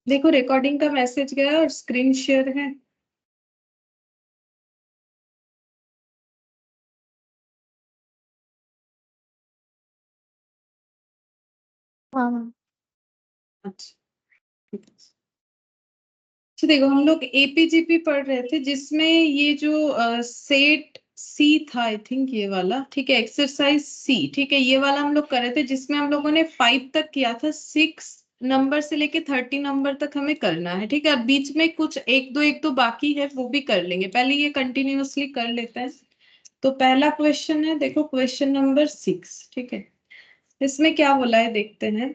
देखो रिकॉर्डिंग का मैसेज गया और स्क्रीन शेयर है। हाँ। अच्छा ठीक है। तो देखो हम लोग एपीजीपी पढ़ रहे थे जिसमें ये जो सेट सी था, आई थिंक ये वाला, ठीक है, एक्सरसाइज सी, ठीक है, ये वाला हम लोग कर रहे थे जिसमें हम लोगों ने 5 तक किया था, 6 नंबर से लेके 30 नंबर तक हमें करना है, ठीक है। अब बीच में कुछ एक दो बाकी है वो भी कर लेंगे, पहले ये कंटिन्यूअसली कर लेते हैं। तो पहला क्वेश्चन है, देखो क्वेश्चन नंबर 6, ठीक है। इसमें क्या बोला है देखते हैं।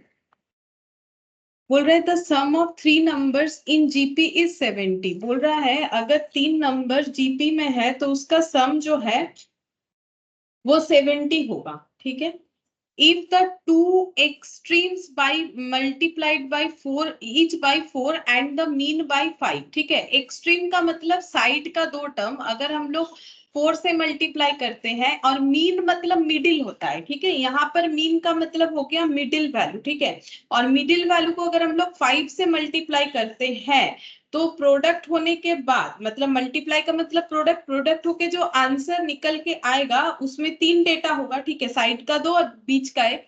बोल रहा है the sum of 3 numbers in GP is 70। बोल रहा है अगर 3 नंबर जीपी में है तो उसका सम जो है वो 70 होगा, ठीक है। If the two extremes by multiplied by 4 each by 4 and the mean by 5, ठीक है। एक्सट्रीम का मतलब साइड का दो टर्म अगर हम लोग 4 से मल्टीप्लाई करते हैं, और मीन मतलब मिडिल होता है, ठीक है। यहाँ पर मीन का मतलब हो गया मिडिल वैल्यू, ठीक है। और मिडिल वैल्यू को अगर हम लोग 5 से मल्टीप्लाई करते हैं तो प्रोडक्ट होने के बाद, मतलब मल्टीप्लाई का मतलब प्रोडक्ट, प्रोडक्ट होके जो आंसर निकल के आएगा उसमें 3 डेटा होगा, ठीक है, साइड का 2 और बीच का 1।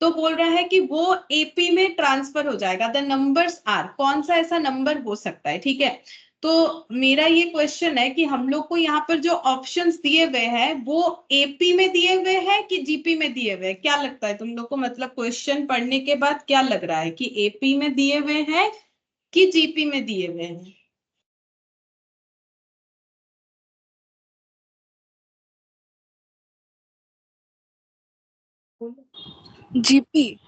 तो बोल रहा है कि वो एपी में ट्रांसफर हो जाएगा। द नंबर्स आर, कौन सा ऐसा नंबर हो सकता है, ठीक है। तो मेरा ये क्वेश्चन है कि हम लोग को यहाँ पर जो ऑप्शंस दिए हुए हैं वो एपी में दिए हुए हैं कि जीपी में दिए हुए हैं, क्या लगता है तुम लोग को? मतलब क्वेश्चन पढ़ने के बाद क्या लग रहा है कि एपी में दिए हुए हैं कि जीपी में दिए हुए हैं? जीपी।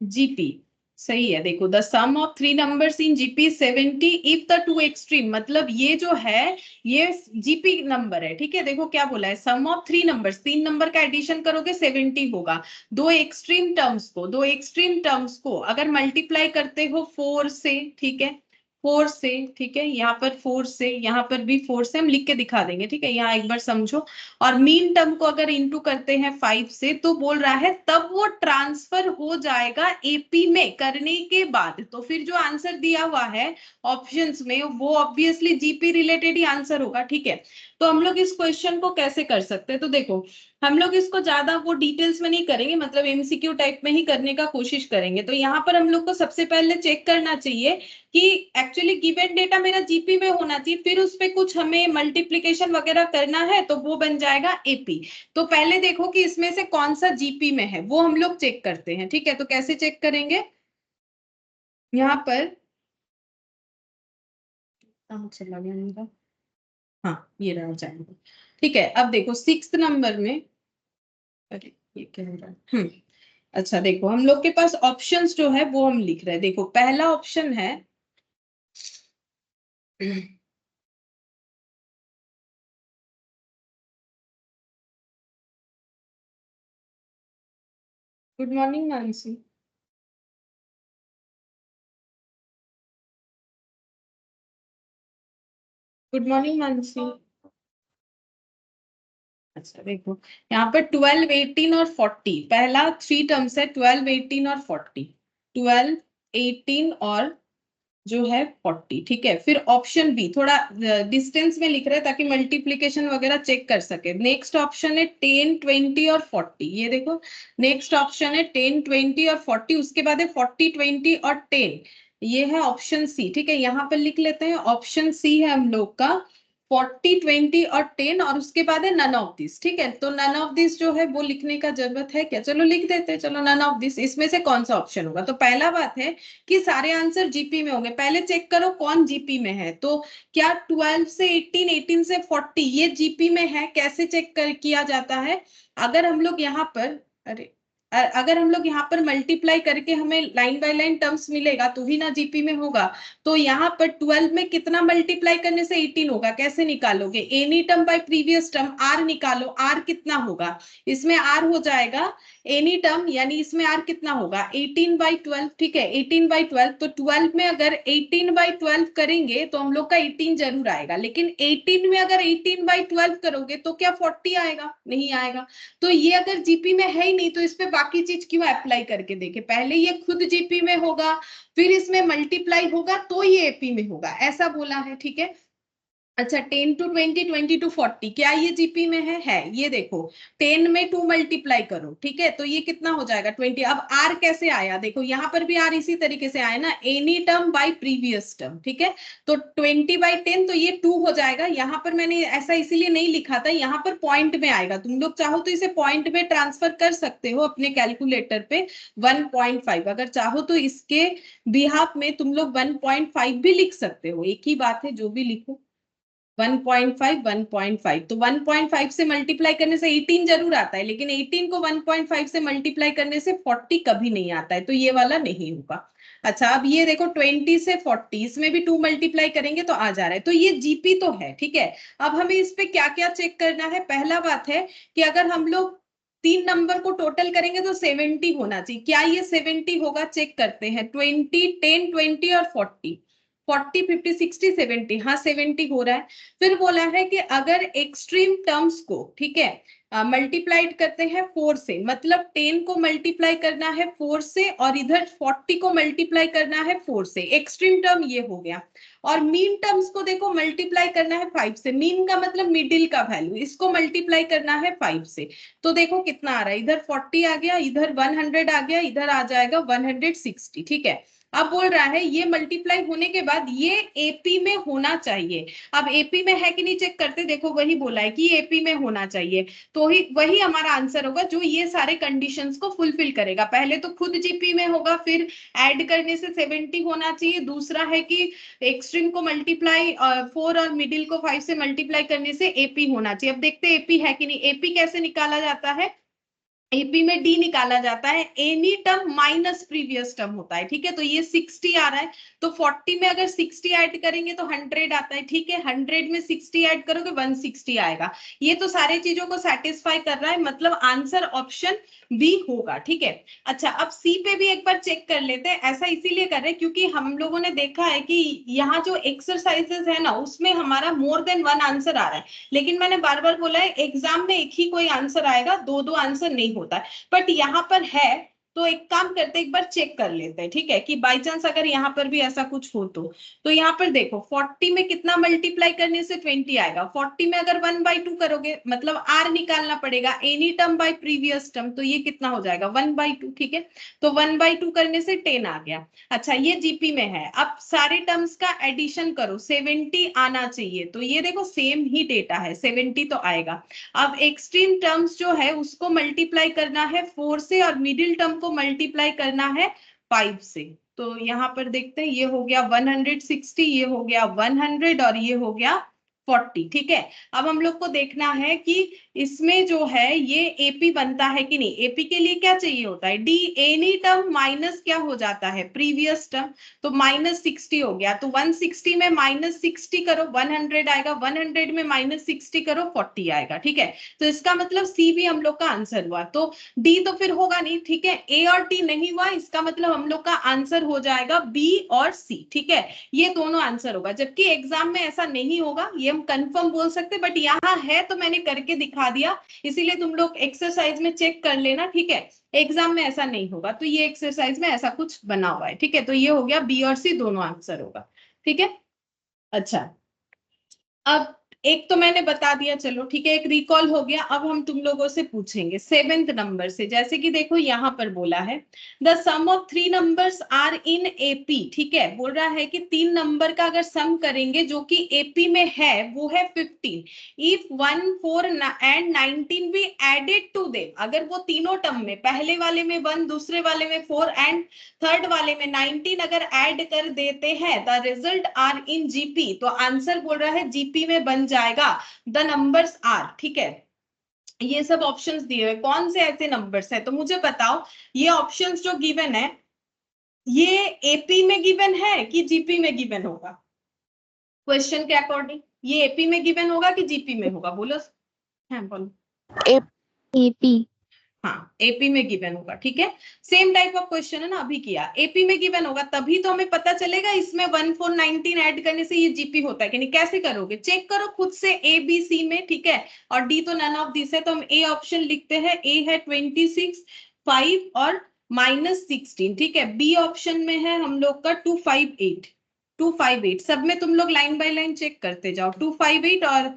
जीपी सही है। देखो the sum of 3 numbers in GP 70 if the two extreme, मतलब ये जो है ये जीपी नंबर है, ठीक है। देखो क्या बोला है, सम ऑफ 3 नंबर्स, 3 नंबर का एडिशन करोगे 70 होगा। दो एक्सट्रीम टर्म्स को अगर मल्टीप्लाई करते हो 4 से, ठीक है, 4 से, ठीक है, यहाँ पर 4 से, यहाँ पर भी 4 से, हम लिख के दिखा देंगे, ठीक है, यहाँ एक बार समझो। और मीन टर्म को अगर इंटू करते हैं 5 से तो बोल रहा है तब वो ट्रांसफर हो जाएगा एपी में करने के बाद। तो फिर जो आंसर दिया हुआ है ऑप्शंस में वो ऑब्वियसली जीपी रिलेटेड ही आंसर होगा, ठीक है। तो हम लोग इस क्वेश्चन को कैसे कर सकते हैं, तो देखो हम लोग इसको ज्यादा वो डिटेल्स में नहीं करेंगे, मतलब एमसीक्यू टाइप में ही करने का कोशिश करेंगे। तो यहाँ पर हम लोग को सबसे पहले चेक करना चाहिए कि एक्चुअली गिवन डेटा मेरा जीपी में होना चाहिए, फिर उस पे कुछ हमें मल्टीप्लिकेशन वगैरह करना है तो वो बन जाएगा एपी। तो पहले देखो कि इसमें से कौन सा जीपी में है वो हम लोग चेक करते हैं, ठीक है। तो कैसे चेक करेंगे, यहाँ पर चला गया मेरा, हाँ ये रहा जाएगा, ठीक है। अब देखो 6 नंबर में, अरे ये क्या हो रहा है, अच्छा देखो हम लोग के पास ऑप्शंस जो है वो हम लिख रहे हैं। देखो पहला ऑप्शन है good morning Mansi. Good morning Mansi. अच्छा देखो यहाँ पर 12, 18 और 40, पहला 3 टर्म्स है 12, 18 और 40, 12, 18 और जो है 40, ठीक है। फिर ऑप्शन बी थोड़ा डिस्टेंस में लिख रहे हैं ताकि मल्टीप्लीकेशन वगैरह चेक कर सके। नेक्स्ट ऑप्शन है 10, 20 और 40, ये देखो नेक्स्ट ऑप्शन है 10, 20 और 40, उसके बाद है 40, 20 और 10, ये है ऑप्शन सी, ठीक है। यहाँ पर लिख लेते हैं ऑप्शन सी है हम लोग का 40, 20 और 10, और उसके बाद है नन ऑफ दिस, ठीक है। तो नन ऑफ दिस जो है वो लिखने का जरूरत है क्या? चलो लिख देते हैं, चलो नन ऑफ दिस, इसमें से कौन सा ऑप्शन होगा? तो पहला बात है कि सारे आंसर जीपी में होंगे, पहले चेक करो कौन जीपी में है। तो क्या 12 से 18, 18 से 40 ये जीपी में है? कैसे चेक कर किया जाता है, अगर हम लोग यहाँ पर, अरे अगर हम लोग यहाँ पर मल्टीप्लाई करके हमें लाइन बाय लाइन टर्म्स मिलेगा तो ही ना जीपी में होगा। तो यहाँ पर 12 में कितना मल्टीप्लाई करने से 18 होगा, कैसे निकालोगे? Any term by previous term, r निकालो, आर कितना होगा इसमें? आर हो जाएगा एनी टर्म यानी इसमें आर कितना होगा 18/12, ठीक है 18/12, तो 12 में अगर 18/12 करेंगे तो हम लोग का 18 जरूर आएगा, लेकिन 18 में अगर 18/12 करोगे तो क्या 40 आएगा? नहीं आएगा। तो ये अगर जीपी में है ही नहीं तो इस पे बाकी चीज क्यों अप्लाई करके देखे? पहले ये खुद जीपी में होगा, फिर इसमें मल्टीप्लाई होगा तो ये एपी में होगा, ऐसा बोला है, ठीक है। अच्छा 10 to 20, 20 to 40, क्या ये जीपी में है? ये देखो 10 में 2 मल्टीप्लाई करो, ठीक है, तो ये कितना हो जाएगा 20। अब आर कैसे आया? देखो यहाँ पर भी आर इसी तरीके से आया ना, any term by previous term, ठीक है, तो 20/10 तो ये 2 हो जाएगा। यहाँ पर मैंने ऐसा इसीलिए नहीं लिखा था, यहाँ पर पॉइंट में आएगा, तुम लोग चाहो तो इसे पॉइंट में ट्रांसफर कर सकते हो अपने कैलकुलेटर पे 1.5, अगर चाहो तो इसके बिहाफ में तुम लोग 1.5 भी लिख सकते हो, एक ही बात है, जो भी लिखो 1.5 1.5, तो 1.5 से मल्टीप्लाई करने से 18 जरूर आता है, लेकिन 18 को 1.5 से मल्टीप्लाई करने से 40 कभी नहीं आता है, तो ये वाला नहीं होगा। अच्छा अब ये देखो 20 से 40, इसमें भी 2 मल्टीप्लाई करेंगे तो आ जा रहा है, तो ये जीपी तो है, ठीक है। अब हमें इस पे क्या क्या चेक करना है? पहला बात है कि अगर हम लोग 3 नंबर को टोटल करेंगे तो 70 होना चाहिए, क्या ये 70 होगा? चेक करते हैं, 20, 10, 20 और 40, 40, 50, 60, 70, हाँ 70 हो रहा है। फिर बोला है कि अगर एक्सट्रीम टर्म्स को, ठीक है, मल्टीप्लाइड करते हैं 4 से, मतलब 10 को मल्टीप्लाई करना है 4 से और इधर 40 को मल्टीप्लाई करना है 4 से, एक्सट्रीम टर्म ये हो गया। और मीन टर्म्स को देखो मल्टीप्लाई करना है 5 से, मीन का मतलब मिडिल का वैल्यू, इसको मल्टीप्लाई करना है 5 से, तो देखो कितना आ रहा है, इधर 40 आ गया, इधर 100 आ गया, इधर आ जाएगा 160, ठीक है। अब बोल रहा है ये मल्टीप्लाई होने के बाद ये एपी में होना चाहिए। अब एपी में है कि नहीं चेक करते, देखो वही बोला है कि एपी में होना चाहिए, तो ही वही हमारा आंसर होगा जो ये सारे कंडीशंस को फुलफिल करेगा। पहले तो खुद जीपी में होगा, फिर ऐड करने से 70 होना चाहिए, दूसरा है कि एक्सट्रीम को मल्टीप्लाई 4 और मिडिल को 5 से मल्टीप्लाई करने से एपी होना चाहिए। अब देखते हैं एपी है कि नहीं। एपी कैसे निकाला जाता है? एपी में डी निकाला जाता है, any term minus previous term होता है, ठीक है, तो ये 60 आ रहा है, तो 40 में अगर 60 ऐड करेंगे तो 100 आता है, ठीक है, 100 में 60 ऐड करोगे 160 आएगा। ये तो सारे चीजों को सेटिस्फाई कर रहा है, मतलब आंसर ऑप्शन बी होगा, ठीक है। अच्छा अब सी पे भी एक बार चेक कर लेते हैं, ऐसा इसीलिए कर रहे हैं क्योंकि हम लोगों ने देखा है कि यहाँ जो एक्सरसाइजेस है ना उसमें हमारा मोर देन 1 आंसर आ रहा है, लेकिन मैंने बार बार बोला है एग्जाम में एक ही कोई आंसर आएगा, दो दो आंसर नहीं होता है, बट यहाँ पर है, तो एक काम करते हैं एक बार चेक कर लेते हैं, ठीक है, कि बाई चांस अगर यहाँ पर भी ऐसा कुछ हो तो यहाँ पर देखो 40 में कितना मल्टीप्लाई करने से 20 आएगा, 40 में अगर 1/2 करोगे मतलब आर निकालना पड़ेगा, any term by previous term, तो ये कितना हो जाएगा 1/2, ठीक है, तो 1/2 करने से 10 आ गया। अच्छा ये जीपी में है, अब सारे टर्म्स का एडिशन करो, 70 आना चाहिए, तो ये देखो सेम ही डेटा है 70 तो आएगा। अब एक्सट्रीम टर्म्स जो है उसको मल्टीप्लाई करना है 4 से और मिडिल टर्म को मल्टीप्लाई करना है 5 से, तो यहाँ पर देखते हैं ये हो गया 160, ये हो गया 100 और ये हो गया 40, ठीक है। अब हम लोग को देखना है कि इसमें जो है ये एपी बनता है कि नहीं। एपी के लिए क्या चाहिए होता है? डी, एनी टर्म माइनस क्या हो जाता है प्रीवियस टर्म, तो -60 हो गया, तो 160 में -60 करो 100 आएगा, 100 में -60 करो 40 आएगा, ठीक है, तो इसका मतलब सी भी हम लोग का आंसर हुआ, तो डी तो फिर होगा नहीं, ठीक है, ए और डी नहीं हुआ, इसका मतलब हम लोग का आंसर हो जाएगा बी और सी, ठीक है, ये दोनों आंसर होगा, जबकि एग्जाम में ऐसा नहीं होगा ये हम कंफर्म बोल सकते, बट यहाँ है तो मैंने करके दिखा दिया, इसीलिए तुम लोग एक्सरसाइज में चेक कर लेना, ठीक है, एग्जाम में ऐसा नहीं होगा, तो ये एक्सरसाइज में ऐसा कुछ बना हुआ है, ठीक है, तो ये हो गया बी और सी दोनों आंसर होगा, ठीक है। अच्छा अब एक तो मैंने बता दिया, चलो ठीक है, एक रिकॉल हो गया। अब हम तुम लोगों से पूछेंगे 7th नंबर से, जैसे कि देखो यहाँ पर बोला है the sum of 3 numbers are in AP, ठीक है, बोल रहा है कि 3 नंबर का अगर सम करेंगे जो कि एपी में है वो है 15, if 1, 4 and 19 be added to them, अगर वो तीनों टर्म में पहले वाले में 1, दूसरे वाले में 4 एंड थर्ड वाले में 19 अगर ऐड कर देते हैं the result are in GP, तो आंसर बोल रहा है जीपी में बन जाएगा द नंबर्स आर, ठीक है। ये सब ऑप्शंस दिए हुए कौन से ऐसे नंबर्स है, तो मुझे बताओ ये ऑप्शंस जो गिवन है ये एपी में गिवन है कि जीपी में गिवन होगा? क्वेश्चन के अकॉर्डिंग ये एपी में गिवन होगा कि जीपी में होगा? बोलो। हाँ बोलो। एपी। हाँ एपी में गिवन होगा, ठीक है। सेम टाइप ऑफ क्वेश्चन है ना, अभी किया एपी में गिवन होगा, तभी तो हमें पता चलेगा इसमें 1419 ऐड करने से ये जीपी होता है कि नहीं। कैसे करोगे, चेक करो खुद से, ए बी सी में, ठीक है। और डी तो नन ऑफ दिस है, तो हम ए ऑप्शन लिखते हैं। ए है 26, 5 और -16, ठीक है। बी ऑप्शन में है हम लोग का 258, 258 सब में तुम लोग लाइन बाय लाइन चेक करते जाओ। 258 और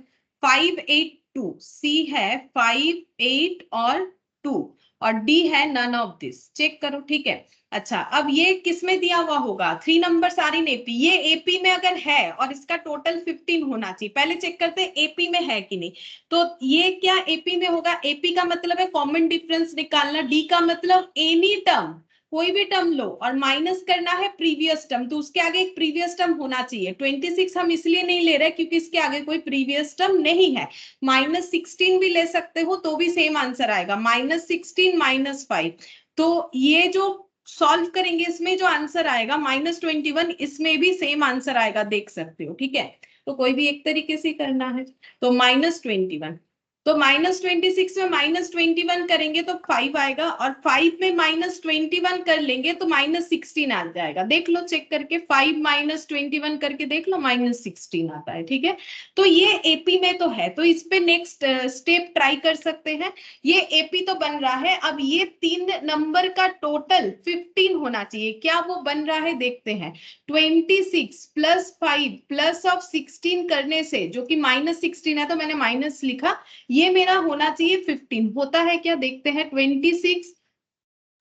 582, सी है 58 और 2, और डी है नन ऑफ दिस, चेक करो, ठीक है। अच्छा अब ये किस में दिया हुआ होगा, 3 नंबर सारी एपी, ये एपी में अगर है और इसका टोटल 15 होना चाहिए, पहले चेक करते हैं एपी में है कि नहीं। तो ये क्या एपी में होगा, एपी का मतलब है कॉमन डिफरेंस निकालना, डी का मतलब एनी टर्म, कोई भी टर्म लो और माइनस करना है प्रीवियस टर्म, तो उसके आगे एक प्रीवियस टर्म होना चाहिए। 26 हम इसलिए नहीं ले रहे क्योंकि इसके आगे कोई प्रीवियस टर्म नहीं है। -16 भी ले सकते हो तो भी सेम आंसर आएगा, -16 -5। तो ये जो सॉल्व करेंगे इसमें जो आंसर आएगा -21, इसमें भी सेम आंसर आएगा, देख सकते हो, ठीक है। तो कोई भी एक तरीके से करना है, तो -21, तो -26 में -21 करेंगे तो 5 आएगा, और 5 में -21 कर लेंगे तो -16 आ जाएगा। देख लो चेक करके, 5 -21 करके देख लो, -16 आता है, ठीक है। तो ये एपी में तो है, तो इस पे नेक्स्ट स्टेप ट्राई कर सकते हैं। ये एपी तो बन रहा है, अब ये 3 नंबर का टोटल 15 होना चाहिए, क्या वो बन रहा है देखते हैं। 26 + 5 प्लस ऑफ 16 करने से, जो कि -16 है तो मैंने माइनस लिखा, ये मेरा होना चाहिए 15, होता है क्या देखते हैं। 26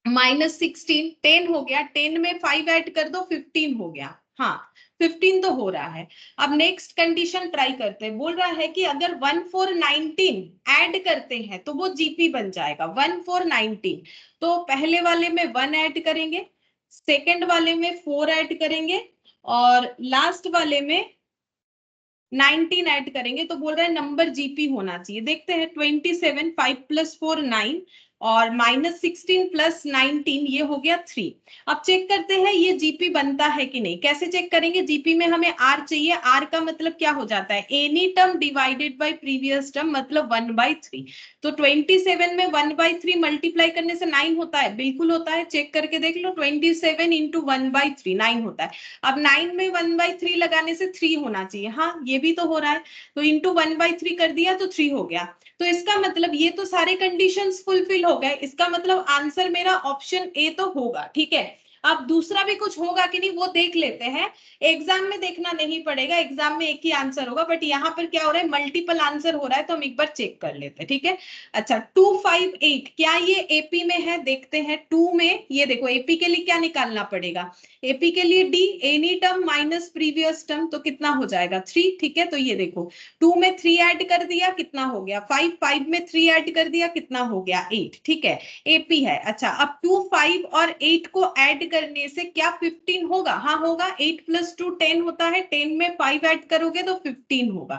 -16 10 हो गया, 10 में 5 ऐड कर दो 15 हो गया, हाँ 15 तो हो रहा है। अब नेक्स्ट कंडीशन ट्राई करते हैं, बोल रहा है कि अगर 1419 ऐड करते हैं तो वो जीपी बन जाएगा 1419। तो पहले वाले में 1 ऐड करेंगे, सेकंड वाले में 4 ऐड करेंगे, और लास्ट वाले में 19 ऐड करेंगे, तो बोल रहा है नंबर जीपी होना चाहिए। देखते हैं 27, 5 + 4 9, और -16 + 19 ये हो गया 3। अब चेक करते हैं ये जीपी बनता है कि नहीं। कैसे चेक करेंगे, जीपी में हमें आर चाहिए, आर का मतलब क्या हो जाता है, any term divided by previous term, मतलब 1/3। तो 27 में 1/3 मल्टीप्लाई करने से 9 होता है, बिल्कुल होता है, चेक करके देख लो। 27 × 1/3 9 होता है। अब 9 में 1/3 लगाने से 3 होना चाहिए, हाँ ये भी तो हो रहा है, तो इंटू 1/3 कर दिया तो 3 हो गया। तो इसका मतलब ये तो सारे कंडीशंस फुलफिल हो गए, इसका मतलब आंसर मेरा ऑप्शन ए तो होगा, ठीक है। अब दूसरा भी कुछ होगा कि नहीं वो देख लेते हैं, एग्जाम में देखना नहीं पड़ेगा, एग्जाम में एक ही आंसर होगा, बट यहाँ पर क्या हो रहा है, मल्टीपल आंसर हो रहा है, तो हम एक बार चेक कर लेते हैं, ठीक है। अच्छा 258 क्या ये एपी में है, देखते हैं। 2 में ये देखो, एपी के लिए क्या निकालना पड़ेगा, एपी के लिए D, any term minus previous term, तो कितना हो जाएगा 3, ठीक है। तो ये देखो 2 में 3 ऐड कर दिया, कितना हो गया 5, 5 में 3 ऐड कर दिया, कितना हो गया 8, ठीक है। एपी है। अच्छा अब 2 5 और 8 को ऐड करने से क्या 15 होगा, हाँ होगा, 8 + 2 10 होता है, 10 में 5 ऐड करोगे तो 15 होगा।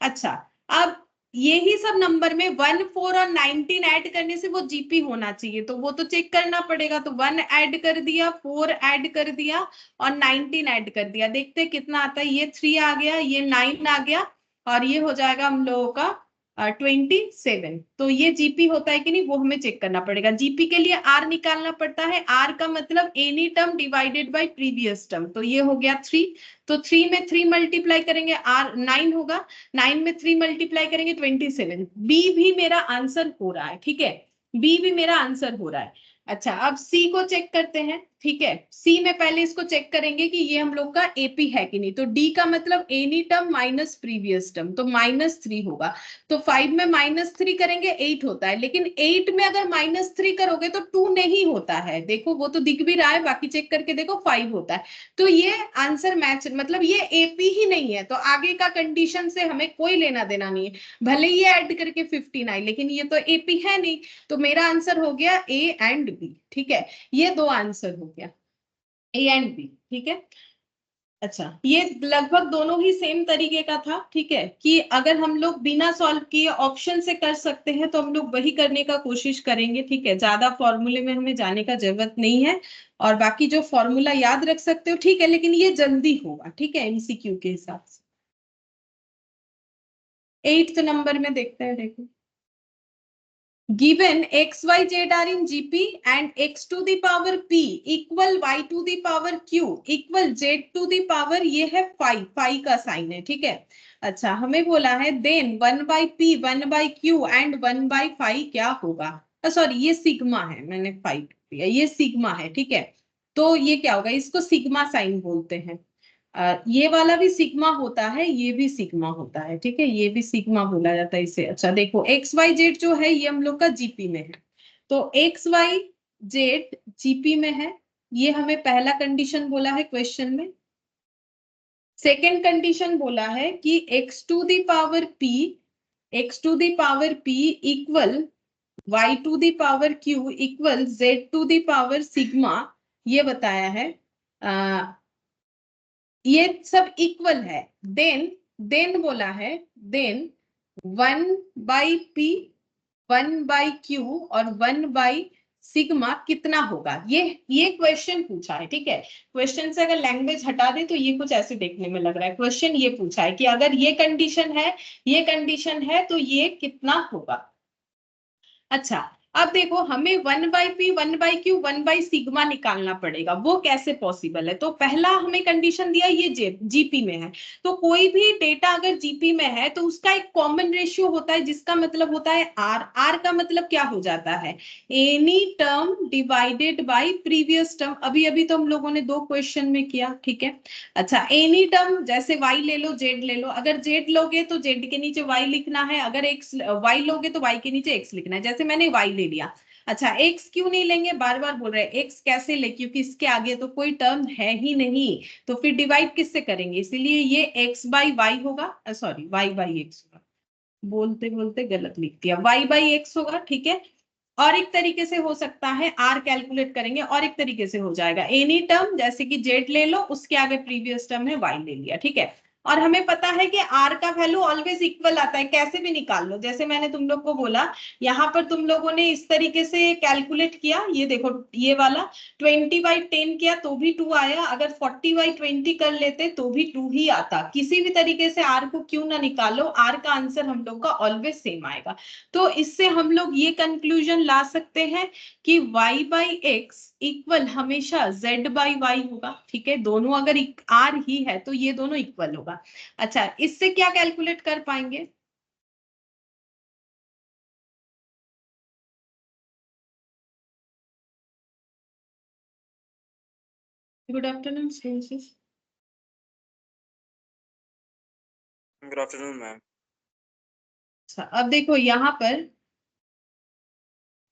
अच्छा अब यही सब नंबर में 1 4 और 19 ऐड करने से वो जीपी होना चाहिए, तो वो तो चेक करना पड़ेगा। तो 1 ऐड कर दिया, 4 ऐड कर दिया, और 19 ऐड कर दिया, देखते कितना आता है। ये 3 आ गया, ये 9 आ गया, और ये हो जाएगा हम लोगों का 27। तो ये जीपी होता है कि नहीं वो हमें चेक करना पड़ेगा। जीपी के लिए आर निकालना पड़ता है, आर का मतलब any term divided by previous term, तो ये हो गया 3। तो 3 में 3 मल्टीप्लाई करेंगे, आर 9 होगा, 9 में 3 मल्टीप्लाई करेंगे 27। बी भी मेरा आंसर हो रहा है, ठीक है, बी भी मेरा आंसर हो रहा है। अच्छा अब सी को चेक करते हैं, ठीक है। सी में पहले इसको चेक करेंगे कि ये हम लोग का एपी है कि नहीं। तो डी का मतलब any term minus previous term, तो -3 होगा। तो 5 में -3 करेंगे 8 होता है, लेकिन 8 में अगर -3 करोगे तो 2 नहीं होता है, देखो वो तो दिख भी रहा है, बाकी चेक करके देखो 5 होता है। तो ये आंसर मैच, मतलब ये एपी ही नहीं है, तो आगे का कंडीशन से हमें कोई लेना देना नहीं है, भले ही ऐड करके 15 आए, लेकिन ये तो एपी है नहीं। तो मेरा आंसर हो गया ए एंड बी, ठीक है। ये 2 आंसर हो गया, ए एंड बी, ठीक है। अच्छा ये लगभग दोनों ही सेम तरीके का था, ठीक है, कि अगर हम लोग बिना सॉल्व किए ऑप्शन से कर सकते हैं तो हम लोग वही करने का कोशिश करेंगे, ठीक है। ज्यादा फॉर्मूले में हमें जाने का जरूरत नहीं है, और बाकी जो फॉर्मूला याद रख सकते हो ठीक है, लेकिन ये जल्दी होगा, ठीक है, एमसीक्यू के हिसाब से। 8th नंबर में देखते हैं, देखो given x y z are in GP and x to the power p equal y to the power q equal z to the power, ये है फाई, फाई का साइन है, ठीक है। अच्छा, हमें बोला है then 1 by p 1 by q and 1 by phi क्या होगा, सॉरी ये सिग्मा है, मैंने फाई दिया, ये सिग्मा है, ठीक है। तो ये क्या होगा, इसको सिग्मा साइन बोलते हैं। ये वाला भी सिग्मा होता है, ये भी सिग्मा होता है, ठीक है, ये भी सिग्मा बोला जाता है इसे। अच्छा देखो, एक्स वाई जेड जो है ये हम लोग का जीपी में है, तो एक्स वाई जेड जीपी में है, ये हमें पहला कंडीशन बोला है क्वेश्चन में। सेकेंड कंडीशन बोला है कि x to the power p, x to the power p equal y to the power q equal z to the power sigma, ये बताया है। ये सब इक्वल है। देन बोला है, then 1 by p 1 by q और 1 बाई सिग्मा कितना होगा, ये क्वेश्चन पूछा है, ठीक है। क्वेश्चन से अगर लैंग्वेज हटा दे तो ये कुछ ऐसे देखने में लग रहा है। क्वेश्चन ये पूछा है कि अगर ये कंडीशन है, ये कंडीशन है, तो ये कितना होगा। अच्छा, अब देखो हमें 1 by p 1 by q 1 by sigma निकालना पड़ेगा, वो कैसे पॉसिबल है। तो पहला हमें कंडीशन दिया ये जीपी में है, तो कोई भी डेटा अगर जीपी में है तो उसका एक कॉमन रेशियो होता है, जिसका मतलब होता है आर। आर का मतलब क्या हो जाता है, any term divided by previous term. अभी अभी तो हम लोगों ने 2 क्वेश्चन में किया, ठीक है। अच्छा, एनी टर्म जैसे y ले लो, z ले लो, अगर z लोगे तो z के नीचे y लिखना है, अगर x y लोगे तो y के नीचे x लिखना है, जैसे मैंने y ले लिया। अच्छा, x क्यों नहीं लेंगे, बार बार बोल रहे हैं x कैसे ले, क्योंकि इसके आगे तो कोई टर्म है ही नहीं, तो फिर डिवाइड किससे करेंगे, इसीलिए ये x बाई y होगा, सॉरी y बाई x होगा, बोलते बोलते गलत लिख दिया, y बाई x होगा, ठीक है। और एक तरीके से हो सकता है आर कैलकुलेट करेंगे, और एक तरीके से हो जाएगा एनी टर्म, जैसे कि जेड ले लो, उसके आगे प्रीवियस टर्म है वाई ले लिया, ठीक है। और हमें पता है कि आर का वैल्यू ऑलवेज इक्वल आता है, कैसे भी निकाल लो, जैसे मैंने तुम लोग को बोला, यहाँ पर तुम लोगों ने इस तरीके से कैलकुलेट किया, ये देखो ये वाला 20/10 किया तो भी 2 आया, अगर 40/20 कर लेते तो भी 2 ही आता। किसी भी तरीके से आर को क्यों ना निकालो, आर का आंसर हम लोग का ऑलवेज सेम आएगा। तो इससे हम लोग ये कंक्लूजन ला सकते हैं कि y बाई एक्स इक्वल हमेशा z बाई वाई होगा, ठीक है। दोनों अगर r ही है तो ये दोनों इक्वल होगा। अच्छा, इससे क्या कैलकुलेट कर पाएंगे, good afternoon students. Good afternoon ma'am. अच्छा, अब देखो यहाँ पर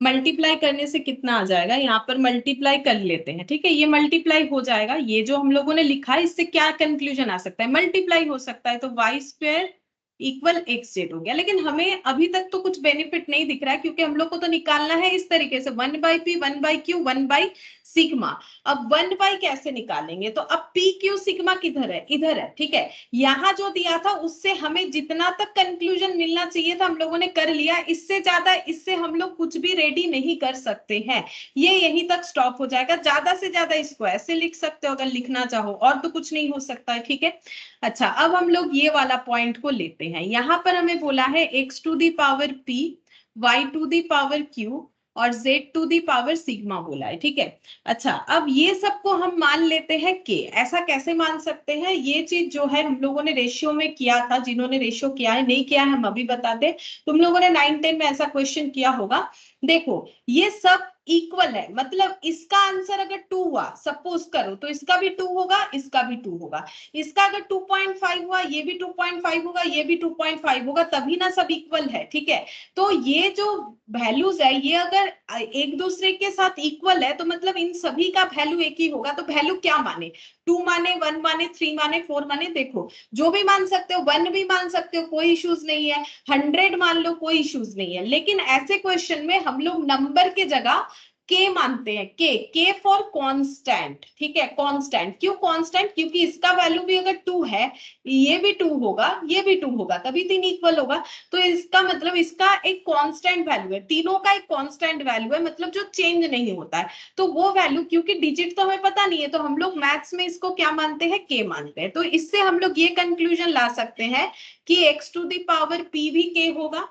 मल्टीप्लाई करने से कितना आ जाएगा, यहाँ पर मल्टीप्लाई कर लेते हैं, ठीक है। ये मल्टीप्लाई हो जाएगा, ये जो हम लोगों ने लिखा है इससे क्या कंक्लूजन आ सकता है, मल्टीप्लाई हो सकता है, तो y square equal x z हो गया। लेकिन हमें अभी तक तो कुछ बेनिफिट नहीं दिख रहा है, क्योंकि हम लोग को तो निकालना है इस तरीके से 1 by p 1 by q 1 by sigma. अब 1 बाई कैसे निकालेंगे, तो अब पी क्यू सिग्मा किधर है, इधर है, ठीक है। यहाँ जो दिया था उससे हमें जितना तक कंक्लूजन मिलना चाहिए था हम लोगों ने कर लिया, इससे ज्यादा इससे हम लोग कुछ भी रेडी नहीं कर सकते हैं, ये यहीं तक स्टॉप हो जाएगा। ज्यादा से ज्यादा इसको ऐसे लिख सकते हो अगर लिखना चाहो, और तो कुछ नहीं हो सकता है, ठीक है। अच्छा, अब हम लोग ये वाला पॉइंट को लेते हैं, यहाँ पर हमें बोला है x to the power p y to the power q और z to the power sigma बोला है, ठीक है। अच्छा, अब ये सबको हम मान लेते हैं के, ऐसा कैसे मान सकते हैं, ये चीज जो है हम लोगों ने रेशियो में किया था, जिन्होंने रेशियो किया है, नहीं किया है हम अभी बताते, तुम लोगों ने 9-10 में ऐसा क्वेश्चन किया होगा। देखो ये सब इक्वल है, मतलब इसका आंसर अगर 2 हुआ सपोज करो, तो इसका भी 2 होगा, इसका भी 2 होगा, इसका अगर 2.5 हुआ, ये भी 2.5 होगा, ये भी 2.5 होगा, तभी ना सब इक्वल है, ठीक है। तो ये जो वैल्यूज है ये अगर एक दूसरे के साथ इक्वल है तो मतलब इन सभी का वैल्यू एक ही होगा। तो वैल्यू क्या माने, 2 माने, 1 माने, 3 माने, 4 माने, देखो जो भी मान सकते हो, 1 भी मान सकते हो, कोई इश्यूज नहीं है, 100 मान लो, कोई इश्यूज नहीं है। लेकिन ऐसे क्वेश्चन में हम लोग नंबर के जगह के मानते हैं, के फॉर कांस्टेंट, ठीक है। कांस्टेंट क्यों कांस्टेंट, क्योंकि इसका वैल्यू भी अगर 2 है, ये भी 2 होगा, ये भी 2 होगा, तभी 3 इक्वल होगा। तो इसका मतलब इसका एक कांस्टेंट वैल्यू है, तीनों का एक कांस्टेंट वैल्यू है, मतलब जो चेंज नहीं होता है। तो वो वैल्यू, क्योंकि डिजिट तो हमें पता नहीं है, तो हम लोग मैथ्स में इसको क्या मानते हैं, के मानते हैं। तो इससे हम लोग ये कंक्लूजन ला सकते हैं कि x to the power p भी के होगा,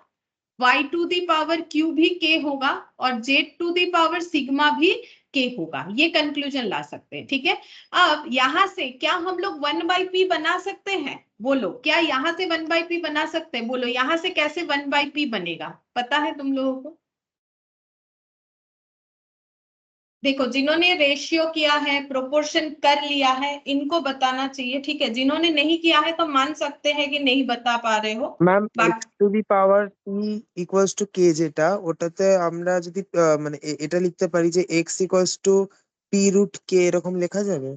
y to the power q भी k होगा और z to the power sigma भी k होगा। ये कंक्लूजन ला सकते हैं, ठीक है। अब यहां से क्या हम लोग 1/p बना सकते हैं? बोलो, क्या यहां से 1/p बना सकते हैं? बोलो, यहां से कैसे 1/p बनेगा, पता है तुम लोगों को? देखो, जिन्होंने रेशियो किया है, प्रोपोर्शन कर लिया है, इनको बताना चाहिए, ठीक है। जिन्होंने नहीं किया है तो मान सकते हैं कि नहीं बता पा रहे हो। ম্যাম बाकी x two the power p equals to k, যেটা ওটাতে আমরা যদি মানে এটা লিখতে পারি যে x equals to p root k, এরকম লেখা যাবে?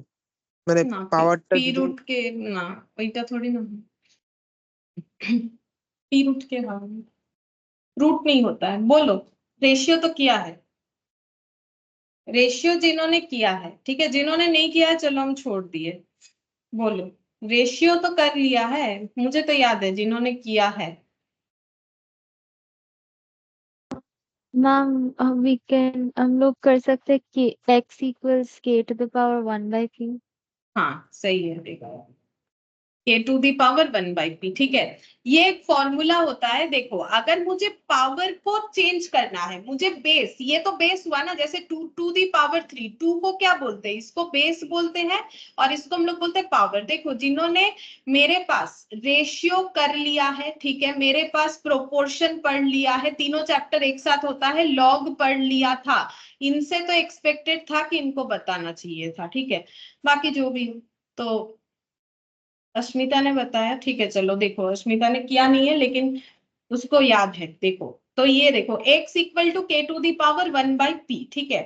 মানে না, পাওয়ারটা पी যদি रूट के ना, ওইটা थोड़ी ना पी रूट के, हाँ रूट नहीं होता है। बोलो, रेशियो तो किया है, रेशियो जिन्होंने किया है, ठीक है। जिन्होंने नहीं किया है चलो हम छोड़ दिए। बोलो, रेशियो तो कर लिया है, मुझे तो याद है जिन्होंने किया है। मैम वी कैन, हम लोग कर सकते हैं कि x equals k to the power 1/p। हाँ सही है, देखो k to the power 1/p, ठीक है। ये एक फॉर्मूला होता है। देखो, अगर मुझे पावर को चेंज करना है, मुझे बेस, ये तो बेस हुआ ना, जैसे 2 टू दी पावर 3, 2 को क्या बोलते हैं? इसको बेस बोलते हैं और इसको हम लोग बोलते हैं पावर। देखो, जिन्होंने मेरे पास रेशियो कर लिया है, ठीक है, मेरे पास प्रोपोर्शन पढ़ लिया है, तीनों चैप्टर एक साथ होता है, लॉग पढ़ लिया था, इनसे तो एक्सपेक्टेड था कि इनको बताना चाहिए था, ठीक है। बाकी जो भी हो, तो अस्मिता ने बताया, ठीक है। चलो देखो, अस्मिता ने किया नहीं है लेकिन उसको याद है। देखो, तो ये देखो x equal to k to the power 1/p, ठीक है।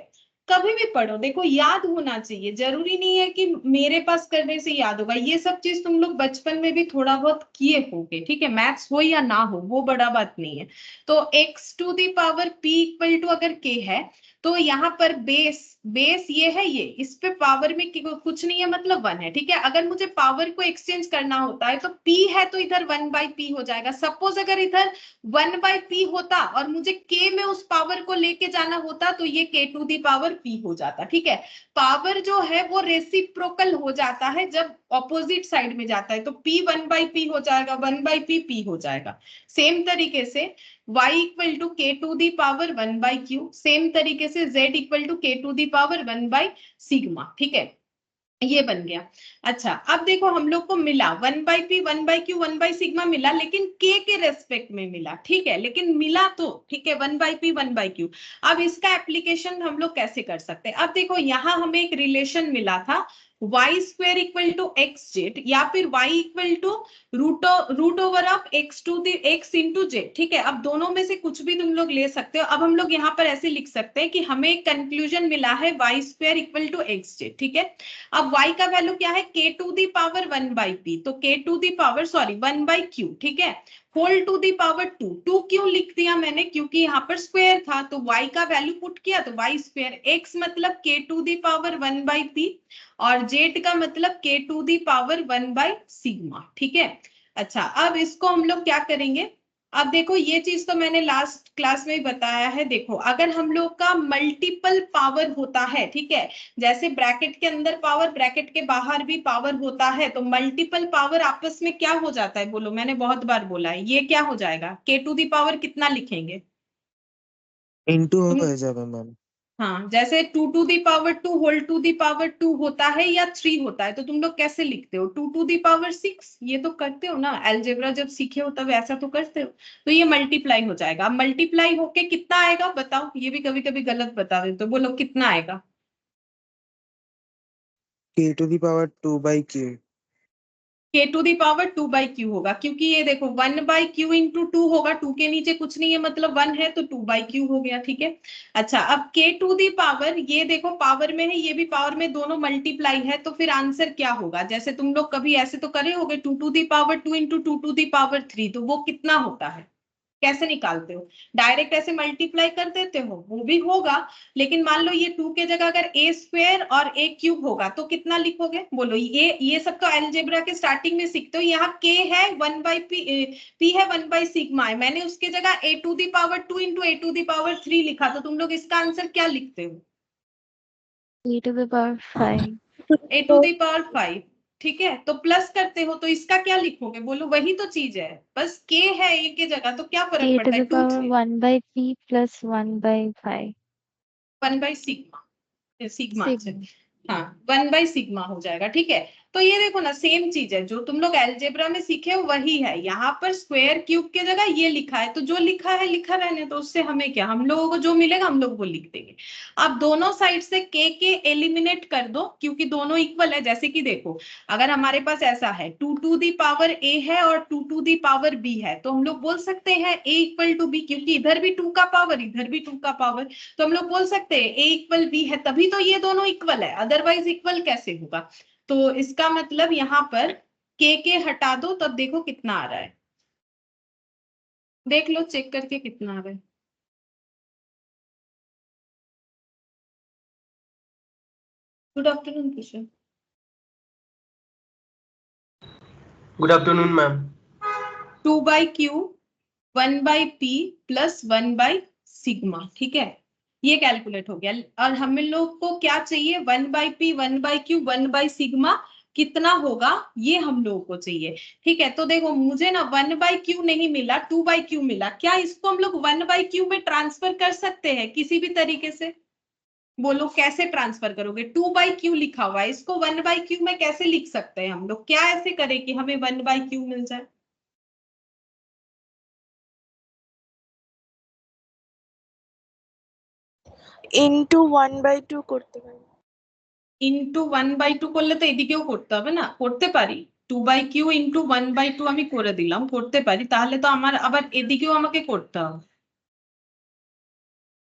कभी भी पढ़ो, देखो याद होना चाहिए, जरूरी नहीं है कि मेरे पास करने से याद होगा। ये सब चीज तुम लोग बचपन में भी थोड़ा बहुत किए होंगे, ठीक है। मैथ्स हो या ना हो वो बड़ा बात नहीं है। तो x to the power p equal to अगर k है, तो यहाँ पर बेस, बेस ये है, ये इस पे पावर में कुछ नहीं है, मतलब 1 है, ठीक है। अगर मुझे पावर को एक्सचेंज करना होता है तो p है तो इधर 1/p हो जाएगा। सपोज अगर इधर 1/p होता और मुझे k में उस पावर को लेके जाना होता तो ये k to the power p हो जाता, ठीक है। पावर जो है वो रेसिप्रोकल हो जाता है जब ऑपोजिट साइड में जाता है, तो p 1/p हो जाएगा, 1/p p हो जाएगा। सेम तरीके से y equal to k to the power 1/q, same तरीके से z equal to k to the power 1/सिग्मा, ठीक है। ये बन गया। अच्छा, अब देखो हम लोग को मिला 1/p 1/q 1/सिग्मा मिला, लेकिन k के रेस्पेक्ट में मिला, ठीक है। लेकिन मिला तो ठीक है 1/p 1/q। अब इसका एप्लीकेशन हम लोग कैसे कर सकते हैं? अब देखो, यहाँ हमें एक रिलेशन मिला था y square equal to x z, या फिर y equal to root over of x to the x into z, ठीक है। अब दोनों में से कुछ भी तुम लोग ले सकते हो। अब हम लोग यहाँ पर ऐसे लिख सकते हैं कि हमें एक कंक्लूजन मिला है y square equal to x z, ठीक है। अब y का वैल्यू क्या है? k to the power 1/p, तो k to the power 1/q, ठीक है, होल टू दी पावर 2। 2 क्यों लिख दिया मैंने? क्योंकि यहाँ पर स्क्वायर था, तो y का वैल्यू पुट किया तो y स्क्वायर, x मतलब k to the power 1/p और z का मतलब k टू दी पावर 1/सिग्मा, ठीक है। अच्छा, अब इसको हम लोग क्या करेंगे? अब देखो, ये चीज तो मैंने लास्ट क्लास में ही बताया है। देखो, अगर हम लोग का मल्टीपल पावर होता है, ठीक है, जैसे ब्रैकेट के अंदर पावर, ब्रैकेट के बाहर भी पावर होता है, तो मल्टीपल पावर आपस में क्या हो जाता है? बोलो, मैंने बहुत बार बोला है, ये क्या हो जाएगा? k टू दी पावर कितना लिखेंगे ইনটু तुम? হয়ে যাবে ম্যাম। हाँ, जैसे 2 to the power 2 whole to the power 2 होता है या 3 होता है, तो तुम लोग कैसे लिखते हो? 2 टू दी पावर 6, ये तो करते हो ना, अलजेब्रा जब सीखे हो तब ऐसा तो करते हो। तो ये मल्टीप्लाई हो जाएगा। अब मल्टीप्लाई होके कितना आएगा बताओ? ये भी कभी कभी गलत बता देते हो, बोलो कितना आएगा? k to the power 2/q। k to the power 2/q होगा, क्योंकि ये देखो 1/q इंटू 2 होगा, 2 के नीचे कुछ नहीं है मतलब 1 है, तो 2/q हो गया, ठीक है। अच्छा, अब k टू दी पावर, ये देखो पावर में है, ये भी पावर में, दोनों मल्टीप्लाई है, तो फिर आंसर क्या होगा? जैसे तुम लोग कभी ऐसे तो करे होगे, 2 to the power 2 into 2 to the power 3, तो वो कितना होता है? कैसे निकालते हो? डायरेक्ट ऐसे मल्टीप्लाई कर देते हो? वो भी होगा, लेकिन मान लो ये 2 के जगह अगर a स्क्वायर और a क्यूब होगा तो कितना लिखोगे? बोलो, ये सब तो अलजेब्रा के स्टार्टिंग में सीखते हो। यहाँ k है 1/p, p है 1/सिग्मा है, मैंने उसके जगह a to the power 2 into a to the power 3 लिखा, तो तुम लोग इसका आंसर क्या लिखते हो? a to the power 5। a to the power 5, ठीक है, तो प्लस करते हो तो इसका क्या लिखोगे, बोलो, वही तो चीज है, बस के है ए के जगह, तो क्या फर्क k to पड़ता है, the 2 power 3 1 by p plus 1 by 5 1 by sigma, sigma sigma. हाँ 1 बाई सिग्मा हो जाएगा, ठीक है। तो ये देखो ना, सेम चीज है जो तुम लोग अलजेब्रा में सीखे हो वही है, यहाँ पर स्क्वायर क्यूब की जगह ये लिखा है, तो जो लिखा है लिखा रहने, तो उससे हमें क्या, हम लोगों को जो मिलेगा हम लोग वो लिख देंगे। अब दोनों साइड से के एलिमिनेट कर दो, क्योंकि दोनों इक्वल है। जैसे कि देखो, अगर हमारे पास ऐसा है 2 टू दी पावर ए है और 2 टू दी पावर बी है, तो हम लोग बोल सकते हैं ए इक्वल टू बी, क्योंकि इधर भी 2 का पावर इधर भी 2 का पावर, तो हम लोग बोल सकते हैं ए इक्वल बी है, तभी तो ये दोनों इक्वल है, अदरवाइज इक्वल कैसे होगा। तो इसका मतलब यहाँ पर के हटा दो, तब देखो कितना आ रहा है, देख लो चेक करके कितना आ रहा है। Good afternoon Kishan. Good afternoon ma'am. 2 by q 1 by P plus 1 by sigma, ठीक है, ये कैलकुलेट हो गया। और हम लोग को क्या चाहिए, 1 by p 1 by q 1 by sigma कितना होगा, ये हम लोगों को चाहिए, ठीक है। तो देखो मुझे ना 1 बाई क्यू नहीं मिला, 2 बाई क्यू मिला, क्या इसको हम लोग 1 बाई क्यू में ट्रांसफर कर सकते हैं किसी भी तरीके से, बोलो कैसे ट्रांसफर करोगे, 2 बाई क्यू लिखा हुआ है, इसको 1 बाई क्यू में कैसे लिख सकते हैं हम लोग, क्या ऐसे करें कि हमें 1 बाई क्यू मिल जाए। ইনটু 1/2 করতে পারি। ইনটু 1/2 করলে তো এদিকেও করতে হবে না, করতে পারি 2 বাই কিউ ইনটু 1/2 আমি করে দিলাম, করতে পারি, তাহলে তো আমার আবার এদিকেও আমাকে করতে হবে,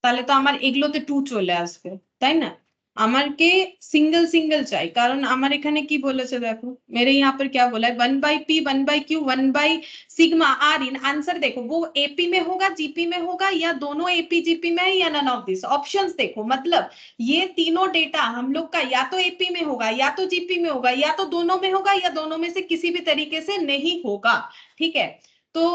তাহলে তো আমার এগুলোতে 2 চলে আসবে, তাই না। আমাকে सिंगल सिंगल চাই, কারণ আমার এখানে কি বলেছে দেখো, मेरे यहाँ पर क्या बोला है, 1 by p 1 by q 1 by sigma are in, answer देखो वो एपी में होगा जीपी में होगा, या दोनों एपी जीपी में है, या नन ऑफ दिस ऑप्शंस देखो, मतलब ये तीनों डेटा हम लोग का या तो एपी में होगा या तो जीपी में होगा या तो दोनों में होगा या दोनों में से किसी भी तरीके से नहीं होगा, ठीक है। तो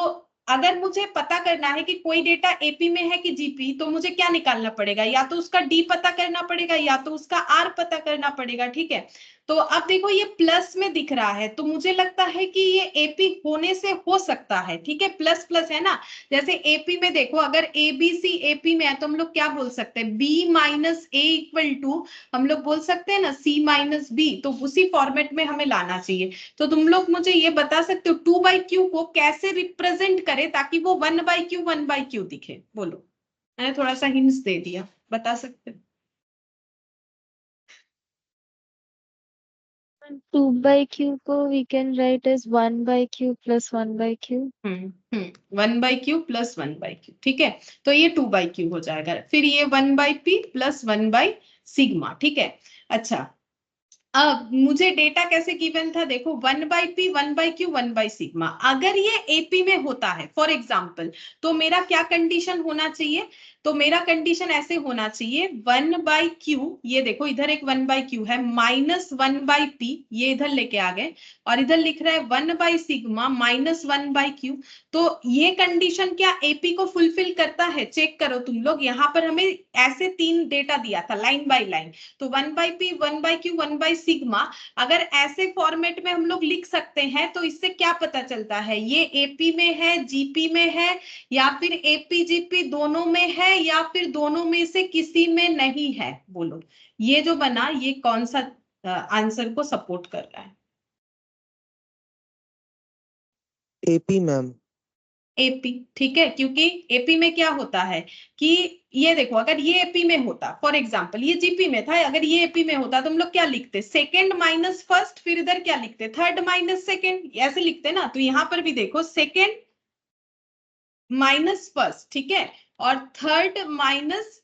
अगर मुझे पता करना है कि कोई डेटा एपी में है कि जीपी, तो मुझे क्या निकालना पड़ेगा, या तो उसका डी पता करना पड़ेगा या तो उसका आर पता करना पड़ेगा, ठीक है। तो अब देखो ये प्लस में दिख रहा है, तो मुझे लगता है कि ये एपी होने से हो सकता है, ठीक है, प्लस प्लस है ना। जैसे एपी में देखो, अगर ए बी सी एपी में है तो हम लोग क्या बोल सकते हैं, b minus a equal to, हम लोग बोल सकते हैं ना सी माइनस बी, तो उसी फॉर्मेट में हमें लाना चाहिए। तो तुम लोग मुझे ये बता सकते हो 2 बाई क्यू को कैसे रिप्रेजेंट करे ताकि वो 1 बाई क्यू दिखे, बोलो, मैंने थोड़ा सा हिंट्स दे दिया, बता सकते हो। 2 by q को we can write as 1 by q plus 1 by q. 1 by Q plus 1 by Q, ठीक है, तो ये 2 बाई क्यू हो जाएगा, फिर ये 1 by P plus 1 by sigma, ठीक है। अच्छा, अब मुझे डेटा कैसे गिवन था, देखो 1 by p 1 by q 1 by sigma, अगर ये एपी में होता है फॉर एग्जाम्पल, तो मेरा क्या कंडीशन होना चाहिए, तो मेरा कंडीशन ऐसे होना चाहिए 1 बाई क्यू, ये देखो इधर एक 1 बाई क्यू है, माइनस 1 बाई पी, ये इधर लेके आ गए, और इधर लिख रहा है 1 by sigma minus 1 by Q. तो ये कंडीशन क्या एपी को फुलफिल करता है, चेक करो तुम लोग, यहाँ पर हमें ऐसे 3 डेटा दिया था लाइन बाई लाइन, तो 1 by p 1 by q 1 by sigma, अगर ऐसे फॉर्मेट में हम लोग लिख सकते हैं, तो इससे क्या पता चलता है, ये एपी में है जीपी में है, या फिर एपी जीपी दोनों में है, या फिर दोनों में से किसी में नहीं है, बोलो ये जो बना ये कौन सा आंसर को सपोर्ट कर रहा है। AP ma'am. एपी, ठीक है, क्योंकि एपी में क्या होता है कि ये देखो, अगर ये एपी में होता, फॉर एग्जांपल ये जीपी में था, अगर ये एपी में होता तो हम लोग क्या लिखते, सेकंड माइनस फर्स्ट, फिर इधर क्या लिखते, थर्ड माइनस सेकंड, ऐसे लिखते ना। तो यहाँ पर भी देखो सेकंड माइनस फर्स्ट, ठीक है, और थर्ड माइनस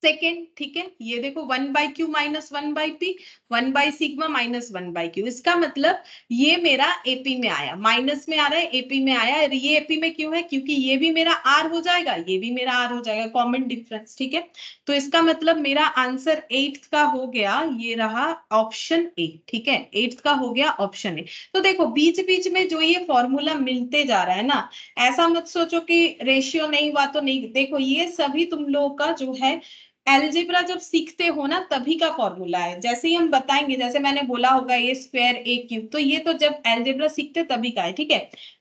सेकेंड, ठीक है, ये देखो 1 by Q minus 1 by p 1 by sigma minus 1 by Q, इसका मतलब ये मेरा एपी में आया, माइनस में आ रहा है एपी में आया, और ये एपी में क्यों है, क्योंकि ये भी मेरा आर हो जाएगा ये भी मेरा आर हो जाएगा, कॉमन डिफरेंस, ठीक है। तो इसका मतलब मेरा आंसर 8th का हो गया, ये रहा ऑप्शन ए, ठीक है, 8th का हो गया ऑप्शन ए। तो देखो बीच बीच में जो ये फॉर्मूला मिलते जा रहा है ना, ऐसा मत सोचो कि रेशियो नहीं हुआ तो नहीं, देखो ये सभी तुम लोगों का जो है अलजेब्रा जब सीखते हो ना तभी का फॉर्मूला है, जैसे ही हम बताएंगे, जैसे मैंने बोला होगा ए स्क्वायर ए क्यूब, तो ये तो जब अलजेब्रा सीखते तभी का है, ठीक है।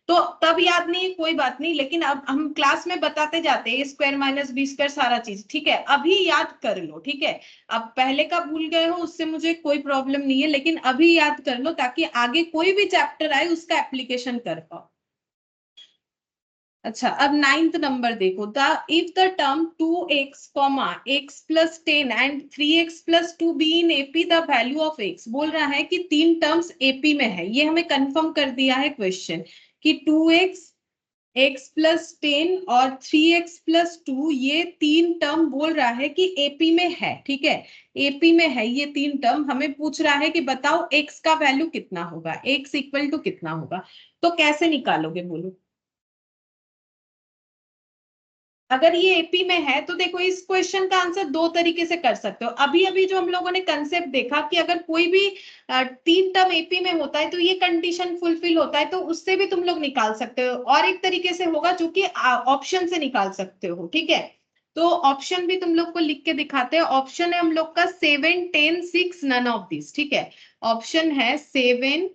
तो तब याद नहीं है कोई बात नहीं, लेकिन अब हम क्लास में बताते जाते हैं ए स्क्वायर माइनस बी स्क्वायर सारा चीज, ठीक है। अभी याद कर लो, ठीक है। अब पहले का भूल गए हो उससे मुझे कोई प्रॉब्लम नहीं है, लेकिन अभी याद कर लो ताकि आगे कोई भी चैप्टर आए उसका एप्लीकेशन कर पाओ। अच्छा, अब 9th नंबर देखो, if the term 2x, x plus 10 and 3x plus 2 be in AP, the value of x, बोल रहा है कि तीन टर्म्स AP में है, ये हमें कंफर्म कर दिया है क्वेश्चन कि 2x, x plus 10 और 3x plus 2 ये तीन टर्म बोल रहा है कि AP में है, ठीक है। AP में है ये तीन टर्म, हमें पूछ रहा है कि बताओ x का वैल्यू कितना होगा, x इक्वल टू कितना होगा। तो कैसे निकालोगे बोलो। अगर ये एपी में है तो देखो इस क्वेश्चन का आंसर दो तरीके से कर सकते हो। अभी अभी जो हम लोगों ने कंसेप्ट देखा कि अगर कोई भी तीन टर्म एपी में होता है तो ये कंडीशन फुलफिल होता है, तो उससे भी तुम लोग निकाल सकते हो। और एक तरीके से होगा जो कि ऑप्शन से निकाल सकते हो, ठीक है। तो ऑप्शन भी तुम लोग को लिख के दिखाते हैं। ऑप्शन है हम लोग का 7, 10, 6, नन ऑफ दिस, ठीक है। ऑप्शन है 7,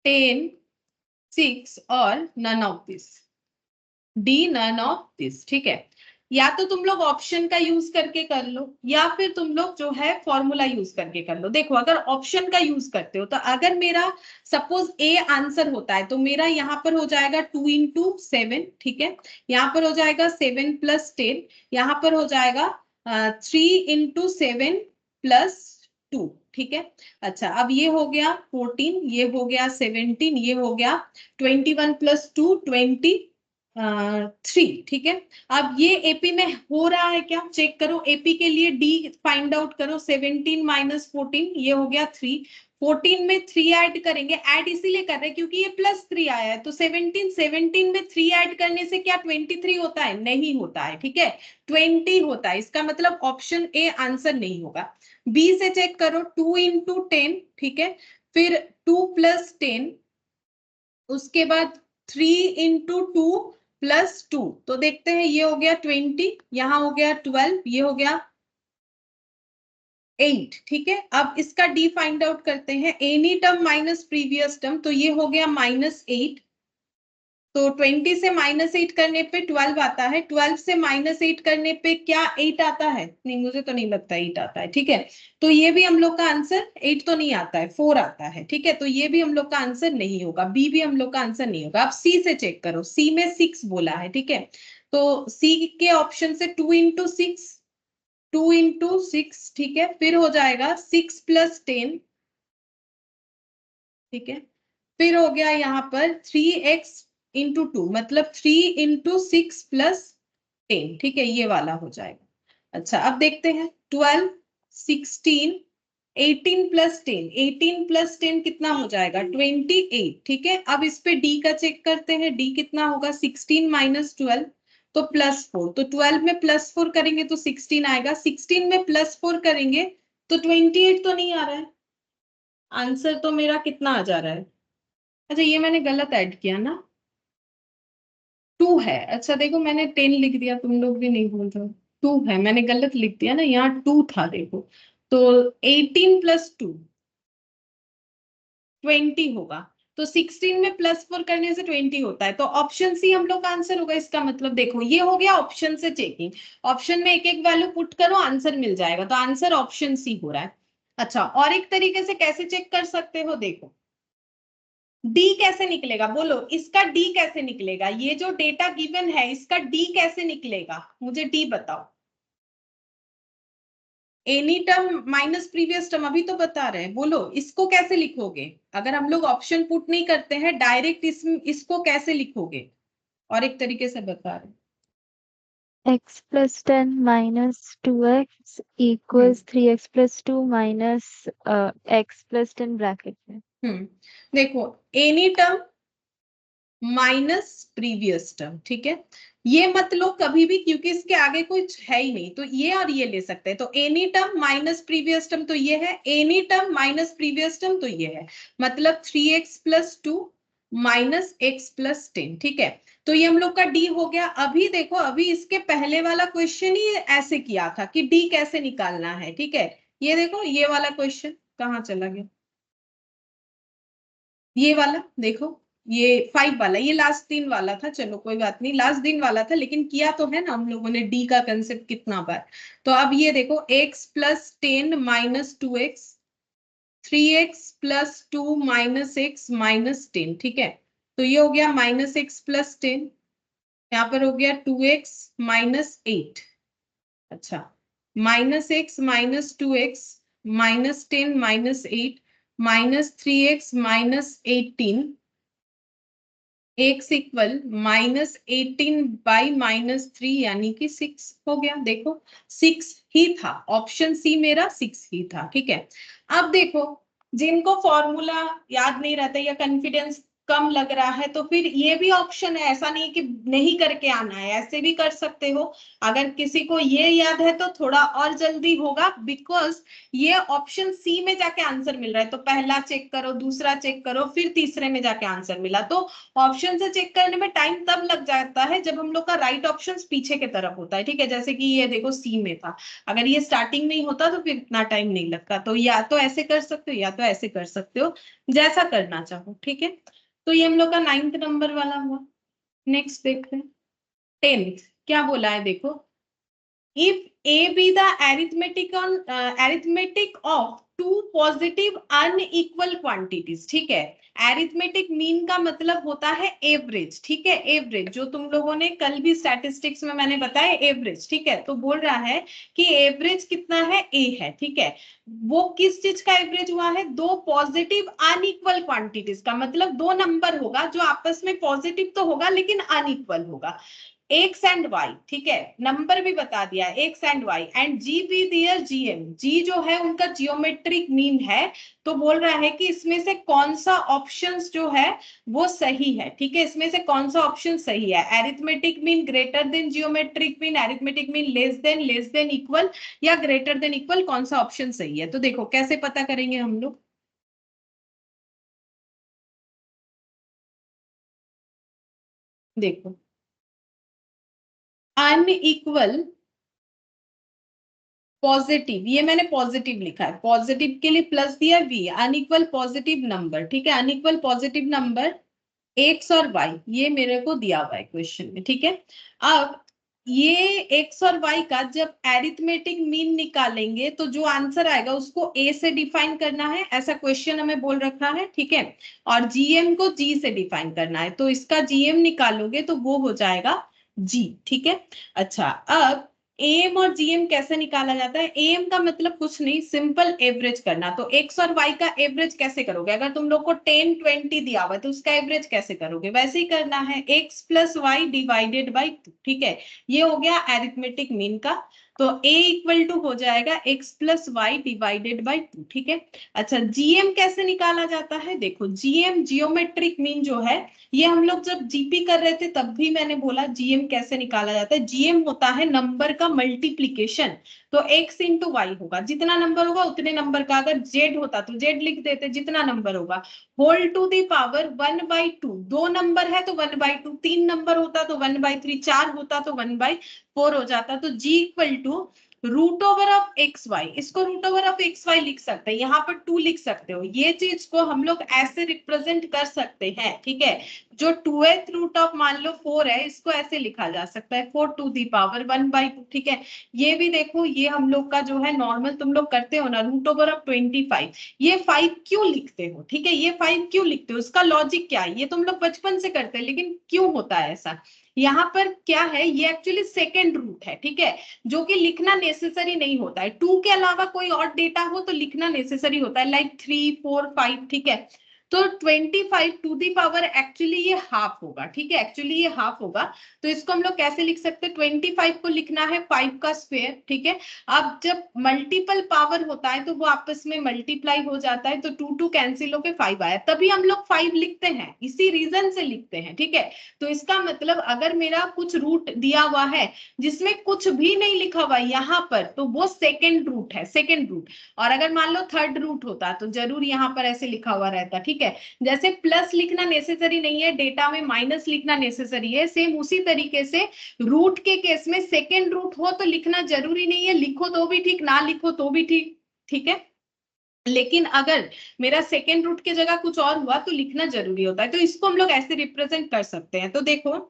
10, 6 और none of this, d none of this, ठीक है। या तो तुम लोग ऑप्शन का यूज करके कर लो या फिर तुम लोग जो है फॉर्मूला यूज करके कर लो। देखो अगर ऑप्शन का यूज करते हो तो अगर मेरा सपोज ए आंसर होता है तो मेरा यहाँ पर हो जाएगा 2 into 7, ठीक है। यहाँ पर हो जाएगा 7 plus 10, यहाँ पर हो जाएगा 3 into 7 plus 2, ठीक है। अच्छा, अब ये हो गया 14, ये हो गया 17, ये हो गया 21 plus 2 23, ठीक है। अब ये एपी में हो रहा है क्या, चेक करो। एपी के लिए डी फाइंड आउट करो। 17 माइनस 14, ये हो गया 3। 14 में 3 ऐड करेंगे, ऐड इसीलिए कर रहे हैं क्योंकि ये +3 आया है। तो 17 में 3 ऐड करने से क्या 23 होता है? नहीं होता है, ठीक है। 20 होता है। इसका मतलब ऑप्शन ए आंसर नहीं होगा। बी से चेक करो, 2 into 10, ठीक है। फिर 2 plus 10, उसके बाद 3 into 2 plus 2, तो देखते हैं ये हो गया 20, यहाँ हो गया 12, ये हो गया 8, ठीक है। अब इसका डी फाइंड आउट करते हैं। Any term minus previous term, तो ये हो गया -8। तो 20 से -8 करने पे 12 आता है, 12 से -8 करने पे क्या 8 आता है? नहीं, मुझे तो नहीं लगता 8 आता है, ठीक है। तो ये भी हम लोग का आंसर 8 तो नहीं आता है, 4 आता है, ठीक है। तो ये भी हम लोग का आंसर नहीं होगा, बी भी हम लोग का आंसर नहीं होगा। अब सी से चेक करो, सी में 6 बोला है, ठीक है। तो सी के ऑप्शन से 2 into 6, 2 into 6, ठीक है। फिर हो जाएगा 6 plus 10, ठीक है। फिर हो गया यहाँ पर 3x into 2, मतलब 3 into 6 plus 10, ठीक है। ये वाला हो जाएगा। अच्छा, अब देखते हैं 12, 16, 18 plus 10, 18 plus 10 कितना हो जाएगा? 28, ठीक है। अब इस पे डी का चेक करते हैं, डी कितना होगा? 16 minus 12, तो +4। तो 12 में +4 करेंगे तो 16 आएगा, 16 में +4 करेंगे तो 28 तो नहीं आ रहा है। आंसर तो मेरा कितना आ जा रहा है? अच्छा, ये मैंने गलत ऐड किया ना, 2 है। अच्छा देखो, मैंने 10 लिख दिया, तुम लोग भी नहीं बोल रहे हो। 2 है, मैंने गलत लिख दिया ना, यहाँ 2 था देखो। तो 18 plus 2 20 होगा। तो 16 में +4 करने से 20 होता है। तो ऑप्शन सी हम लोग का आंसर होगा। इसका मतलब देखो ये हो गया ऑप्शन से चेकिंग। ऑप्शन में एक एक वैल्यू पुट करो, आंसर मिल जाएगा। तो आंसर ऑप्शन सी हो रहा है। अच्छा, और एक तरीके से कैसे चेक कर सकते हो, देखो डी कैसे निकलेगा, बोलो इसका डी कैसे निकलेगा? ये जो डेटा गिवन है इसका डी कैसे निकलेगा, मुझे डी बताओ। Any term minus previous term, अभी तो बता रहे हैं, बोलो इसको कैसे लिखोगे? अगर हम लोग ऑप्शन पुट नहीं करते हैं, डायरेक्ट इसको कैसे लिखोगे? और एक तरीके से बता रहे हैं, x plus 10 minus 2x equals 3x plus 2 minus x plus 10 bracket में। देखो any term minus previous term, ठीक है। ये मत लो कभी भी क्योंकि इसके आगे कुछ है ही नहीं, तो ये और ये ले सकते हैं। तो any term minus previous term तो ये है, any term minus previous term तो ये है, मतलब 3x plus 2 minus x plus 10, ठीक है। तो ये हम लोग का डी हो गया। अभी देखो, अभी इसके पहले वाला क्वेश्चन ही ऐसे किया था कि डी कैसे निकालना है, ठीक है। ये देखो, ये वाला क्वेश्चन कहाँ चला गया, ये वाला देखो, ये 5 वाला, ये लास्ट दिन वाला था, चलो कोई बात नहीं, लास्ट दिन वाला था, लेकिन किया तो है ना हम लोगों ने डी का कंसेप्ट कितना बार। तो अब ये देखो, x plus 10 minus 2x, 3x plus 2 minus x minus 10, ठीक है। तो ये हो गया माइनस एक्स प्लस 10, यहाँ पर हो गया 2x माइनस 8, अच्छा, minus x minus 2x minus 10 minus 8 minus 3x minus 18, x equal minus 18 by minus 3 यानी कि 6 हो गया। देखो 6 ही था, ऑप्शन सी मेरा 6 ही था, ठीक है। अब देखो, जिनको फॉर्मूला याद नहीं रहता या कॉन्फिडेंस कम लग रहा है, तो फिर ये भी ऑप्शन है, ऐसा नहीं कि नहीं करके आना है, ऐसे भी कर सकते हो। अगर किसी को ये याद है तो थोड़ा और जल्दी होगा, बिकॉज ये ऑप्शन सी में जाके आंसर मिल रहा है। तो पहला चेक करो, दूसरा चेक करो, फिर तीसरे में जाके आंसर मिला। तो ऑप्शन से चेक करने में टाइम तब लग जाता है जब हम लोग का राइट ऑप्शन पीछे की तरफ होता है, ठीक है। जैसे कि ये देखो सी में था, अगर ये स्टार्टिंग में ही होता तो फिर इतना टाइम नहीं लगता। तो या तो ऐसे कर सकते हो या तो ऐसे कर सकते हो, जैसा करना चाहो, ठीक है। तो ये हम लोग का 9th नंबर वाला हुआ। नेक्स्ट देखते हैं 10th क्या बोला है, देखो, if a be the arithmetic of two positive unequal quantities, ठीक है। अरिथमेटिक मीन का मतलब होता है एवरेज, ठीक है, एवरेज, जो तुम लोगों ने कल भी स्टैटिस्टिक्स में मैंने बताया एवरेज, ठीक है। तो बोल रहा है कि एवरेज कितना है, ए है, ठीक है। वो किस चीज का एवरेज हुआ है, दो पॉजिटिव अनइक्वल क्वांटिटीज का, मतलब दो नंबर होगा जो आपस में पॉजिटिव तो होगा लेकिन अनइक्वल होगा, एक्स एंड वाई, ठीक है। नंबर भी बता दिया, X and Y, and G be their GM, G जो है उनका जियोमेट्रिक मीन है। तो बोल रहा है कि इसमें से कौन सा ऑप्शन जो है वो सही है, ठीक है। इसमें से कौन सा ऑप्शन सही है, arithmetic mean greater than geometric mean, arithmetic mean less than equal, या ग्रेटर देन इक्वल, कौन सा ऑप्शन सही है। तो देखो कैसे पता करेंगे हम लोग, देखो अनइक्वल पॉजिटिव, ये मैंने पॉजिटिव लिखा है, पॉजिटिव के लिए प्लस दिया वी, अनइक्वल पॉजिटिव नंबर, ठीक है, अनइक्वल पॉजिटिव नंबर एक्स और वाई, ये मेरे को दिया हुआ है क्वेश्चन में, ठीक है। अब ये एक्स और वाई का जब एरिथमेटिक मीन निकालेंगे तो जो आंसर आएगा उसको ए से डिफाइन करना है, ऐसा क्वेश्चन हमें बोल रखा है, ठीक है। और जीएम को जी से डिफाइन करना है, तो इसका जीएम निकालोगे तो वो हो जाएगा जी, ठीक है। अच्छा, अब एम और जीएम कैसे निकाला जाता है, एम का मतलब कुछ नहीं, सिंपल एवरेज करना। तो एक्स और वाई का एवरेज कैसे करोगे, अगर तुम लोग को 10 20 दिया हुआ है तो उसका एवरेज कैसे करोगे, वैसे ही करना है, x plus y divided by 2, ठीक है। ये हो गया एरिथमेटिक मीन का। तो a इक्वल टू हो जाएगा x plus y divided by 2, ठीक है। अच्छा, जीएम कैसे निकाला जाता है, देखो जीएम जियोमेट्रिक मीन जो है, ये हम लोग जब जीपी कर रहे थे तब भी मैंने बोला जीएम कैसे निकाला जाता है। जीएम होता है नंबर का मल्टीप्लीकेशन, तो x इंटू वाई होगा, जितना नंबर होगा उतने नंबर का, अगर z होता तो z लिख देते, जितना नंबर होगा, होल टू दी पावर 1/2, दो नंबर है तो 1/2, तीन नंबर होता तो 1/3, चार होता तो 1/4 हो जाता। तो g equal to root over of X Y, इसको root over of X Y लिख सकते हैं, यहाँ पर 2 लिख सकते हो, ये चीज को हम लोग ऐसे रिप्रेजेंट कर सकते हैं, ठीक है। जो 2th रूट ऑफ मान लो 4 है, इसको ऐसे लिखा जा सकता है 4 टू दी पावर 1/2, ठीक है। ये भी देखो, ये हम लोग का जो है नॉर्मल तुम लोग करते हो ना, रूट ओवर ऑफ 25, ये 5 क्यों लिखते हो, ठीक है, ये 5 क्यों लिखते हो, उसका लॉजिक क्या है, ये तुम लोग बचपन से करते हैं, लेकिन क्यों होता है ऐसा, यहाँ पर क्या है, ये एक्चुअली सेकेंड रूट है, ठीक है, जो कि लिखना नेसेसरी नहीं होता है। 2 के अलावा कोई और डेटा हो तो लिखना नेसेसरी होता है, लाइक 3 4 5, ठीक है। तो 25 टू दी पावर एक्चुअली ये हाफ होगा, ठीक है, एक्चुअली ये हाफ होगा। तो इसको हम लोग कैसे लिख सकते हैं, 25 को लिखना है 5 का स्क्वायर, ठीक है। अब जब मल्टीपल पावर होता है तो वो आपस में मल्टीप्लाई हो जाता है, तो 2 कैंसिल होके 5 आया, तभी हम लोग 5 लिखते हैं, इसी रीजन से लिखते हैं, ठीक है। तो इसका मतलब अगर मेरा कुछ रूट दिया हुआ है जिसमें कुछ भी नहीं लिखा हुआ यहाँ पर, तो वो सेकेंड रूट है, सेकेंड रूट। और अगर मान लो थर्ड रूट होता तो जरूर यहाँ पर ऐसे लिखा हुआ रहता, ठीक है। है। जैसे प्लस लिखना नेसेसरी नहीं है, डेटा में माइनस लिखना नेसेसरी है, सेम उसी तरीके से रूट के केस में सेकेंड रूट हो तो लिखना जरूरी नहीं है, लिखो तो भी ठीक, ना लिखो तो भी ठीक, ठीक है। लेकिन अगर मेरा सेकेंड रूट की जगह कुछ और हुआ तो लिखना जरूरी होता है, तो इसको हम लोग ऐसे रिप्रेजेंट कर सकते हैं। तो देखो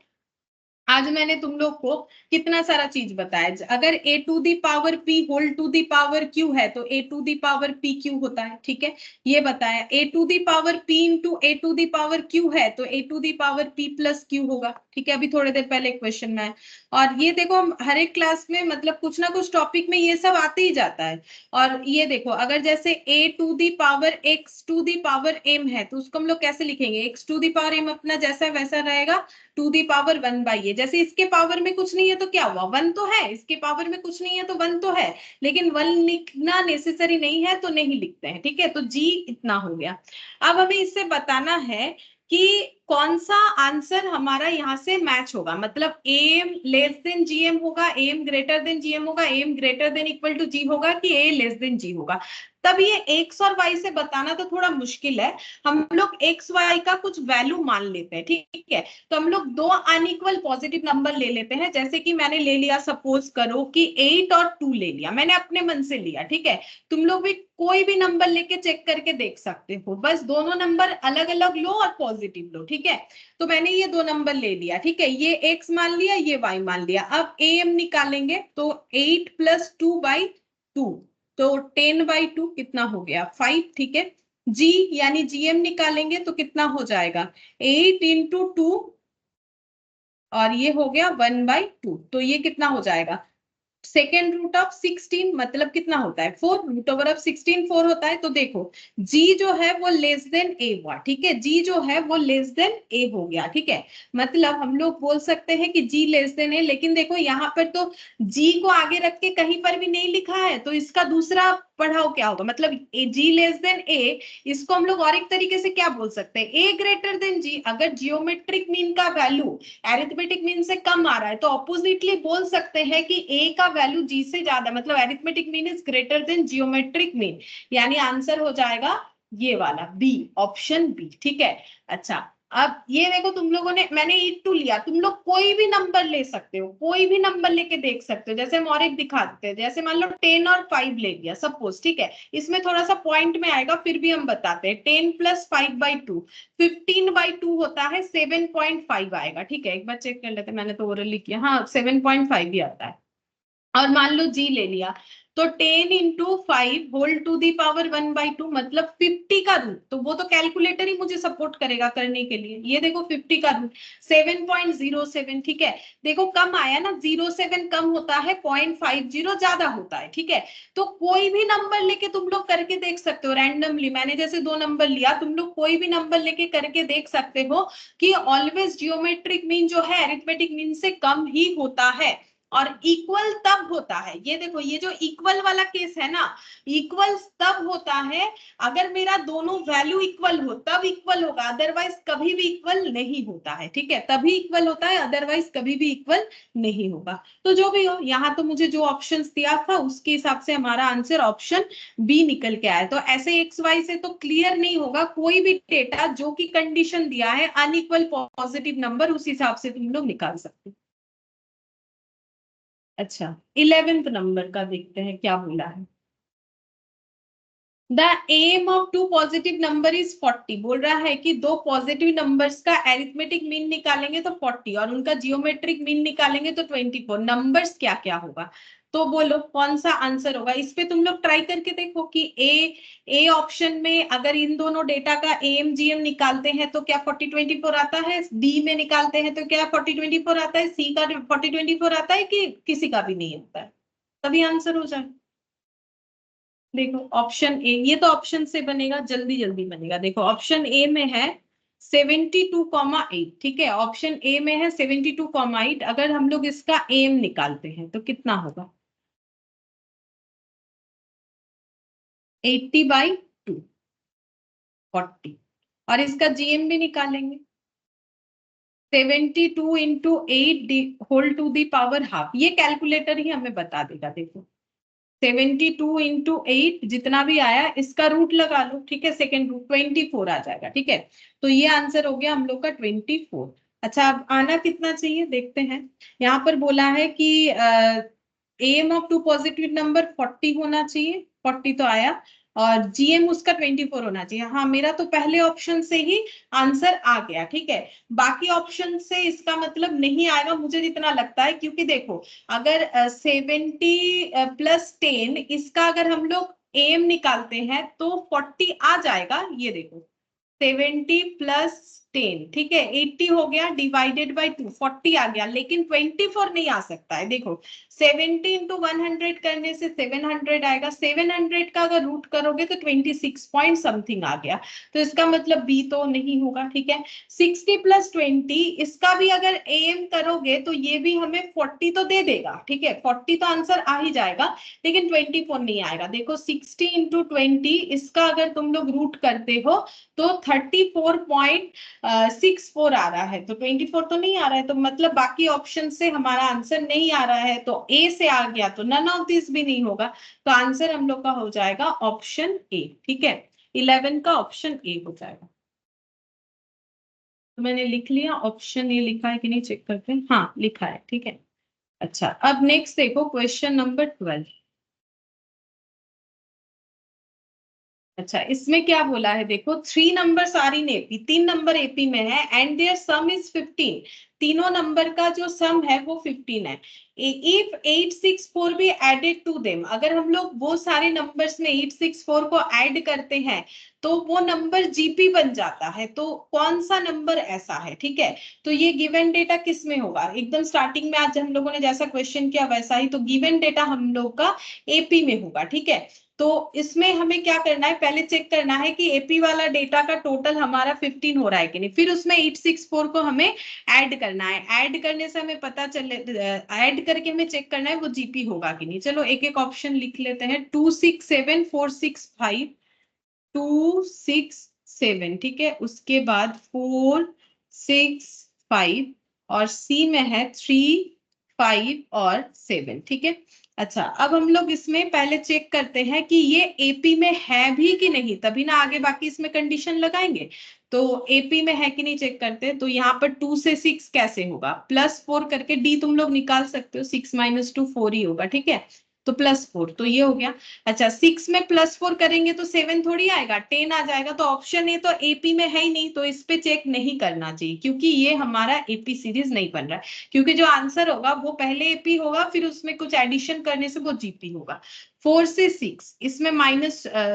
आज मैंने तुम लोग को कितना सारा चीज बताया। अगर a to the power p whole to the power q है तो a to the power p q होता है, ठीक है, ये बताया। a to the power p into a to the power q है तो a to the power p plus q होगा, ठीक है, अभी थोड़ी देर पहले क्वेश्चन में है। और ये देखो हर एक क्लास में मतलब कुछ ना कुछ टॉपिक में ये सब आते ही जाता है। और ये देखो अगर जैसे a to the power x to the power m है तो उसको हम लोग कैसे लिखेंगे, x to the power m अपना जैसा वैसा रहेगा, टू दी पावर 1/a। जैसे इसके पावर में कुछ नहीं है तो क्या हुआ, 1 तो है, इसके पावर में कुछ नहीं है तो 1 तो है, लेकिन 1 लिखना नेसेसरी नहीं है तो नहीं लिखते हैं, ठीक है। तो जी इतना हो गया। अब हमें इससे बताना है कि कौन सा आंसर हमारा यहाँ से मैच होगा, मतलब एम लेस देन जीएम होगा, एम ग्रेटर देन जीएम होगा, M greater than equal to G होगा कि ए लेस देन जी होगा। तब ये एक्स और वाई से बताना तो थोड़ा मुश्किल है, हम लोग एक्स वाई का कुछ वैल्यू मान लेते हैं, ठीक है। तो हम लोग दो अनइक्वल पॉजिटिव नंबर ले लेते हैं, जैसे कि मैंने ले लिया, सपोज करो कि 8 और 2 ले लिया, मैंने अपने मन से लिया, ठीक है। तुम लोग भी कोई भी नंबर लेके चेक करके देख सकते हो, बस दोनों नंबर अलग अलग लो और पॉजिटिव लो, ठीक है। तो मैंने ये दो नंबर ले लिया, ठीक है, ये x मान लिया, ये y मान लिया। अब am निकालेंगे तो 8 प्लस 2/2 तो 10/2 कितना हो गया 5, ठीक है। g यानी gm निकालेंगे तो कितना हो जाएगा 8 इंटू 2 और ये हो गया 1/2, तो ये कितना हो जाएगा सेकेंड रूट ऑफ 16, मतलब कितना होता है 4, रूट ओवर ऑफ 16 4 होता है। तो देखो g जो है वो लेस देन a हुआ, ठीक है, g जो है वो लेस देन a हो गया, ठीक है। मतलब हम लोग बोल सकते हैं कि g लेस देन a, लेकिन देखो यहाँ पर तो g को आगे रख के कहीं पर भी नहीं लिखा है, तो इसका दूसरा पढ़ाओ क्या होगा, मतलब g लेस देन a, इसको हम लोग और एक तरीके से क्या बोल सकते हैं, a ग्रेटर देन g। अगर जियोमेट्रिक मीन का वैल्यू एरिथमेटिक मीन से कम आ रहा है तो ऑपोजिटली बोल सकते हैं कि a का वैल्यू g से ज्यादा, मतलब arithmetic mean is greater than geometric mean, यानी आंसर हो जाएगा ये वाला बी, ऑप्शन बी, ठीक है। अच्छा अब ये देखो तुम लोगों ने, मैंने 8 लिया, तुम लोग कोई भी नंबर ले सकते हो, कोई भी नंबर लेके देख सकते हो। जैसे हम और एक दिखा देते हैं, जैसे मान लो 10 और 5 ले लिया सपोज, ठीक है, इसमें थोड़ा सा पॉइंट में आएगा फिर भी हम बताते हैं। 10 प्लस 5/2 15/2 होता है, 7.5 आएगा, ठीक है। एक बार चेक कर लेते हैं, मैंने तो ओरली किया, हाँ 7.5 ही आता है। और मान लो जी ले लिया तो 10 into 5 whole to the power 1/2 मतलब 50 का रूट, तो वो तो कैलकुलेटर ही मुझे सपोर्ट करेगा करने के लिए। ये देखो 50 का रूट 7.07, ठीक है। देखो कम आया ना, 07 कम होता है, 0.50 ज्यादा होता है, ठीक है। तो कोई भी नंबर लेके तुम लोग करके देख सकते हो रैंडमली, मैंने जैसे 2 नंबर लिया, तुम लोग कोई भी नंबर लेके करके देख सकते हो कि ऑलवेज जियोमेट्रिक मीन जो है एरिथमेटिक मीन से कम ही होता है और इक्वल तब होता है। ये देखो ये जो इक्वल वाला केस है ना, इक्वल तब होता है अगर मेरा दोनों वैल्यू इक्वल हो, तब इक्वल होगा, अदरवाइज कभी भी इक्वल नहीं होता है, ठीक है। तभी इक्वल होता है, अदरवाइज कभी भी इक्वल नहीं होगा। तो जो भी हो, यहाँ तो मुझे जो ऑप्शंस दिया था उसके हिसाब से हमारा आंसर ऑप्शन बी निकल के आया। तो ऐसे एक्स वाई से तो क्लियर नहीं होगा, कोई भी डेटा जो कि कंडीशन दिया है अनइक्वल पॉजिटिव नंबर, उस हिसाब से तुम लोग निकाल सकते हो। अच्छा 11th नंबर का देखते हैं क्या बोला है। The M of two positive number is 40, बोल रहा है कि दो पॉजिटिव नंबर्स का एरिथमेटिक मीन निकालेंगे तो 40 और उनका जियोमेट्रिक मीन निकालेंगे तो 24। नंबर्स क्या क्या होगा, तो बोलो कौन सा आंसर होगा। इस पे तुम लोग ट्राई करके देखो कि ए ऑप्शन में अगर इन दोनों डेटा का एम जीएम निकालते हैं तो क्या 4024 आता है, बी में निकालते हैं तो क्या 4024 आता है, सी का 4024 आता है कि किसी का भी नहीं आता है, तभी आंसर हो जाए। देखो ऑप्शन ए, ये तो ऑप्शन से बनेगा, जल्दी जल्दी बनेगा। देखो ऑप्शन ए में है 72,8, ठीक है, ऑप्शन ए में है 72,8। अगर हम लोग इसका एम निकालते हैं तो कितना होगा 80/2 40, और इसका जीएम भी निकालेंगे 72 into 8 whole to the power half, ये कैलकुलेटर ही हमें बता देगा। देखो 72 इंटू 8 जितना भी आया इसका रूट लगा लो, ठीक है, सेकेंड रूट 24 आ जाएगा, ठीक है। तो ये आंसर हो गया हम लोग का 24। अच्छा अब आना कितना चाहिए देखते हैं। यहाँ पर बोला है कि M of two positive number 40 होना चाहिए, 40 तो आया, और जीएम उसका 24 होना चाहिए। हाँ मेरा तो पहले ऑप्शन से ही आंसर आ गया, ठीक है। बाकी ऑप्शन से इसका मतलब नहीं आएगा मुझे जितना लगता है, क्योंकि देखो अगर 70 प्लस 10 इसका अगर हम लोग एम निकालते हैं तो 40 आ जाएगा। ये देखो 70 प्लस 10, ठीक है, 80 हो गया, डिवाइडेड बाय 2 40 आ गया, लेकिन 24 नहीं आ सकता है। देखो 70 इंटू 100 करने से 700 आएगा, 700 का अगर रूट करोगे तो 26 पॉइंट समथिंग आ गया, तो इसका मतलब बी तो नहीं होगा, ठीक है। 60 प्लस 20 इसका भी अगर एम करोगे तो ये भी हमें 40 तो दे देगा, ठीक है, 40 तो आंसर आ ही जाएगा, लेकिन 24 नहीं आएगा। देखो 60 इंटू 20 इसका अगर तुम लोग रूट करते हो तो 34.64 आ रहा है, तो 24 तो नहीं आ रहा है, तो मतलब बाकी ऑप्शन से हमारा आंसर नहीं आ रहा है, तो ए से आ गया तो नन ऑफ दिस भी नहीं होगा, तो आंसर हम लोग का हो जाएगा ऑप्शन ए, ठीक है। 11 का ऑप्शन ए हो जाएगा। तो मैंने लिख लिया, ऑप्शन ए लिखा है कि नहीं चेक करते हैं, हाँ लिखा है, ठीक है। अच्छा अब नेक्स्ट देखो क्वेश्चन नंबर 12। अच्छा इसमें क्या बोला है देखो, 3 numbers are in AP, 3 number AP में है एंड देयर सम इज 15, तीनों नंबर का जो सम है वो 15 है। इफ 864 भी एडेड टू देम, अगर हम लोग वो सारे नंबर्स में 864 को ऐड करते हैं तो वो नंबर जीपी बन जाता है, तो कौन सा नंबर ऐसा है, ठीक है। तो ये गिवन डेटा किस में होगा, एकदम स्टार्टिंग में आज हम लोगों ने जैसा क्वेश्चन किया वैसा ही, तो गिवन डेटा हम लोग का एपी में होगा, ठीक है। तो इसमें हमें क्या करना है, पहले चेक करना है कि एपी वाला डेटा का टोटल हमारा 15 हो रहा है कि नहीं, फिर उसमें 864 को हमें ऐड करना है, ऐड करने से हमें पता चले, ऐड करके हमें चेक करना है वो जीपी होगा कि नहीं। चलो एक एक ऑप्शन लिख लेते हैं, 267 465 267, ठीक है, उसके बाद 465 और सी में है 3 5 और 7, ठीक है। अच्छा अब हम लोग इसमें पहले चेक करते हैं कि ये एपी में है भी कि नहीं, तभी ना आगे बाकी इसमें कंडीशन लगाएंगे। तो एपी में है कि नहीं चेक करते हैं, तो यहाँ पर 2 से 6 कैसे होगा, +4 करके डी तुम लोग निकाल सकते हो, 6 - 2 4 ही होगा, ठीक है, तो +4, तो ये हो गया। अच्छा 6 में +4 करेंगे तो 7 थोड़ी आएगा, 10 आ जाएगा, तो ऑप्शन ए तो एपी में है ही नहीं, तो इस पे चेक नहीं करना चाहिए, क्योंकि ये हमारा एपी सीरीज नहीं बन रहा है, क्योंकि जो आंसर होगा वो पहले एपी होगा, फिर उसमें कुछ एडिशन करने से वो जीपी होगा। 4 से 6 इसमें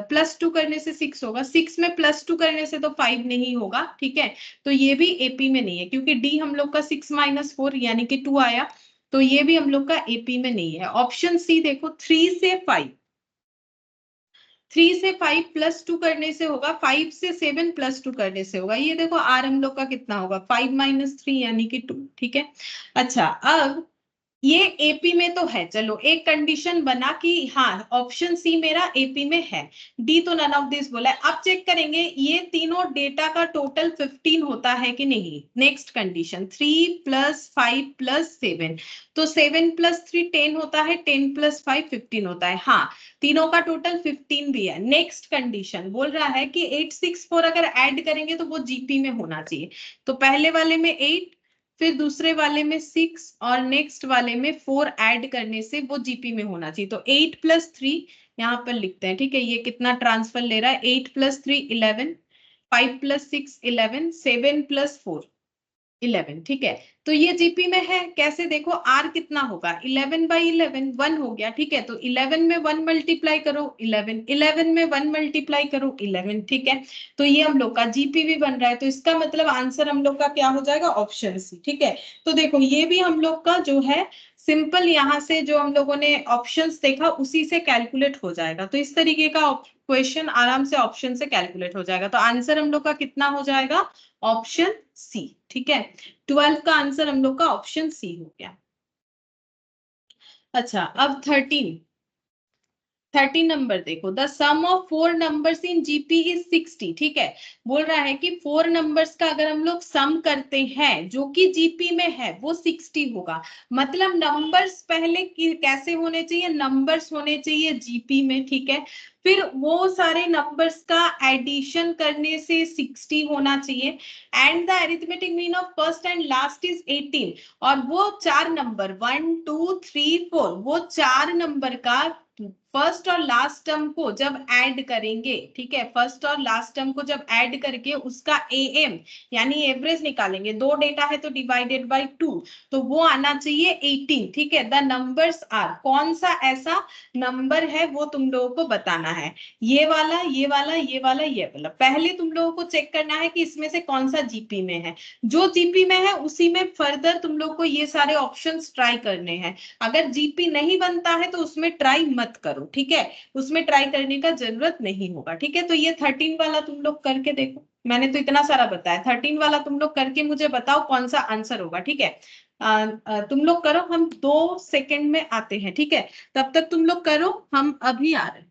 +2 करने से 6 होगा, 6 में +2 करने से तो 5 नहीं होगा, ठीक है, तो ये भी एपी में नहीं है, क्योंकि डी हम लोग का 6 - 4 यानी कि 2 आया, तो ये भी हम लोग का एपी में नहीं है। ऑप्शन सी देखो 3 से 5, 3 से 5 +2 करने से होगा, 5 से 7 +2 करने से होगा, ये देखो आर हम लोग का कितना होगा 5 - 3 यानी कि 2, ठीक है। अच्छा अब ये एपी में तो है, चलो एक कंडीशन बना कि हाँ ऑप्शन सी मेरा एपी में है, डी तो नन ऑफ दिस बोला है। अब चेक करेंगे ये तीनों डेटा का टोटल 15 होता है कि नहीं। नेक्स्ट कंडीशन 3 + 5 + 7, तो 7 + 3 10 होता है, 10 + 5 15 होता है, हाँ तीनों का टोटल 15 भी है। नेक्स्ट कंडीशन बोल रहा है कि 864 अगर ऐड करेंगे तो वो जीपी में होना चाहिए, तो पहले वाले में 8, फिर दूसरे वाले में 6 और नेक्स्ट वाले में 4 ऐड करने से वो जीपी में होना चाहिए, तो 8 + 3 यहाँ पर लिखते हैं, ठीक है। ये कितना ट्रांसफर ले रहा है, 8 + 3 11, 5 + 6 11, 7 + 4 11, ठीक है। तो ये जीपी में है, कैसे देखो आर कितना होगा 11/11 1 हो गया, ठीक है, तो 11 में 1 मल्टीप्लाई करो 11, 11 में 1 मल्टीप्लाई करो 11, ठीक है, तो ये हम लोग का जीपी भी बन रहा है, तो इसका मतलब आंसर हम लोग का क्या हो जाएगा ऑप्शन सी, ठीक है। तो देखो ये भी हम लोग का जो है सिंपल, यहाँ से जो हम लोगों ने ऑप्शंस देखा उसी से कैलकुलेट हो जाएगा, तो इस तरीके का क्वेश्चन आराम से ऑप्शन से कैलकुलेट हो जाएगा, तो आंसर हम लोग का कितना हो जाएगा ऑप्शन सी, ठीक है। 12 का आंसर हम लोग का ऑप्शन सी हो गया। अच्छा अब 13, 13 नंबर देखो, the sum of 4 numbers in GP is 60। ठीक है, बोल रहा है कि 4 नंबर्स का अगर हम लोग सम करते हैं जो कि जीपी में है वो 60 होगा। मतलब नंबर्स पहले कैसे होने चाहिए, नंबर्स होने चाहिए जीपी में। ठीक है, फिर वो सारे नंबर्स का एडिशन करने से 60 होना चाहिए। And the arithmetic mean of first and last is 18। और वो 4 नंबर 1 2 3 4, वो 4 नंबर का फर्स्ट और लास्ट टर्म को जब ऐड करेंगे, ठीक है, फर्स्ट और लास्ट टर्म को जब ऐड करके उसका एएम यानी एवरेज निकालेंगे, 2 डेटा है तो डिवाइडेड बाय 2, तो वो आना चाहिए 18। ठीक है, द नंबर्स आर, कौन सा ऐसा नंबर है वो तुम लोगों को बताना है, ये वाला, ये वाला, ये वाला, ये वाला। पहले तुम लोगों को चेक करना है कि इसमें से कौन सा जीपी में है, जो जीपी में है उसी में फर्दर तुम लोग को ये सारे ऑप्शंस ट्राई करने हैं। अगर जीपी नहीं बनता है तो उसमें ट्राई मत करो। ठीक है, उसमें ट्राई करने का जरूरत नहीं होगा। ठीक है, तो ये 13 वाला तुम लोग करके देखो, मैंने तो इतना सारा बताया, 13 वाला तुम लोग करके मुझे बताओ कौन सा आंसर होगा। ठीक है, तुम लोग करो, हम 2 सेकंड में आते हैं। ठीक है, तब तक तुम लोग करो, हम अभी आ रहे हैं।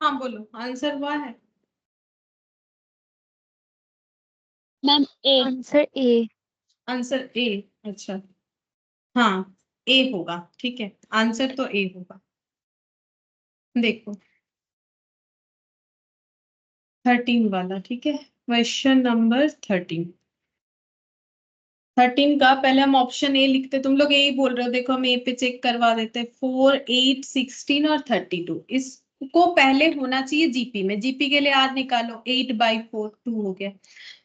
हाँ बोलो, आंसर हुआ है ma'am A. Answer A. Answer A, अच्छा हाँ, ए होगा। ठीक है, आंसर तो ए होगा। देखो 13 वाला, ठीक है, क्वेश्चन नंबर 13 का पहले हम ऑप्शन ए लिखते, तुम लोग ए ही बोल रहे हो, देखो हम ए पे चेक करवा देते हैं। 4 8 16 और 32, इसको पहले होना चाहिए जीपी में। जीपी के लिए आर निकालो, 8/4 2 हो गया।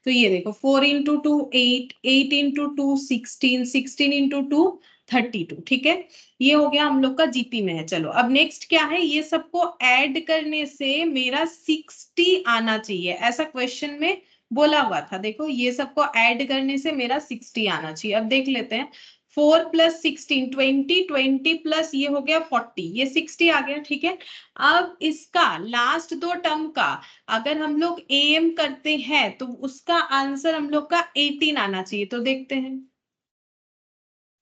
तो ये देखो 4 इंटू 2 8, 8 इंटू 2 16, 16 इंटू 2 32। ठीक है, ये हो गया हम लोग का जीपी में है। चलो अब नेक्स्ट क्या है, ये सबको ऐड करने से मेरा 60 आना चाहिए, ऐसा क्वेश्चन में बोला हुआ था। देखो ये सबको ऐड करने से मेरा 60 आना चाहिए। अब देख लेते हैं, 4 + 16 20, 20 प्लस ये हो गया 40, ये 60 आ गया। ठीक है, अब इसका लास्ट 2 टर्म का अगर हम लोग एम करते हैं तो उसका आंसर हम लोग का 18 आना चाहिए। तो देखते हैं,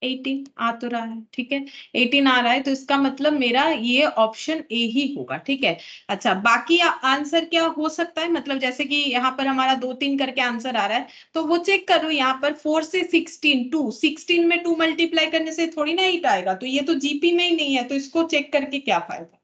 18 आ तो रहा है। ठीक है, 18 आ रहा है, तो इसका मतलब मेरा ये ऑप्शन ए ही होगा। ठीक है, अच्छा बाकी आंसर क्या हो सकता है, मतलब जैसे कि यहाँ पर हमारा 2 3 करके आंसर आ रहा है, तो वो चेक करो। यहाँ पर 4 से 16 2, 16 में 2 मल्टीप्लाई करने से थोड़ी ना 8 आएगा, तो ये तो जीपी में ही नहीं है, तो इसको चेक करके क्या फायदा।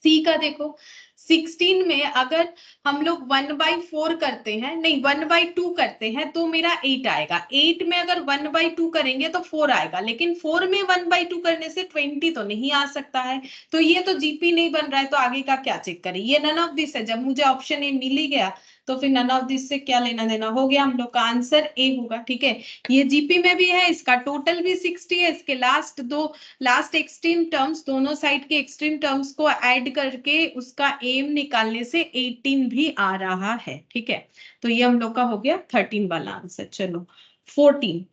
सी का देखो, 16 में अगर हम लोग 1/4 करते हैं, नहीं 1/2 करते हैं, तो मेरा 8 आएगा। 8 में अगर 1/2 करेंगे तो 4 आएगा, लेकिन 4 में 1/2 करने से 20 तो नहीं आ सकता है, तो ये तो जीपी नहीं बन रहा है, तो आगे का क्या चेक करें। ये नन ऑफ दिस है, जब मुझे ऑप्शन ए मिल ही गया तो फिर नन ऑफ दिस से क्या लेना देना, हो गया, हम लोग का आंसर ए होगा। ठीक है, ये जीपी में भी है, इसका टोटल भी 60 है, इसके लास्ट एक्सट्रीम टर्म्स, दोनों साइड के एक्सट्रीम टर्म्स को ऐड करके उसका एम निकालने से 18 भी आ रहा है। ठीक है, तो ये हम लोग का हो गया 13 वाला आंसर। चलो 14,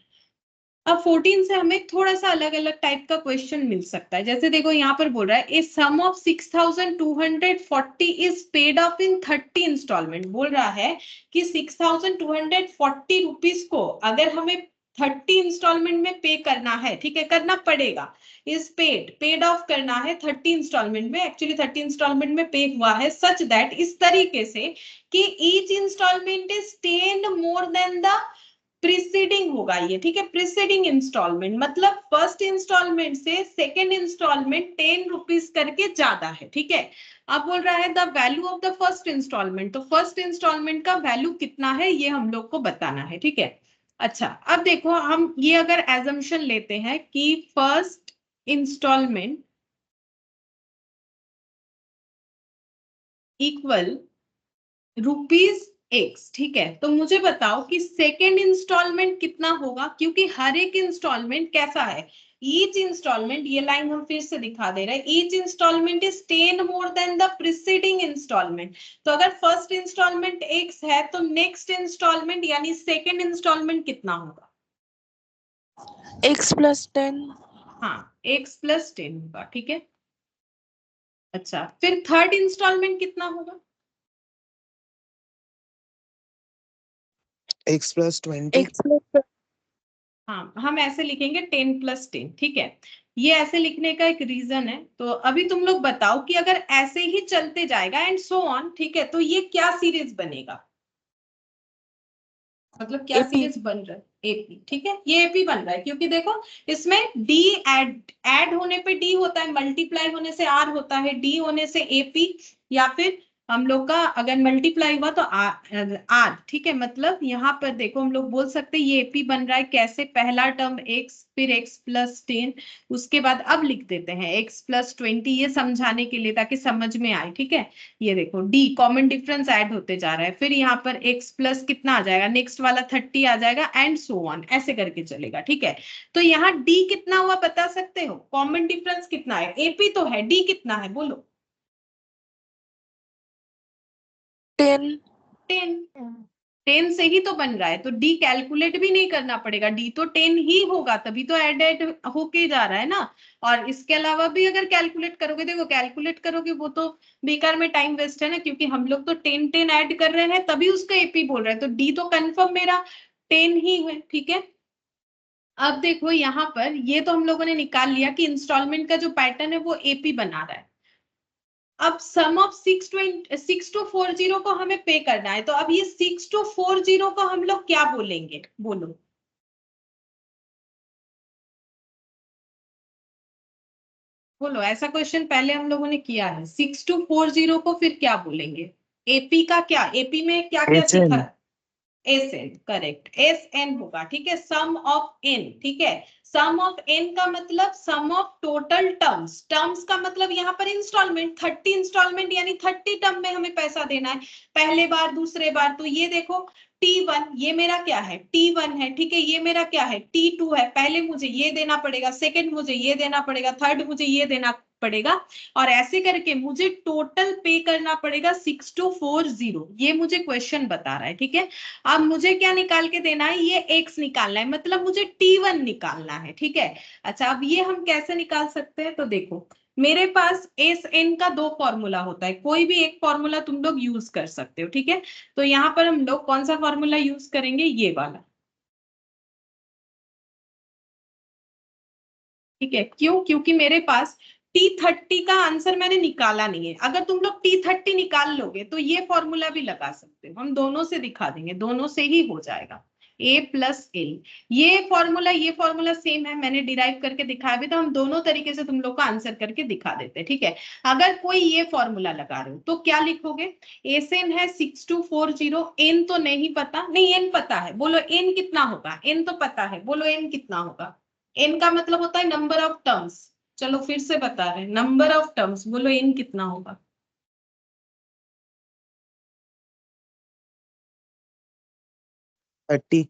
अब 14 से हमें थोड़ा सा अलग अलग टाइप का क्वेश्चन मिल सकता है। जैसे देखो यहाँ पर बोल रहा है a sum of 6240 is paid off in 30 instalment. बोल रहा है कि 6240 रुपीज को अगर हमें 30 इंस्टॉलमेंट में पे करना है, ठीक है, करना पड़ेगा, इज पेड ऑफ करना है 30 इंस्टॉलमेंट में, एक्चुअली 30 इंस्टॉलमेंट में पे हुआ है, सच दैट, इस तरीके से कि each installment is 10 more than the preceding होगा ये, ठीक है, प्रीसीडिंग इंस्टॉलमेंट, मतलब फर्स्ट इंस्टॉलमेंट से सेकेंड इंस्टॉलमेंट 10 रुपीज करके ज्यादा है, ठीक है। अब बोल रहा है the value of the first installment, तो फर्स्ट इंस्टॉलमेंट का वैल्यू कितना है ये हम लोग को बताना है, ठीक है। अच्छा, अब देखो हम ये अगर एजम्पशन लेते हैं कि first installment equal rupees x, ठीक है, तो मुझे बताओ कि सेकेंड इंस्टॉलमेंट कितना होगा, क्योंकि हर एक इंस्टॉलमेंट कैसा है, ईच इंस्टॉलमेंट, ये लाइन हम फिर से दिखा दे रहे हैं, each installment is 10 more than the preceding installment. तो अगर फर्स्ट इंस्टॉलमेंट एक्स है तो नेक्स्ट इंस्टॉलमेंट यानी सेकेंड इंस्टॉलमेंट कितना होगा? x + 10। हाँ, x + 10 होगा, ठीक है। अच्छा, फिर थर्ड इंस्टॉलमेंट कितना होगा? x + 20। x + हाँ, हम ऐसे लिखेंगे 10 + 10, ठीक है। ये ऐसे लिखने का एक रीजन है, तो अभी तुम लोग बताओ कि अगर ऐसे ही चलते जाएगा एंड सो ऑन, ठीक है, तो ये क्या सीरीज बनेगा, मतलब क्या AP। सीरीज बन रहा है? एपी, ठीक है, ये एपी बन रहा है, क्योंकि देखो इसमें डी ऐड होने पे डी होता है, मल्टीप्लाई होने से आर होता है, डी होने से एपी, या फिर हम लोग का अगर मल्टीप्लाई हुआ तो आर, ठीक है। मतलब यहाँ पर देखो हम लोग बोल सकते हैं ये एपी बन रहा है कैसे, पहला टर्म एक्स, फिर x + 10, उसके बाद अब लिख देते हैं x + 20, ये समझाने के लिए ताकि समझ में आए, ठीक है। ये देखो डी कॉमन डिफरेंस ऐड होते जा रहा है, फिर यहाँ पर x प्लस कितना आ जाएगा, नेक्स्ट वाला 30 आ जाएगा एंड सो ऑन, ऐसे करके चलेगा, ठीक है। तो यहाँ डी कितना हुआ बता सकते हो, कॉमन डिफरेंस कितना है, एपी तो है, डी कितना है बोलो? 10। 10। 10 से ही तो बन रहा है, तो डी कैलकुलेट भी नहीं करना पड़ेगा, डी तो 10 ही होगा, तभी तो ऐड होके जा रहा है ना। और इसके अलावा भी अगर कैलकुलेट करोगे, देखो कैलकुलेट करोगे वो तो बेकार में टाइम वेस्ट है ना, क्योंकि हम लोग तो 10 10 ऐड कर रहे हैं तभी उसका एपी बोल रहे हैं, तो डी तो कंफर्म मेरा 10 ही है, ठीक है। अब देखो यहाँ पर ये तो हम लोगों ने निकाल लिया कि इंस्टॉलमेंट का जो पैटर्न है वो एपी बना रहा है। अब सम ऑफ 6240 को हमें पे करना है, तो अब ये 6240 को हम लोग क्या बोलेंगे बोलो? बोलो, ऐसा क्वेश्चन पहले हम लोगों ने किया है, 6240 को फिर क्या बोलेंगे? एपी का क्या, एपी में क्या क्या सीखा HN। है? S n, correct, s n होगा, ठीक है, सम ऑफ एन, ठीक है। सम ऑफ एन का मतलब सम ऑफ टोटल टर्म्स, टर्म्स का मतलब यहाँ पर इंस्टॉलमेंट, 30 इंस्टॉलमेंट यानी 30 टर्म में हमें पैसा देना है, पहले बार दूसरे बार। तो ये देखो T1 ये मेरा क्या है, T1 है, ठीक है, ये मेरा क्या है, T2 है, पहले मुझे ये देना पड़ेगा, सेकंड मुझे ये देना पड़ेगा, थर्ड मुझे ये देना पड़ेगा, और ऐसे करके मुझे टोटल पे करना पड़ेगा 6240, ये मुझे क्वेश्चन बता रहा है, ठीक है। अब मुझे क्या निकाल के देना है, ये x निकालना है, मतलब मुझे T1 निकालना है, ठीक है। अच्छा, अब ये हम कैसे निकाल सकते हैं, तो देखो मेरे पास एस एन का दो फॉर्मूला होता है, कोई भी एक फॉर्मूला तुम लोग यूज कर सकते हो, ठीक है। तो यहाँ पर हम लोग कौन सा फॉर्मूला यूज करेंगे, ये वाला, ठीक है। क्यों? क्योंकि मेरे पास T30 का आंसर मैंने निकाला नहीं है, अगर तुम लोग T30 निकाल लोगे तो ये फॉर्मूला भी लगा सकते हो, हम दोनों से दिखा देंगे, दोनों से ही हो जाएगा, A + L, ये फॉर्मूला सेम है, मैंने डिराइव करके दिखाया भी, तो हम दोनों तरीके से तुम लोग को आंसर करके दिखा देते हैं, ठीक है। अगर कोई ये फॉर्मूला लगा रहे हो तो क्या लिखोगे, एन है 6240, एन तो नहीं पता, नहीं एन पता है, बोलो एन कितना होगा, एन तो पता है, बोलो एन कितना होगा, एन का मतलब होता है नंबर ऑफ टर्म्स, चलो फिर से बता रहे हैं, नंबर ऑफ टर्म्स, बोलो एन कितना होगा? 30।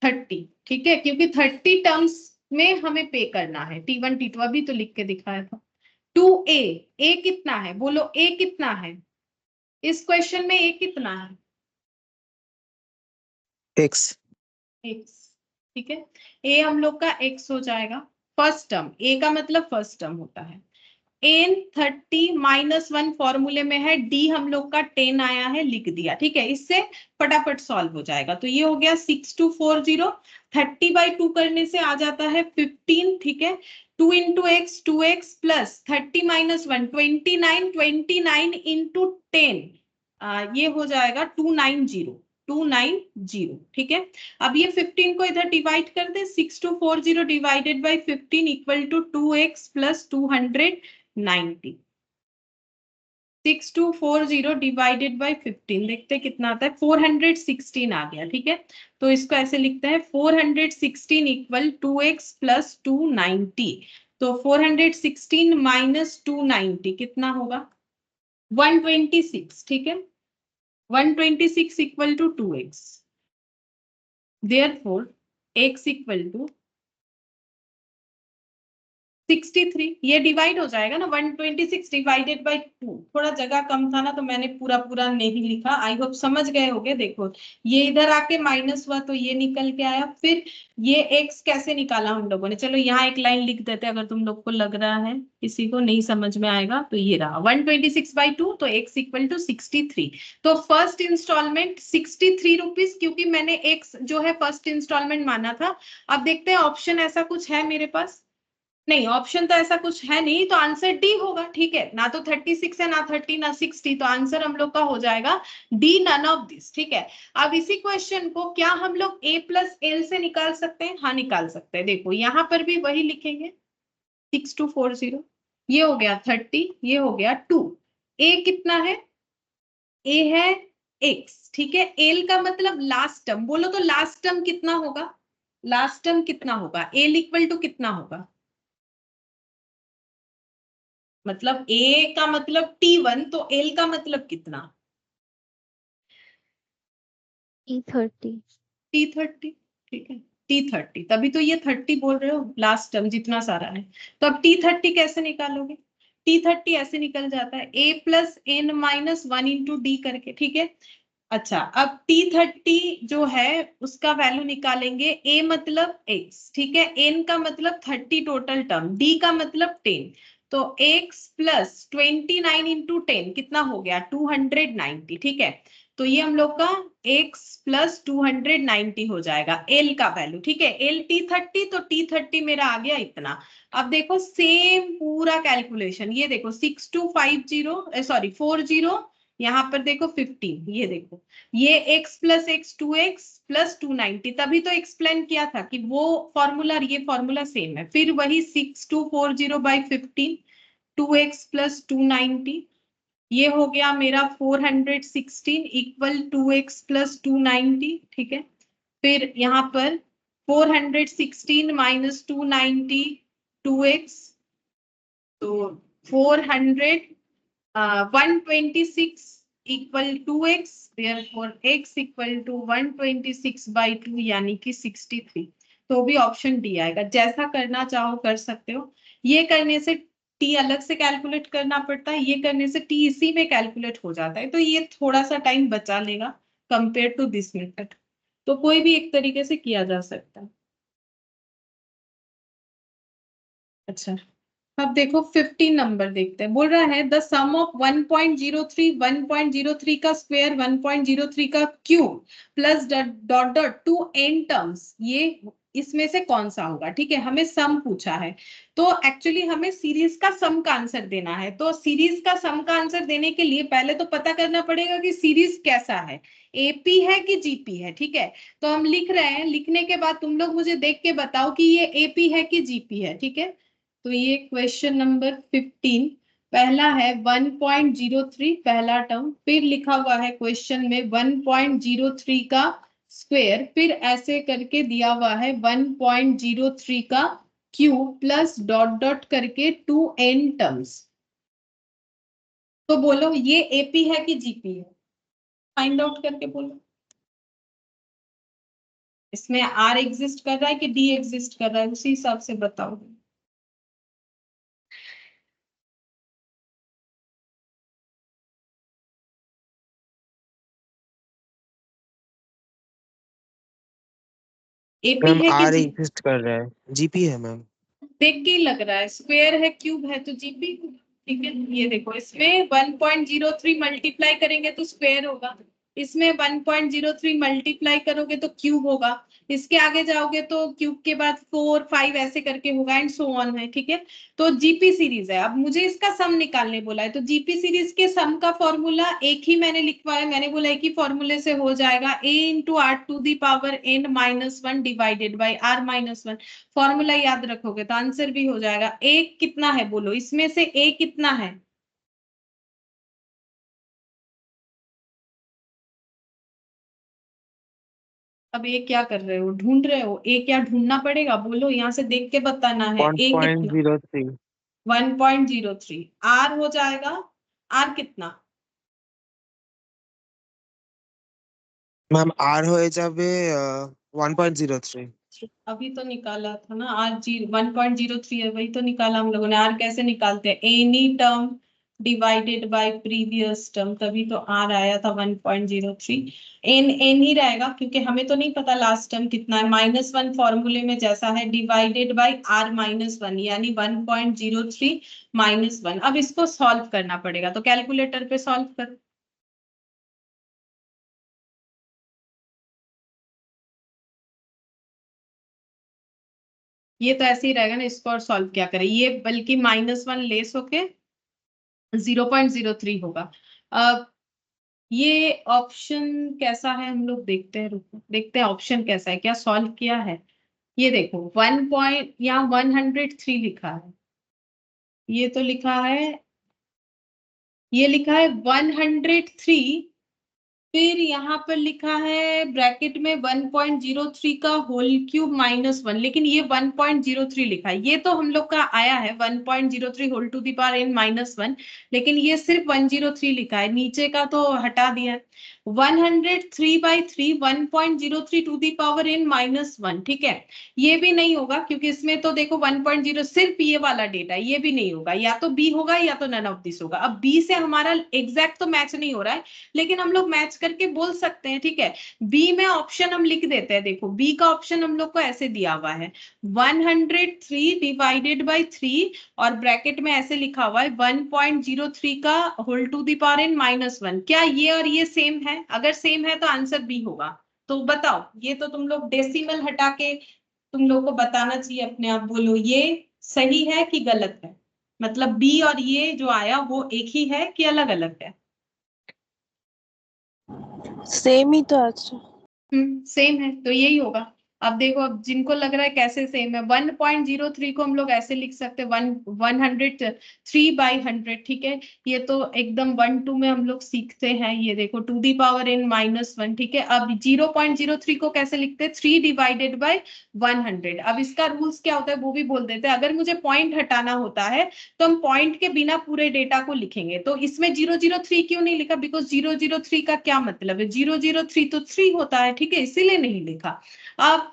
30, ठीक है, क्योंकि 30 टर्म्स में हमें पे करना है, T1 T2 अभी तो लिख के दिखाया था। 2a, a कितना है, बोलो a कितना है, इस क्वेश्चन में a कितना है, X। x, ठीक है। ए हम लोग का x हो जाएगा, फर्स्ट टर्म, ए का मतलब फर्स्ट टर्म होता है। एन 30 -1 फॉर्मूले में है, डी हम लोग का 10 आया है, लिख दिया। ठीक है, इससे फटाफट सॉल्व हो जाएगा। तो ये हो गया 6240, 30/2 करने से आ जाता है 15। ठीक है, 2 × x 2x प्लस 30 - 1 29, 29 × 10 ये हो जाएगा 290। ठीक है, अब ये 15 को इधर डिवाइड कर दे, 6240 divided by 15 equal to 2x plus 290। 6240 divided by 15 देखते हैं कितना आता है, 416 आ गया। ठीक है, तो इसको ऐसे लिखते हैं 416 इक्वल 2x प्लस 290। तो 416 माइनस 290 कितना होगा, 126। ठीक है, 126 equal to 2x, therefore x equal to 63। ये डिवाइड हो जाएगा ना, 126 डिवाइडेड बाई 2, थोड़ा जगह कम था ना तो मैंने पूरा पूरा नहीं लिखा। आई होप समझ गए होगे। देखो ये इधर आके माइनस हुआ तो ये निकल के आया, फिर ये x कैसे निकाला हम लोगों ने, चलो यहाँ एक लाइन लिख देते हैं, अगर तुम लोग को लग रहा है किसी को नहीं समझ में आएगा तो ये रहा 126/2, तो x इक्वल टू 63। तो फर्स्ट इंस्टॉलमेंट 63 रुपीज, क्योंकि मैंने x जो है फर्स्ट इंस्टॉलमेंट माना था। अब देखते हैं ऑप्शन ऐसा कुछ है मेरे पास, नहीं ऑप्शन तो ऐसा कुछ है नहीं, तो आंसर डी होगा। ठीक है, ना तो 36 है, ना 30, ना 60, तो आंसर हम लोग का हो जाएगा डी, नन ऑफ दिस। ठीक है, अब इसी क्वेश्चन को क्या हम लोग a प्लस एल से निकाल सकते हैं? हाँ निकाल सकते हैं। देखो यहाँ पर भी वही लिखेंगे 6240, ये हो गया 30, ये हो गया 2। a कितना है, a है x। ठीक है, एल का मतलब लास्ट टर्म, बोलो तो लास्ट टर्म कितना होगा, लास्ट टर्म कितना होगा, एल इक्वल टू कितना होगा, मतलब a का मतलब T1, तो L का मतलब कितना, E30। T30। ठीक है, T30, तभी तो ये 30 बोल रहे हो, लास्ट टर्म जितना सारा है। तो अब T30 कैसे निकालोगे, T30 ऐसे निकल जाता है a plus n minus 1 into D करके। ठीक है, अच्छा अब T30 जो है उसका वैल्यू निकालेंगे, a मतलब x, ठीक है, n का मतलब 30 टोटल टर्म, d का मतलब 10, तो x प्लस 29 इंटू 10 कितना हो गया 290। ठीक है, तो ये हम लोग का x प्लस 290 हो जाएगा l का वैल्यू। ठीक है, l T30, तो T30 मेरा आ गया इतना। अब देखो सेम पूरा कैलकुलेशन, ये देखो 6250 सॉरी 40, यहाँ पर देखो 15, ये देखो ये x plus x 2x plus 290, तभी तो एक्सप्लेन किया था कि वो फॉर्मूला और ये फॉर्मूला सेम है। फिर वही 6240/15, 2x प्लस 290, ये हो गया मेरा 416 इक्वल 2x प्लस 290। ठीक है, फिर यहाँ पर 416 माइनस 290 2x, तो 400 126 equal 2x, therefore x equal to 126/2 यानी कि 63। तो भी ऑप्शन डी आएगा। जैसा करना चाहो कर सकते हो, ये करने से टी अलग से कैलकुलेट करना पड़ता है, ये करने से टी इसी में कैलकुलेट हो जाता है, तो ये थोड़ा सा टाइम बचा लेगा कंपेयर टू दिस मेथड। तो कोई भी एक तरीके से किया जा सकता है। अच्छा, अब देखो 15 नंबर देखते हैं। बोल रहा है द सम ऑफ 1.03 1.03 का स्क्वायर 1.03 का cube plus dot dot to n terms, ये इसमें से कौन सा होगा। ठीक है, हमें सम पूछा है, तो एक्चुअली हमें सीरीज का सम का आंसर देना है। तो सीरीज का सम का आंसर देने के लिए पहले तो पता करना पड़ेगा कि सीरीज कैसा है, एपी है कि जीपी है। ठीक है, तो हम लिख रहे हैं, लिखने के बाद तुम लोग मुझे देख के बताओ कि ये एपी है कि जीपी है। ठीक है, तो ये क्वेश्चन नंबर 15, पहला है 1.03 पहला टर्म, फिर लिखा हुआ है क्वेश्चन में 1.03 का स्क्वायर, फिर ऐसे करके दिया हुआ है 1.03 का क्यूब प्लस डॉट डॉट करके 2n टर्म्स। तो बोलो ये एपी है कि जीपी है, फाइंड आउट करके बोलो। इसमें आर एग्जिस्ट कर रहा है कि डी एग्जिस्ट कर रहा है, उसी हिसाब से बताओ। एपी मैम है कि आर जी? एग्जिस्ट कर रहा है, जीपी है मैम। देख के ही लग रहा है, स्क्वायर है, क्यूब है तो जीपी। ठीक है, ये देखो इसमें 1.03 मल्टीप्लाई करेंगे तो स्क्वायर होगा, इसमें 1.03 मल्टीप्लाई करोगे तो क्यूब होगा, इसके आगे जाओगे तो क्यूब के बाद 4 5 ऐसे करके होगा एंड सो ऑन है। ठीक है, तो जीपी सीरीज है। अब मुझे इसका सम निकालने बोला है, तो जीपी सीरीज के सम का फॉर्मूला एक ही मैंने लिखवाया, मैंने बोला एक ही फॉर्मूले से हो जाएगा, a into are to the power n minus one divided by r minus one. Formula याद रखोगे तो आंसर भी हो जाएगा। a कितना है बोलो, इसमें से a कितना है? अब ए क्या कर रहे हो, ढूंढ रहे हो? ए क्या ढूंढना पड़ेगा, बोलो यहाँ से देख के बताना है। ए कितना? 1.03। 1.03। आर हो जाएगा, आर कितना? मैम आर हो যাবে 1.03। अभी तो निकाला था ना आर जी 1.03 है, वही तो निकाला हम लोगों ने। आर कैसे निकालते हैं, any term divided by previous term, तभी तो आर आया था 1.03। एन एन ही रहेगा क्योंकि हमें तो नहीं पता लास्ट टर्म कितना है, माइनस वन फॉर्मूले में जैसा है, divided by r minus one यानी 1.03 माइनस वन। अब इसको सॉल्व करना पड़ेगा, तो कैलकुलेटर पे सॉल्व कर। ये तो ऐसे ही रहेगा ना, इसको और सॉल्व क्या करें, ये बल्कि माइनस वन लेस होके 0.03 होगा। अब ये ऑप्शन कैसा है हम लोग देखते हैं, रुको देखते हैं ऑप्शन कैसा है, क्या सॉल्व किया है। ये देखो 1 पॉइंट यहाँ 103 लिखा है, ये तो लिखा है, ये लिखा है 103, फिर यहाँ पर लिखा है ब्रैकेट में 1.03 का होल क्यूब माइनस वन, लेकिन ये 1.03 लिखा है। ये तो हम लोग का आया है 1.03 whole to the power n minus one, लेकिन ये सिर्फ 103 लिखा है, नीचे का तो हटा दिया है। 103/3 1.03 to the power n minus one. ठीक है, ये भी नहीं होगा क्योंकि इसमें तो देखो 1.0 सिर्फ ये वाला डेटा, ये भी नहीं होगा, या तो बी होगा या तो नन ऑफ दिस होगा। अब बी से हमारा एग्जैक्ट तो मैच नहीं हो रहा है, लेकिन हम लोग मैच करके बोल सकते हैं। ठीक है, बी में ऑप्शन हम लिख देते हैं, देखो बी का ऑप्शन हम लोग को ऐसे दिया हुआ है 103 डिवाइडेड बाई 3 और ब्रैकेट में ऐसे लिखा हुआ है 1.03 का whole to the power n minus one. क्या ये और ये सेम है? अगर सेम है तो आंसर बी होगा। तो बताओ, ये तो तुम लोग डेसिमल हटा के तुम लोग को बताना चाहिए अपने आप, बोलो ये सही है कि गलत है, मतलब बी और ये जो आया वो एक ही है कि अलग अलग है? सेम ही तो अच्छा। सेम है तो यही होगा। अब देखो, अब जिनको लग रहा है कैसे सेम है, 1.03 को हम लोग ऐसे लिख सकते हैं 103/100। ठीक है, ये तो एकदम 1 2 में हम लोग सीखते हैं, ये देखो to the power n minus one. ठीक है, अब 0.03 को कैसे लिखते हैं, 3 डिवाइडेड बाई 100। अब इसका रूल्स क्या होता है वो भी बोल देते हैं। अगर मुझे पॉइंट हटाना होता है तो हम पॉइंट के बिना पूरे डेटा को लिखेंगे, तो इसमें 003 क्यों नहीं लिखा, बिकॉज 003 का क्या मतलब है, 003 तो 3 होता है। ठीक है, इसीलिए नहीं लिखा। अब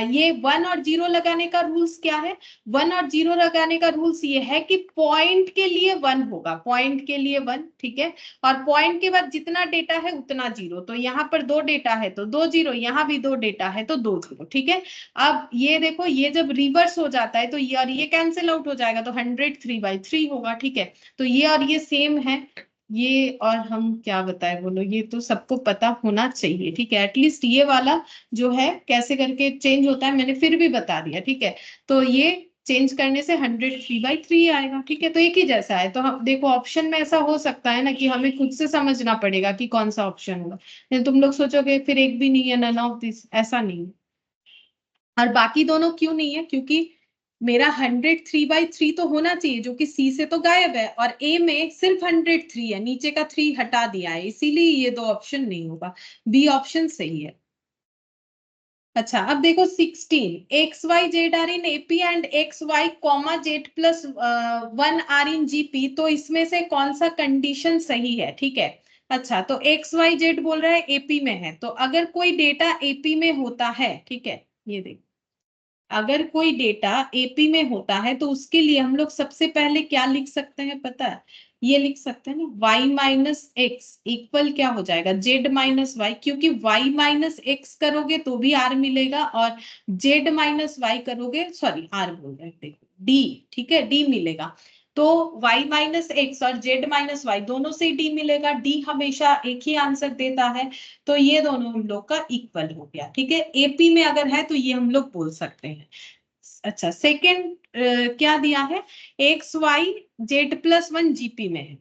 ये 1 और 0 लगाने का रूल्स क्या है, 1 और 0 लगाने का रूल्स ये है कि पॉइंट के लिए 1 होगा, पॉइंट के लिए 1। ठीक है, और पॉइंट के बाद जितना डेटा है उतना 0, तो यहाँ पर 2 डेटा है तो 2 0, यहाँ भी 2 डेटा है तो 2 0। ठीक है, अब ये देखो, ये जब रिवर्स हो जाता है तो ये और ये कैंसिल आउट हो जाएगा, तो 103/3 होगा। ठीक है, तो ये और ये सेम है, ये और हम क्या बताए बोलो, ये तो सबको पता होना चाहिए। ठीक है, एटलीस्ट ये वाला जो है कैसे करके चेंज होता है मैंने फिर भी बता दिया। ठीक है, तो ये चेंज करने से 103/3 आएगा। ठीक है, तो एक ही जैसा है। तो हम देखो ऑप्शन में ऐसा हो सकता है ना कि हमें खुद से समझना पड़ेगा कि कौन सा ऑप्शन होगा, नहीं तुम लोग सोचोगे फिर एक भी नहीं है, नन ऑफ दिस, ऐसा नहीं है। और बाकी दोनों क्यों नहीं है, क्योंकि मेरा 103/3 तो होना चाहिए जो कि सी से तो गायब है, और ए में सिर्फ 103 है, नीचे का 3 हटा दिया है, इसीलिए ये दो ऑप्शन नहीं होगा, बी ऑप्शन सही है। अच्छा, अब देखो 16 x y z are in AP and x y comma z plus 1 are in GP, तो इसमें से कौन सा कंडीशन सही है? ठीक है, अच्छा तो एक्स वाई जेड बोल रहा है एपी में है, तो अगर कोई डेटा एपी में होता है, ठीक है ये देखो, अगर कोई डेटा एपी में होता है तो उसके लिए हम लोग सबसे पहले क्या लिख सकते हैं पता है, ये लिख सकते हैं ना, y माइनस एक्स इक्वल क्या हो जाएगा, z माइनस वाई, क्योंकि y माइनस एक्स करोगे तो भी r मिलेगा और z माइनस वाई करोगे, सॉरी r बोल रहे हैं, देखो d, ठीक है, d मिलेगा। तो y माइनस एक्स और z माइनस वाई दोनों से d मिलेगा, d हमेशा एक ही आंसर देता है, तो ये दोनों हम लोग का इक्वल हो गया, ठीक है। एपी में अगर है तो ये हम लोग बोल सकते हैं। अच्छा, सेकंड क्या दिया है, x y z plus one GP में है,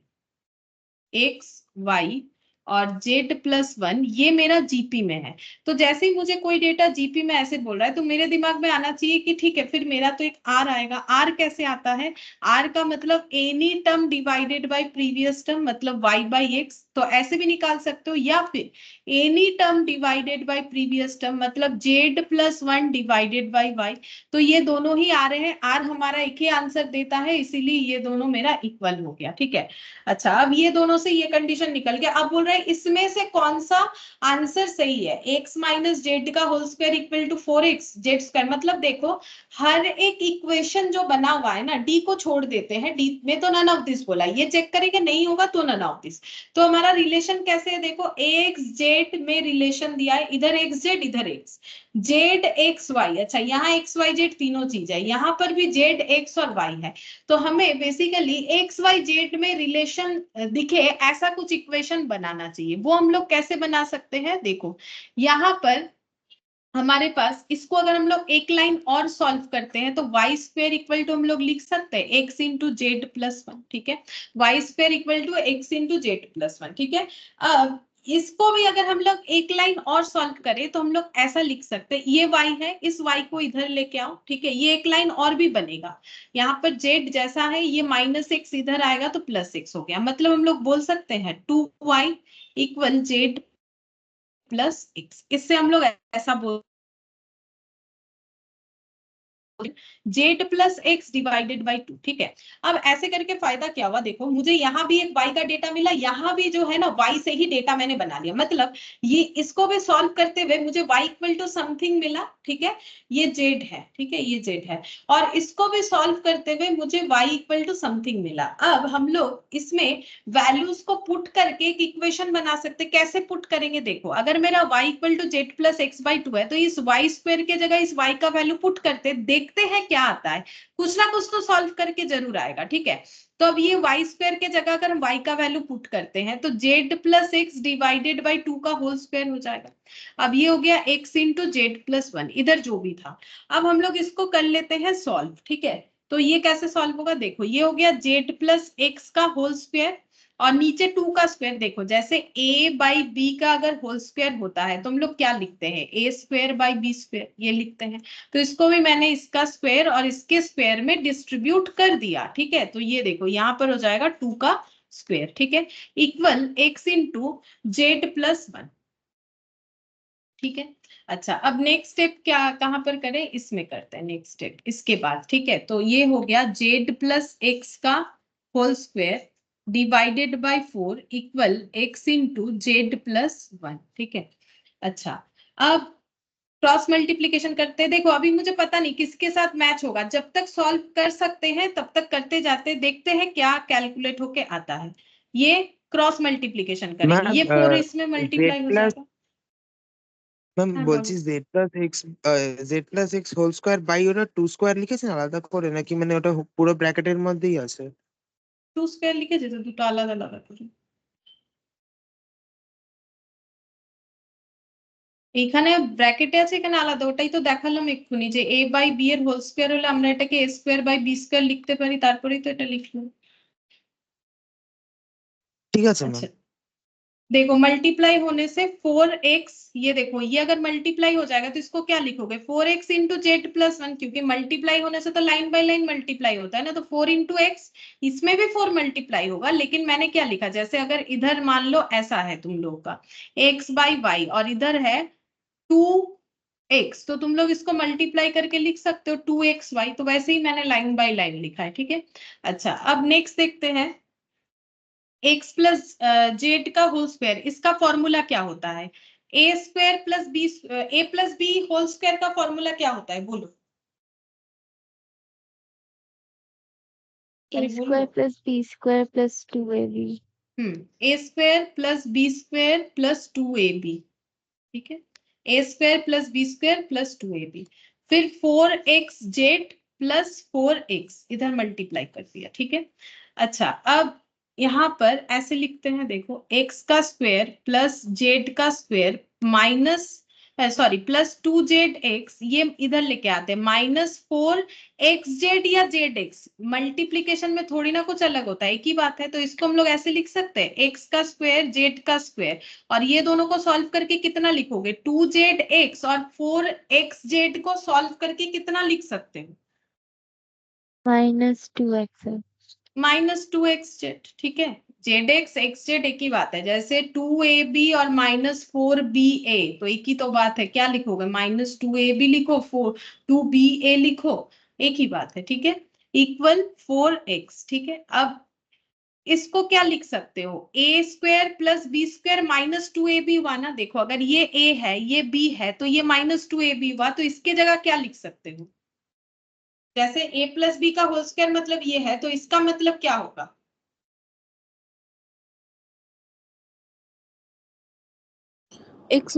एक्स वाई और जेड प्लस वन ये मेरा जीपी में है। तो जैसे ही मुझे कोई डेटा जीपी में ऐसे बोल रहा है तो मेरे दिमाग में आना चाहिए कि ठीक है, फिर मेरा तो एक आर आएगा। आर कैसे आता है, आर का मतलब any term divided by previous term, मतलब वाई बाई एक्स, तो ऐसे भी निकाल सकते हो, या फिर any term divided by previous term, मतलब Z plus one divided by Y. तो ये दोनों ही आ रहे हैं, आर हमारा एक ही आंसर देता है, इसीलिए ये दोनों मेरा इक्वल हो गया, ठीक है। अच्छा, अब ये दोनों से ये कंडीशन निकल गया। अब बोल रहे हैं इसमें से कौन सा आंसर सही है, x माइनस जेड का whole square equal to 4x z square. मतलब देखो, हर एक इक्वेशन जो बना हुआ है ना, d को छोड़ देते हैं, d में तो नन ऑफ दिस बोला, ये चेक करेंगे नहीं होगा तो नन ऑफ दिस। तो हमारा रिलेशन कैसे है, देखो ax जेड में रिलेशन दिया है, इधर x जेड इधर x जेड एक्स वाई। अच्छा, यहाँ एक्स वाई जेड तीनों चीज है, यहाँ पर भी जेड एक्स और वाई है। तो हमें बेसिकली एक्स वाई जेड में रिलेशन दिखे ऐसा कुछ इक्वेशन बनाना चाहिए। वो हम लोग कैसे बना सकते हैं, देखो यहाँ पर हमारे पास, इसको अगर हम लोग एक लाइन और सॉल्व करते हैं तो वाई स्क्वेयर इक्वल टू हम लोग लिख सकते हैं x into z plus one, ठीक है। Y square equal to x into z plus one, ठीक है। अब इसको भी अगर हम लोग एक लाइन और सॉल्व करें तो हम लोग ऐसा लिख सकते हैं, ये y है, इस y को इधर लेके आओ, ठीक है, ये एक लाइन और भी बनेगा। यहाँ पर z जैसा है, ये माइनस एक्स इधर आएगा तो प्लस एक्स हो गया। मतलब हम लोग बोल सकते हैं 2y equal Z plus x. इससे हम लोग ऐसा बोल Z plus x divided by two, ठीक है। अब ऐसे करके फायदा क्या हुआ, देखो मुझे यहाँ भी एक y का डेटा मिला, यहाँ भी जो है ना y से ही डेटा मैंने बना लिया। मतलब ये इसको भी सॉल्व करते हुए मुझे y इक्वल टू समथिंग मिला, ठीक है, ये z है, ठीक है, ये z है। और इसको भी सॉल्व करते हुए मुझे y इक्वल टू समथिंग मिला। अब हम लोग इसमें वैल्यूज को पुट करके एक इक्वेशन बना सकते। कैसे पुट करेंगे, देखो अगर मेरा y equal to z plus x by two है तो इस y स्क्वायर के जगह इस y का वैल्यू पुट करते, देखते हैं क्या आता है, कुछ ना कुछ तो सॉल्व करके जरूर आएगा, ठीक है। तो अब ये y स्क्वायर के जगह अगर हम y का वैल्यू पुट करते हैं तो z plus x divided by two का होल स्क्वायर हो जाएगा। अब ये हो गया x into z plus one, इधर जो भी था। अब हम लोग इसको कर लेते हैं सॉल्व, ठीक है। तो ये कैसे सॉल्व होगा, देखो ये हो गया जेड प्लस एक्स का होल स्क्वायर और नीचे टू का स्क्वायर। देखो जैसे a बाई बी का अगर होल स्क्वायर होता है तो हम लोग क्या लिखते हैं, ए स्क्वायर बाई बी स्क्वायर, ये लिखते हैं। तो इसको भी मैंने इसका स्क्वायर और इसके स्क्वायर में डिस्ट्रीब्यूट कर दिया, ठीक है। तो ये देखो यहाँ पर हो जाएगा टू का स्क्वायर, ठीक है, equal x into z plus one, ठीक है। अच्छा, अब नेक्स्ट स्टेप क्या कहां पर करें, इसमें करते हैं नेक्स्ट स्टेप इसके बाद, ठीक है। तो ये हो गया जेड प्लस एक्स का whole square divided by 4 equal x into z plus one, ठीक है। अच्छा, अब क्रॉस मल्टीप्लीकेशन करते हैं। देखो अभी मुझे पता नहीं किसके साथ मैच होगा, जब तक सॉल्व कर सकते हैं तब तक करते जाते, देखते हैं क्या कैलकुलेट होके आता है। ये क्रॉस मल्टीप्लीकेशन करेंगे, मैम ये 4 इसमें जेड मल्टीप्लाई हो प्लस, जाएगा। ম্যাম हाँ বলছি बोलो। Z plus x whole square by ওটা টু স্কোয়ার লিখেছেন আলাদা করে, নাকি মানে ওটা পুরো ব্র্যাকেটের মধ্যেই আছে? টু স্কয়ার লিখে যেত, দুটো আলাদা আলাদা করে। এখানে ব্র্যাকেটে আছে, এখানে আলাদা, ওটাই তো দেখালাম এক্ষুনি যে a বাই b এর হোল স্কয়ার হলে আমরা এটাকে a square by b square লিখতে পারি, তারপরেই তো এটা লিখলাম। ঠিক আছে अच्छा, ম্যাম। देखो मल्टीप्लाई होने से 4x, ये देखो ये अगर मल्टीप्लाई हो जाएगा तो इसको क्या लिखोगे, 4x into z plus one, क्योंकि मल्टीप्लाई होने से तो लाइन बाय लाइन मल्टीप्लाई होता है ना, तो 4 इंटू एक्स, इसमें भी 4 मल्टीप्लाई होगा। लेकिन मैंने क्या लिखा, जैसे अगर इधर मान लो ऐसा है तुम लोग का x बाई वाई और इधर है 2x, तो तुम लोग इसको मल्टीप्लाई करके लिख सकते हो 2xy, तो वैसे ही मैंने लाइन बाय लाइन लिखा है, ठीक है। अच्छा, अब नेक्स्ट देखते हैं एक्स प्लस जेड का होल स्क्वायर, इसका फॉर्मूला क्या होता है, ए स्क्वायर प्लस बी, ए प्लस बी होल स्क्वायर का फॉर्मूला क्या होता है, बोलो। A square plus B square plus 2AB. a square plus b square plus 2ab, ठीक है, a square plus b square plus 2ab, फिर 4xz प्लस 4x इधर multiply कर दिया, ठीक है। अच्छा, अब यहाँ पर ऐसे लिखते हैं, देखो x का स्क्वायर प्लस z का square minus sorry plus 2zx, ये इधर लेके आते हैं -4xz या zx, मल्टीप्लीकेशन में थोड़ी ना कुछ अलग होता है, एक ही बात है, तो इसको हम लोग ऐसे लिख सकते हैं x का स्क्वायर z का स्क्वायर, और ये दोनों को सॉल्व करके कितना लिखोगे 2zx, और 4xz को सॉल्व करके कितना लिख सकते हो -2x. -2xz, ठीक है। zx xz एक ही बात है, जैसे 2ab और -4ba, तो एक ही तो बात है, क्या लिखोगे -2ab लिखो, 2ba लिखो, एक ही बात है, ठीक है, इक्वल 4x, ठीक है। अब इसको क्या लिख सकते हो, a square plus b square -2ab हुआ ना, देखो अगर ये a है ये b है तो ये -2ab हुआ, तो इसके जगह क्या लिख सकते हो, जैसे a प्लस बी का होल स्क्वायर मतलब ये है, तो इसका मतलब क्या होगा, x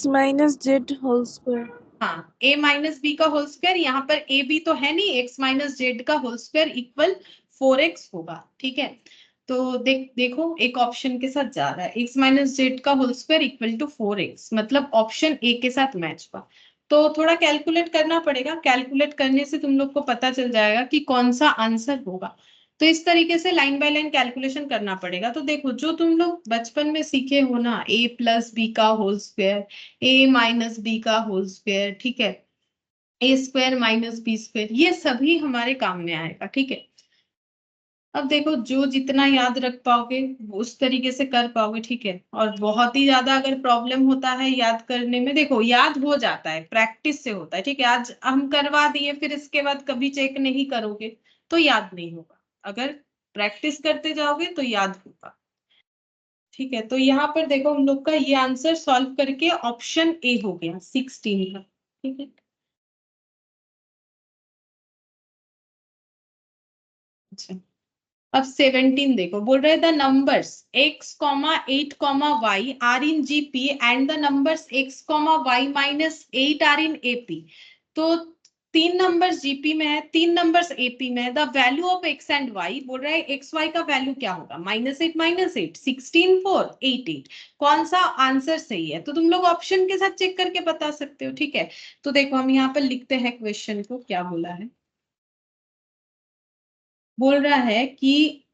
minus z whole square. हाँ, a माइनस बी का होल स्क्वायर, यहाँ पर a b तो है नहीं, x माइनस जेड का होल स्क्वायर इक्वल 4x होगा, ठीक है। तो देखो एक ऑप्शन के साथ जा रहा है, x माइनस जेड का whole square equal to 4x, मतलब ऑप्शन ए के साथ मैच हुआ। तो थोड़ा कैलकुलेट करना पड़ेगा, कैलकुलेट करने से तुम लोग को पता चल जाएगा कि कौन सा आंसर होगा। तो इस तरीके से लाइन बाय लाइन कैलकुलेशन करना पड़ेगा। तो देखो जो तुम लोग बचपन में सीखे हो ना, a प्लस बी का whole square, a minus b का होल स्क्वायर, ठीक है, a square minus b square, ये सभी हमारे काम में आएगा, ठीक है। अब देखो जो जितना याद रख पाओगे उस तरीके से कर पाओगे, ठीक है। और बहुत ही ज्यादा अगर प्रॉब्लम होता है याद करने में, देखो याद हो जाता है, प्रैक्टिस से होता है, ठीक है। आज हम करवा दिए, फिर इसके बाद कभी चेक नहीं करोगे तो याद नहीं होगा, अगर प्रैक्टिस करते जाओगे तो याद होगा, ठीक है। तो यहाँ पर देखो हम लोग का ये आंसर सॉल्व करके ऑप्शन ए हो गया 16 का, ठीक है। अच्छा, अब 17 देखो, बोल रहे the numbers x, 8, y are in GP and the numbers x, y -8 are in AP. तो 3 नंबर्स जीपी में है, 3 नंबर्स एपी में है, the value of x and y, बोल रहा है x y का वैल्यू क्या होगा, -8, 16, 4, 8। कौन सा आंसर सही है, तो तुम लोग ऑप्शन के साथ चेक करके बता सकते हो, ठीक है। तो देखो हम यहाँ पर लिखते हैं क्वेश्चन को, क्या बोला है, बोल रहा है कि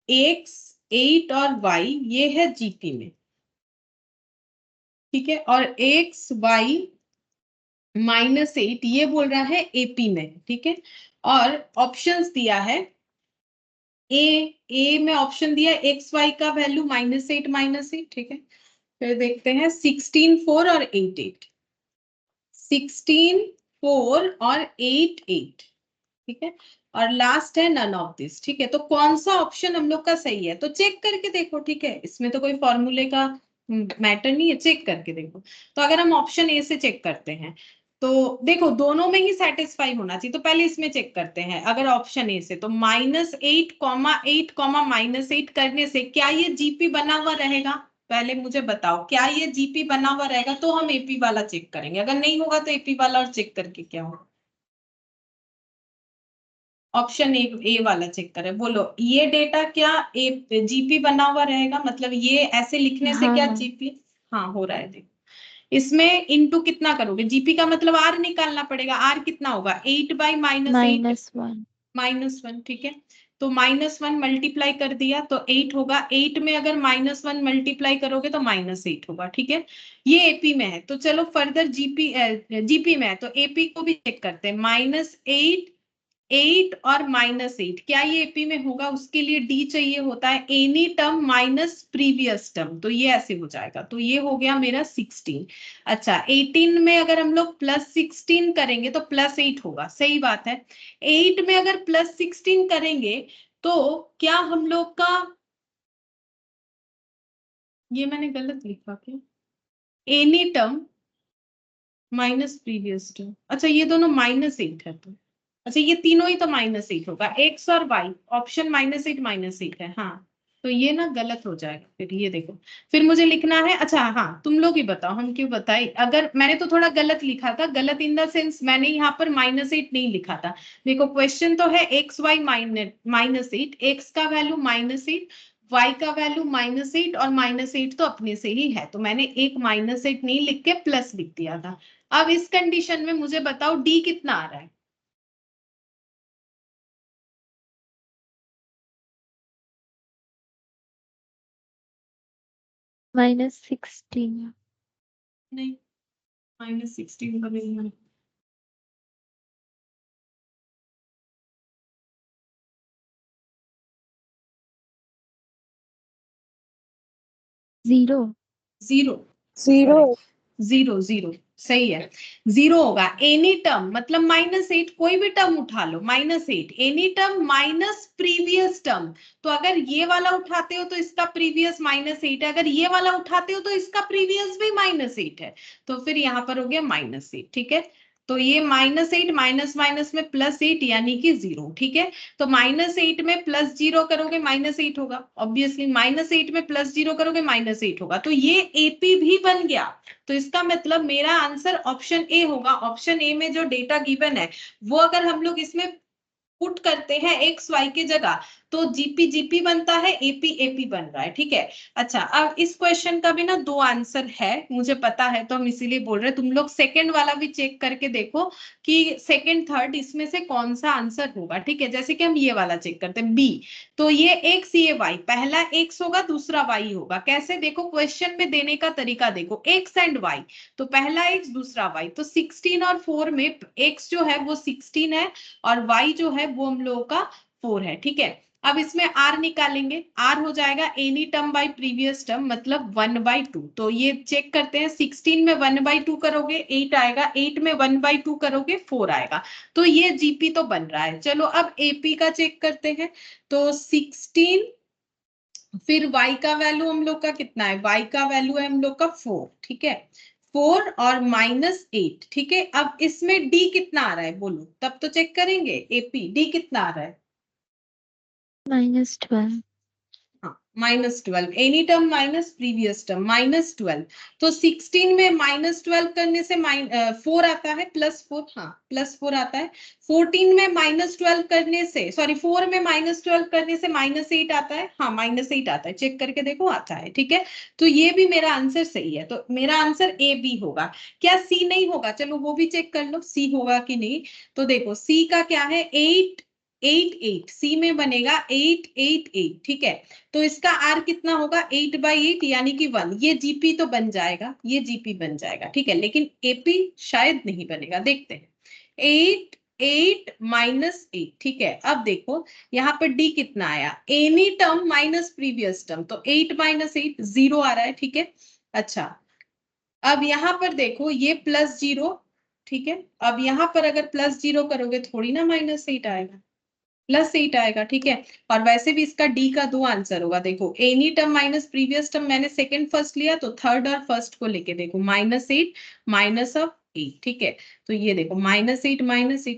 x, 8 और y ये है जीपी में, ठीक है, और x, y -8 ये बोल रहा है एपी में, ठीक है। और ऑप्शंस दिया है, ए में ऑप्शन दिया x y का वैल्यू -8, ठीक है। फिर देखते हैं 16, 4 और 8, 8, 16, 4 और 8, 8, ठीक है। और लास्ट है नन ऑफ दिस, ठीक है। तो कौन सा ऑप्शन हम लोग का सही है, तो चेक करके देखो, ठीक है, इसमें तो कोई फॉर्मूले का मैटर नहीं है, चेक करके देखो। तो अगर हम ऑप्शन ए से चेक करते हैं, तो देखो दोनों में ही सेटिस्फाई होना चाहिए, तो पहले इसमें चेक करते हैं, अगर ऑप्शन ए से, तो -8, करने से क्या ये जीपी बना हुआ रहेगा, पहले मुझे बताओ क्या ये जीपी बना हुआ रहेगा, तो हम एपी वाला चेक करेंगे, अगर नहीं होगा तो एपी वाला और चेक करके क्या होगा। ऑप्शन ए वाला चेक करें, बोलो ये डेटा क्या ए जीपी बना हुआ रहेगा, मतलब ये ऐसे लिखने से क्या हाँ। जीपी, हाँ हो रहा है, देखो इसमें इनटू कितना करोगे, जीपी का मतलब आर निकालना पड़ेगा, आर कितना होगा 8 बाई -8 -1. -1, ठीक है। तो -1 मल्टीप्लाई कर दिया तो 8 होगा, 8 में अगर -1 मल्टीप्लाई करोगे तो -8 होगा, ठीक है। ये एपी में है, तो चलो फर्दर जीपी में है, तो एपी को भी चेक करते हैं, -8, 8 और -8, क्या ये एपी में होगा, उसके लिए डी चाहिए होता है, any term minus previous term, तो ये ऐसे हो जाएगा, तो ये हो गया मेरा 16। अच्छा 18 में अगर हम लोग +16 करेंगे तो +8 होगा, सही बात है। 8 में अगर +16 करेंगे तो क्या हम लोग का, ये मैंने गलत लिखा क्या, any term minus previous term, अच्छा ये दोनों -8 है, तो अच्छा ये तीनों ही तो -8 होगा, x और y, ऑप्शन -8 है। हाँ तो ये ना गलत हो जाएगा फिर, ये देखो फिर मुझे लिखना है। अच्छा हाँ तुम लोग ही बताओ, हम क्यों बताए, अगर मैंने तो थोड़ा गलत लिखा था, गलत इन द सेंस मैंने यहाँ पर -8 नहीं लिखा था। देखो क्वेश्चन तो है x y -8, x का वैल्यू -8, y का वैल्यू -8 और -8 तो अपने से ही है, तो मैंने एक -8 नहीं लिख के प्लस लिख दिया था। अब इस कंडीशन में मुझे बताओ d कितना आ रहा है। -16। नहीं -16 का नहीं है। 0। 0 0 0 सही है, 0 होगा। एनी टर्म मतलब -8, कोई भी टर्म उठा लो, -8 any term minus previous term. तो अगर ये वाला उठाते हो तो इसका प्रीवियस -8 है, अगर ये वाला उठाते हो तो इसका प्रीवियस भी -8 है, तो फिर यहाँ पर हो गया -8। ठीक है, तो ये -8 माइनस माइनस में +8 यानी कि 0। ठीक है, तो -8 में +0 करोगे -8 होगा, ऑब्वियसली -8 में +0 करोगे -8 होगा, तो ये एपी भी बन गया। तो इसका मतलब मेरा आंसर ऑप्शन ए होगा। ऑप्शन ए में जो डेटा गिवन है वो अगर हम लोग इसमें पुट करते हैं एक्स वाई की जगह, तो जीपी जीपी बनता है, एपी एपी बन रहा है। ठीक है, अच्छा अब इस क्वेश्चन का भी ना 2 आंसर है, मुझे पता है, तो हम इसीलिए बोल रहे हैं, तुम लोग सेकंड वाला भी चेक करके देखो कि सेकंड थर्ड इसमें से कौन सा आंसर होगा। ठीक है, जैसे कि हम ये वाला चेक करते हैं बी, तो ये एक्स ये वाई, पहला एक्स होगा दूसरा वाई होगा। कैसे देखो, क्वेश्चन में देने का तरीका देखो, एक्स एंड वाई, तो पहला एक्स दूसरा वाई, तो 16 और 4 में एक्स जो है वो 16 है और y जो है वो हम लोगों का 4 है। ठीक है, अब इसमें r निकालेंगे, r हो जाएगा any term by previous term, मतलब 1/2। तो ये चेक करते हैं, 16 में 1/2 करोगे 8 आएगा, 8 में 1/2 करोगे 4 आएगा, तो ये जीपी तो बन रहा है। चलो अब एपी का चेक करते हैं, तो 16, फिर y का वैल्यू हम लोग का कितना है, y का वैल्यू है हम लोग का 4। ठीक है, 4 और -8। ठीक है, अब इसमें d कितना आ रहा है बोलो, तब तो चेक करेंगे। एपी d कितना आ रहा है, -12। हाँ -12, any term minus previous term -12, तो 16 में -12 करने से 4 आता है, +4, हाँ +4 आता है। 14 में -12 करने से, सॉरी 4 में -12 करने से -8 आता है, हाँ -8 आता है, चेक करके देखो आता है। ठीक है, तो ये भी मेरा आंसर सही है, तो मेरा आंसर ए बी होगा। क्या सी नहीं होगा, चलो वो भी चेक कर लो सी होगा कि नहीं। तो देखो सी का क्या है, 8 8 8, सी में बनेगा 8 8 8। ठीक है, तो इसका r कितना होगा, 8/8 यानी कि 1, ये जीपी तो बन जाएगा, ये जीपी बन जाएगा। ठीक है, लेकिन एपी शायद नहीं बनेगा, देखते हैं। 8 8 -8। ठीक है, अब देखो यहाँ पर डी कितना आया, any term minus previous term, तो 8 -8 0 आ रहा है। ठीक है, अच्छा अब यहाँ पर देखो ये +0। ठीक है, अब यहाँ पर अगर +0 करोगे थोड़ी ना -8 आएगा, +8 आएगा। ठीक है, और वैसे भी इसका डी का 2 आंसर होगा। देखो any term minus previous term, मैंने सेकंड फर्स्ट लिया, तो थर्ड और फर्स्ट को लेके देखो, -8 माइनस ऑफ 8। ठीक है, तो ये देखो -8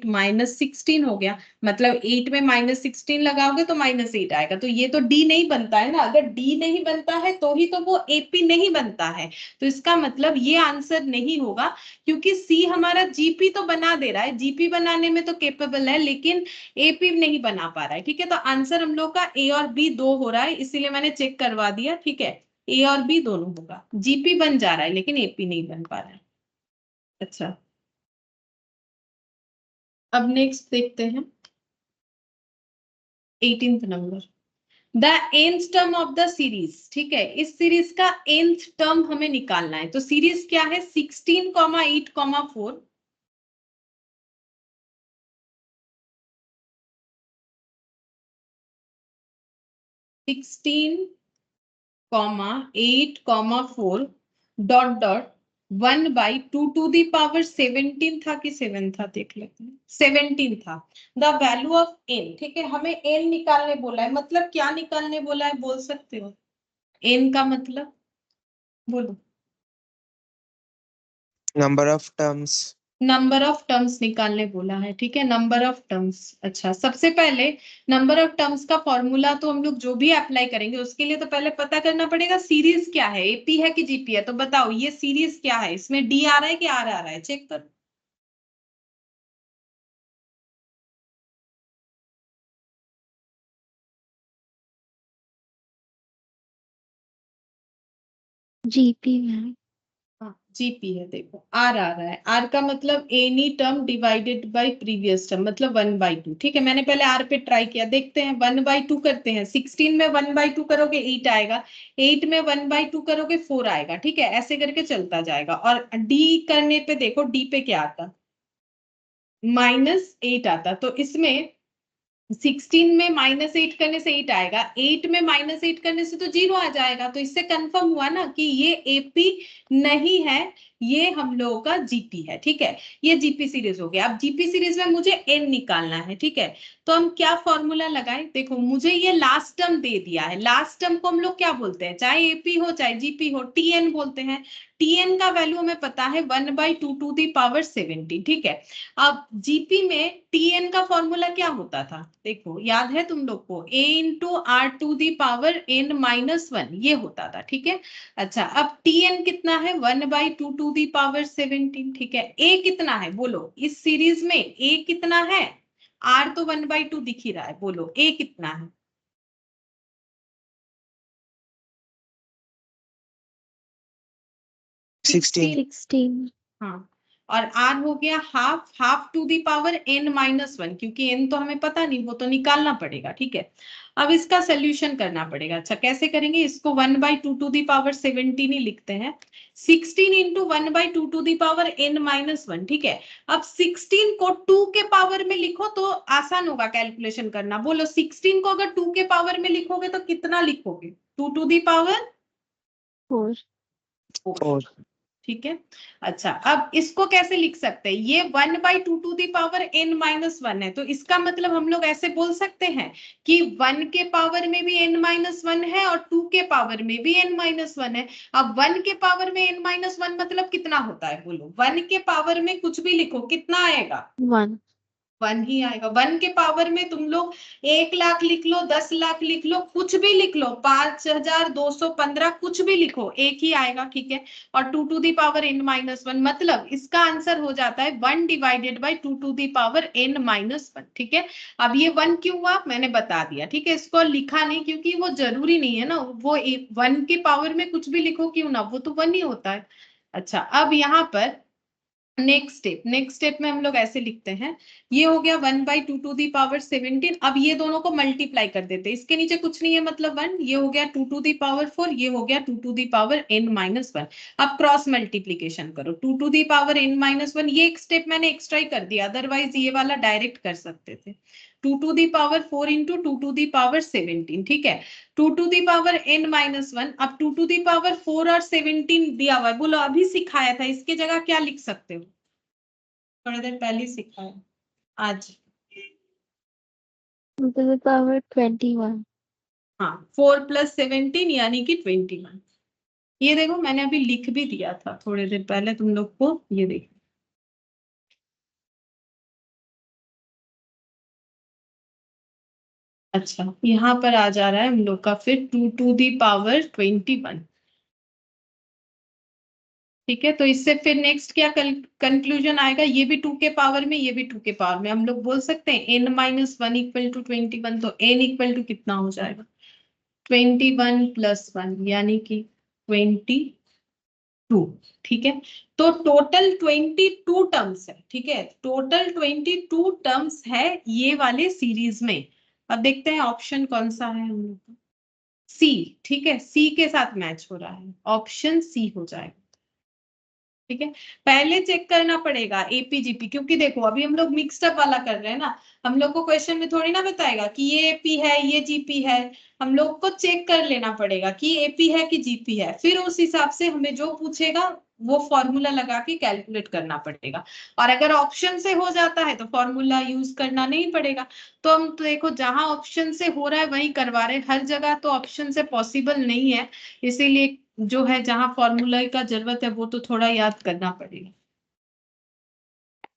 -16 हो गया, मतलब 8 में -16 लगाओगे तो -8 आएगा, तो ये तो डी नहीं बनता है ना। अगर डी नहीं बनता है तो ही तो वो एपी नहीं बनता है, तो इसका मतलब ये आंसर नहीं होगा, क्योंकि सी हमारा जीपी तो बना दे रहा है, जीपी बनाने में तो केपेबल है, लेकिन एपी नहीं बना पा रहा है। ठीक है, तो आंसर हम लोग का ए और बी 2 हो रहा है, इसीलिए मैंने चेक करवा दिया। ठीक है, ए और बी दोनों होगा, जीपी बन जा रहा है लेकिन एपी नहीं बन पा रहा है। अच्छा अब नेक्स्ट देखते हैं 18th number, the nth term of the series. ठीक है, इस सीरीज का nth टर्म हमें निकालना है, तो सीरीज क्या है, 16, 8, 4, 16, 8, 4 dot dot 1/2 to the power 17 था कि 7 था, देख लेते हैं, 17 था। द वैल्यू ऑफ n, ठीक है, हमें n निकालने बोला है, मतलब क्या निकालने बोला है बोल सकते हो, n का मतलब बोलो। Number of terms. Number of terms निकालने बोला है, ठीक है, नंबर ऑफ टर्म्स। अच्छा, सबसे पहले नंबर ऑफ टर्म्स का फॉर्मूला तो हम लोग जो भी अप्लाई करेंगे उसके लिए तो पहले पता करना पड़ेगा सीरीज क्या है, एपी है कि जीपी है। तो बताओ ये सीरीज क्या है, इसमें डी आ रहा है कि आर आ रहा है, चेक करो। जीपी में। हाँ जीपी है, देखो आर आ रहा है। आर का मतलब any term divided by previous term, मतलब 1/2। ठीक है, मैंने पहले आर पे ट्राई किया, देखते हैं 1/2 करते हैं। 16 में 1/2 करोगे 8 आएगा, 8 में 1/2 करोगे 4 आएगा। ठीक है, ऐसे करके चलता जाएगा। और डी करने पे देखो, डी पे क्या आता, -8 आता। तो इसमें 16 में -8 करने से 8 आएगा, 8 में -8 करने से तो 0 आ जाएगा। तो इससे कंफर्म हुआ ना कि ये एपी नहीं है, ये हम लोगों का जीपी है। ठीक है, ये जीपी सीरीज हो गया। अब जीपी सीरीज में मुझे एन निकालना है। ठीक है, तो हम क्या फॉर्मूला लगाएं, देखो मुझे ये लास्ट टर्म दे दिया है। लास्ट टर्म को हम लोग क्या बोलते हैं, चाहे एपी हो चाहे जीपी हो, टीएन बोलते हैं। टीएन का वैल्यू हमें पता है 1/2 to the power 17। ठीक है, अब जीपी में टीएन का फॉर्मूला क्या होता था, देखो याद है तुम लोग को, a into are to the power n-1 ये होता था। ठीक है, अच्छा अब टीएन कितना है, 1/2 to the power 17। ठीक है, a कितना है बोलो, इस सीरीज में a कितना है, r तो 1/2 दिख ही रहा है, बोलो a कितना है। 16। हाँ, और r हो गया half to the power n-1, क्योंकि n तो हमें पता नहीं, वो तो निकालना पड़ेगा। ठीक है, अब इसका सोल्यूशन करना पड़ेगा। अच्छा कैसे करेंगे, इसको 1/2 to the power 17 ही लिखते हैं। 16 into 1/2 to the power n-1। ठीक है, अब 16 को 2 के पावर में लिखो तो आसान होगा कैलकुलेशन करना। बोलो 16 को अगर 2 के पावर में लिखोगे तो कितना लिखोगे, 2 to the power 4। 4। ठीक है, अच्छा अब इसको कैसे लिख सकते हैं, ये 1/2 to the power n-1 है, तो इसका मतलब हम लोग ऐसे बोल सकते हैं कि 1 के पावर में भी n-1 है और 2 के पावर में भी n-1 है। अब 1 के पावर में n-1 मतलब कितना होता है, बोलो 1 के पावर में कुछ भी लिखो कितना आएगा, 1। 1 ही आएगा। 1 के पावर में तुम लोग 1 लाख लिख लो, 10 लाख लिख लो, कुछ भी लिख लो, 5215 कुछ भी लिखो, एक ही आएगा। ठीक है, और 2 to the power n-1 मतलब इसका आंसर हो जाता है 1/2 to the power n-1। ठीक है, अब ये 1 क्यों हुआ मैंने बता दिया। ठीक है, इसको लिखा नहीं क्योंकि वो जरूरी नहीं है ना, वो 1 के पावर में कुछ भी लिखो क्यों ना, वो तो 1 ही होता है। अच्छा अब यहाँ पर नेक्स्ट स्टेप में हम लोग ऐसे लिखते हैं, ये हो गया 1/2 to the power 17। अब ये दोनों को मल्टीप्लाई कर देते हैं, इसके नीचे कुछ नहीं है मतलब 1, ये हो गया 2 to the power 4, ये हो गया 2 to the power n-1। अब क्रॉस मल्टीप्लीकेशन करो, 2 to the power n-1, ये एक स्टेप मैंने एक्स्ट्रा ही कर दिया, अदरवाइज ये वाला डायरेक्ट कर सकते थे। 2 to the power 4 into 2 to the power 17। ठीक है, 2 to the power n-1। अब 2 to the power 4 और 17 दिया हुआ है, बोलो अभी सिखाया था, इसके जगह क्या लिख सकते हो, थोड़ी देर पहले ही सिखाया आज। Two to the power 21। हाँ 4 + 17 यानी कि 21। ये देखो मैंने अभी लिख भी दिया था थोड़ी देर पहले तुम लोग को, ये देखो। अच्छा यहाँ पर आ जा रहा है हम लोग का फिर 2 to the power 21। ठीक है, तो इससे फिर नेक्स्ट क्या कंक्लूजन आएगा, ये भी 2 के पावर में, ये भी 2 के पावर में, हम लोग बोल सकते हैं n-1 इक्वल टू 21। तो n इक्वल टू कितना हो जाएगा, 21 + 1 यानी कि 22। ठीक है, तो टोटल 22 टर्म्स है। ठीक है, टोटल 22 टर्म्स है ये वाले सीरीज में। अब देखते हैं ऑप्शन कौन सा है हम लोग का, सी। ठीक है, सी के साथ मैच हो रहा है, ऑप्शन सी हो जाएगा। ठीक है, पहले चेक करना पड़ेगा एपीजीपी, क्योंकि देखो अभी हम लोग मिक्स्ड अप वाला कर रहे हैं ना, हम लोग को क्वेश्चन में थोड़ी ना बताएगा कि ये एपी है ये जीपी है, हम लोग को चेक कर लेना पड़ेगा कि एपी है कि जीपी है, फिर उस हिसाब से हमें जो पूछेगा वो फॉर्मूला लगा के कैलकुलेट करना पड़ेगा। और अगर ऑप्शन से हो जाता है तो फॉर्मूला यूज करना नहीं पड़ेगा। तो हम तो देखो जहां ऑप्शन से हो रहा है वही करवा रहे हैं, हर जगह तो ऑप्शन से पॉसिबल नहीं है, इसीलिए जो है जहां फॉर्मूला का जरूरत है वो तो थोड़ा याद करना पड़ेगा।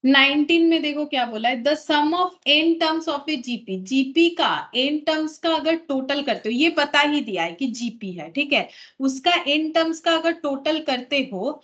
19 में देखो क्या बोला है, the sum of n terms of a GP, GP का n टर्म्स का अगर टोटल करते हो, ये बता ही दिया है कि जीपी है, ठीक है, उसका n टर्म्स का अगर टोटल करते हो,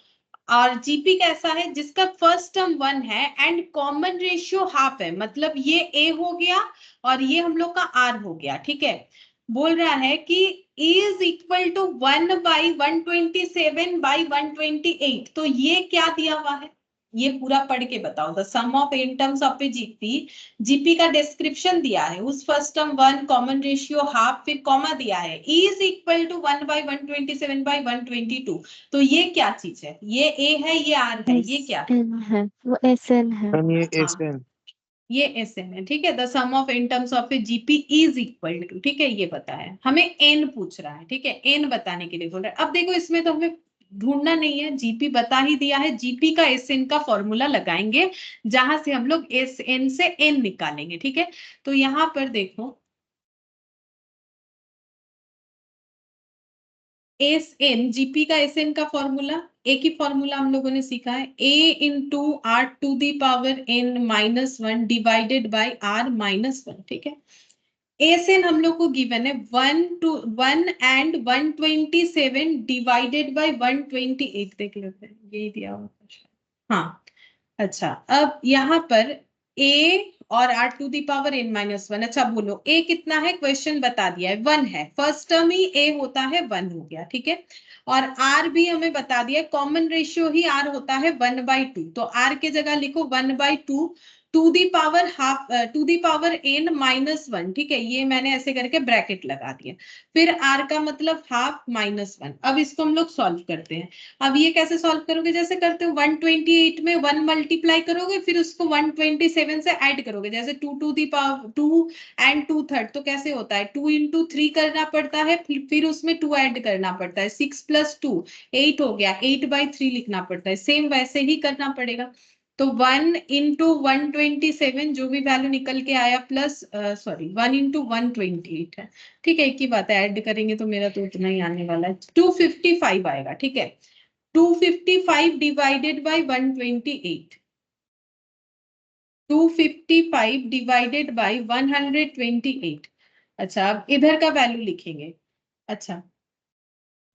और जीपी कैसा है, जिसका फर्स्ट टर्म 1 है एंड कॉमन रेशियो हाफ है, मतलब ये ए हो गया और ये हम लोग का आर हो गया, ठीक है, बोल रहा है कि इज इक्वल टू 1/127/128, तो ये क्या दिया हुआ है, ये पूरा पढ़ के बताओ, the sum of n terms of a GP, GP का डिस्क्रिप्शन दिया है, उस first term 1, common ratio half, फिर कॉमा दिया है, इज इक्वल टू 1/127/122, तो ये क्या चीज है, ये ए है, ये आर है, ये क्या है, SN है, वो SN है। मैम ये हाँ SN। ये एस एन है, ठीक है, the sum of n terms of a GP is equal to, ठीक है, ये बताया, हमें n पूछ रहा है, ठीक है, n बताने के लिए बोल रहा है। अब देखो इसमें तो हमें ढूंढना नहीं है, जीपी बता ही दिया है, जीपी का एस एन का फॉर्मूला लगाएंगे, जहां से हम लोग एस एन से n निकालेंगे, ठीक है, तो यहां पर देखो एस एन, जीपी का एस एन का फॉर्मूला, एक ही फॉर्मूला हम लोगों ने सीखा है, a into are to the power n minus one divided by R minus one, ठीक है, एसएन हम लोग को गिवन है 1 एंड 127 डिवाइडेड बाय 128, देख लेते हैं, यही दिया हुआ था। हाँ अच्छा, अब यहाँ पर a और r to the power n minus one, अच्छा बोलो a कितना है, क्वेश्चन बता दिया है 1 है, फर्स्ट टर्म ही a होता है 1 हो गया, ठीक है, और r भी हमें बता दिया, कॉमन रेशियो ही r होता है 1/2, तो r के जगह लिखो 1/2 to the power half, to the power n minus one, ठीक है, ये मैंने ऐसे करके ब्रैकेट लगा दिया, फिर r का मतलब हाफ माइनस वन। अब इसको हम लोग सॉल्व करते हैं, अब ये कैसे सॉल्व करोगे, जैसे करते हो 128 में 1 मल्टीप्लाई करोगे, फिर उसको 127 से ऐड करोगे, जैसे 2 टू दी पावर 2 एंड 2/3, तो कैसे होता है 2 इंटू 3 करना पड़ता है, फिर उसमें 2 ऐड करना पड़ता है, 6 + 2 8 हो गया, 8/3 लिखना पड़ता है, सेम वैसे ही करना पड़ेगा, तो 1 इंटू 127 जो भी वैल्यू निकल के आया प्लस, सॉरी 1 इंटू 128 है, ठीक है, एक ही बात है, ऐड करेंगे तो मेरा तो उतना ही आने वाला है, 255 आएगा, ठीक है, 255 डिवाइडेड बाय 128, 255 डिवाइडेड बाय 128, अच्छा अब इधर का वैल्यू लिखेंगे, अच्छा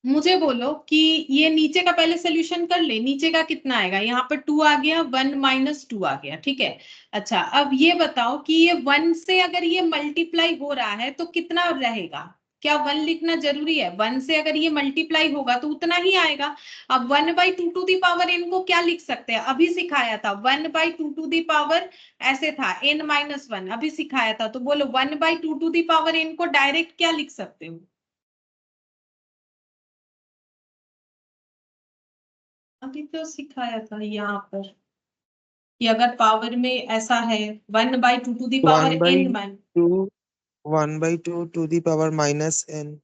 मुझे बोलो कि ये नीचे का पहले सोल्यूशन कर ले, नीचे का कितना आएगा, यहाँ पर 2 आ गया, 1 माइनस 2 आ गया, ठीक है, अच्छा अब ये बताओ कि ये 1 से अगर ये मल्टीप्लाई हो रहा है तो कितना रहेगा, क्या 1 लिखना जरूरी है, 1 से अगर ये मल्टीप्लाई होगा तो उतना ही आएगा, अब 1/2 टू दी पावर n को क्या लिख सकते हैं, अभी सिखाया था 1/2 टू दी पावर, ऐसे था n माइनस वन, अभी सिखाया था, तो बोलो 1/2 टू दी पावर n को डायरेक्ट क्या लिख सकते हो, अभी तो सिखाया था यहाँ पर कि अगर पावर में ऐसा है 1/2 to the power n 1/2 1/2 to the power -n। Minus n,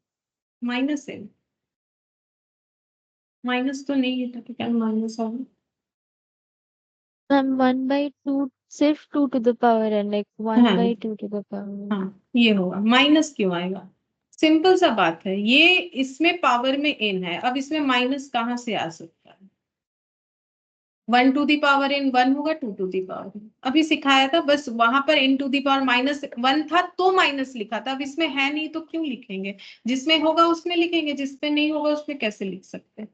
minus तो नहीं है तो क्या माइनस होगा, मैम 1/2 सिर्फ 2 to the power n, like हाँ 1/2 टू द पावर। हाँ ये होगा, माइनस क्यों आएगा, सिंपल सा बात है, ये इसमें पावर में n है, अब इसमें माइनस कहाँ से आ सकता है, 1 टू दी पावर n 1 होगा, 2 टू दी पावर, अभी सिखाया था, बस वहां पर n टू दी पावर -1 था तो माइनस लिखा था, अब इसमें है नहीं तो क्यों लिखेंगे, जिसमें होगा उसमें लिखेंगे, जिसमें नहीं होगा उसमें कैसे लिख सकते हैं,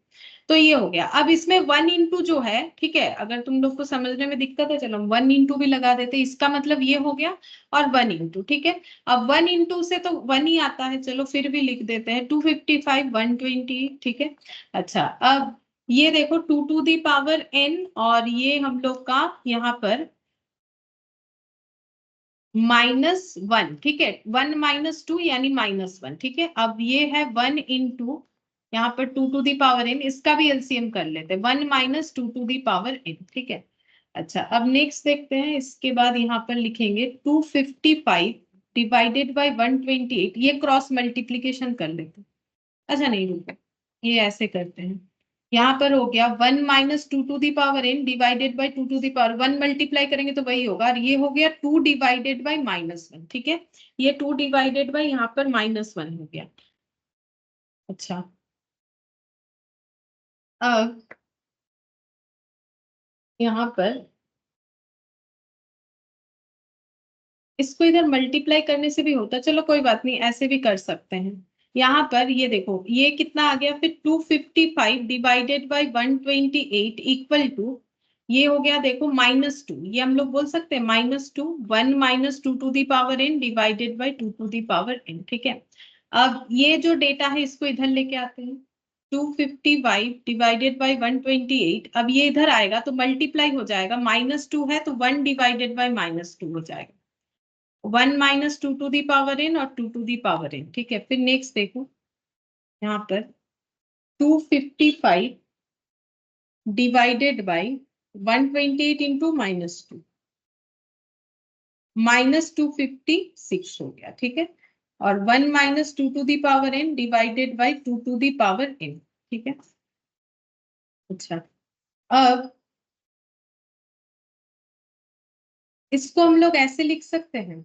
तो ये हो गया, अब इसमें 1 इंटू जो है, ठीक है, अगर तुम लोग को समझने में दिक्कत है चलो 1 इंटू भी लगा देते, इसका मतलब ये हो गया, और 1 इंटू, ठीक है, अब 1 इंटू से तो 1 ही आता है, चलो फिर भी लिख देते हैं 255 120, ठीक है, अच्छा अब ये देखो 2 टू दी पावर n, और ये हम लोग का यहाँ पर -1, ठीक है, 1 माइनस 2 यानी -1, ठीक है, अब ये है 1 इंटू यहाँ पर 2 टू दी पावर n, इसका भी एलसीएम कर लेते हैं, 1 minus 2 to the power n, ठीक है, अच्छा अब नेक्स्ट देखते हैं, इसके बाद यहाँ पर लिखेंगे 255 डिवाइडेड बाय 128, ये क्रॉस मल्टीप्लीकेशन कर लेते हैं, अच्छा नहीं रुको, ये ऐसे करते हैं, यहाँ पर हो गया 1 minus 2 to the power n divided by 2 to the power 1 multiply करेंगे तो वही होगा, और ये हो गया 2 डिवाइडेड बाई -1, ठीक है, ये 2 डिवाइडेड बाई यहाँ पर -1 हो गया, अच्छा अब यहाँ पर इसको इधर मल्टीप्लाई करने से भी होता, चलो कोई बात नहीं, ऐसे भी कर सकते हैं। यहाँ पर ये देखो ये कितना आ गया, फिर 255 डिवाइडेड बाई 128 इक्वल टू ये हो गया देखो -2, ये हम लोग बोल सकते हैं -2, 1 - 2 to the power n divided by 2 to the power n, ठीक है। अब ये जो डेटा है इसको इधर लेके आते हैं, 255 डिवाइडेड बाई 128, अब ये इधर आएगा तो मल्टीप्लाई हो जाएगा, -2 है तो 1 डिवाइडेड बाई -2 हो जाएगा, 1 - 2 टू दी पावर n और 2 टू दी पावर n, ठीक है। फिर नेक्स्ट देखो यहाँ पर 255 डिवाइडेड बाई 128 इंटू -2, -256 हो गया, ठीक है। और 1 - 2 to the power n divided by 2 to the power n, ठीक है। अच्छा, अब इसको हम लोग ऐसे लिख सकते हैं।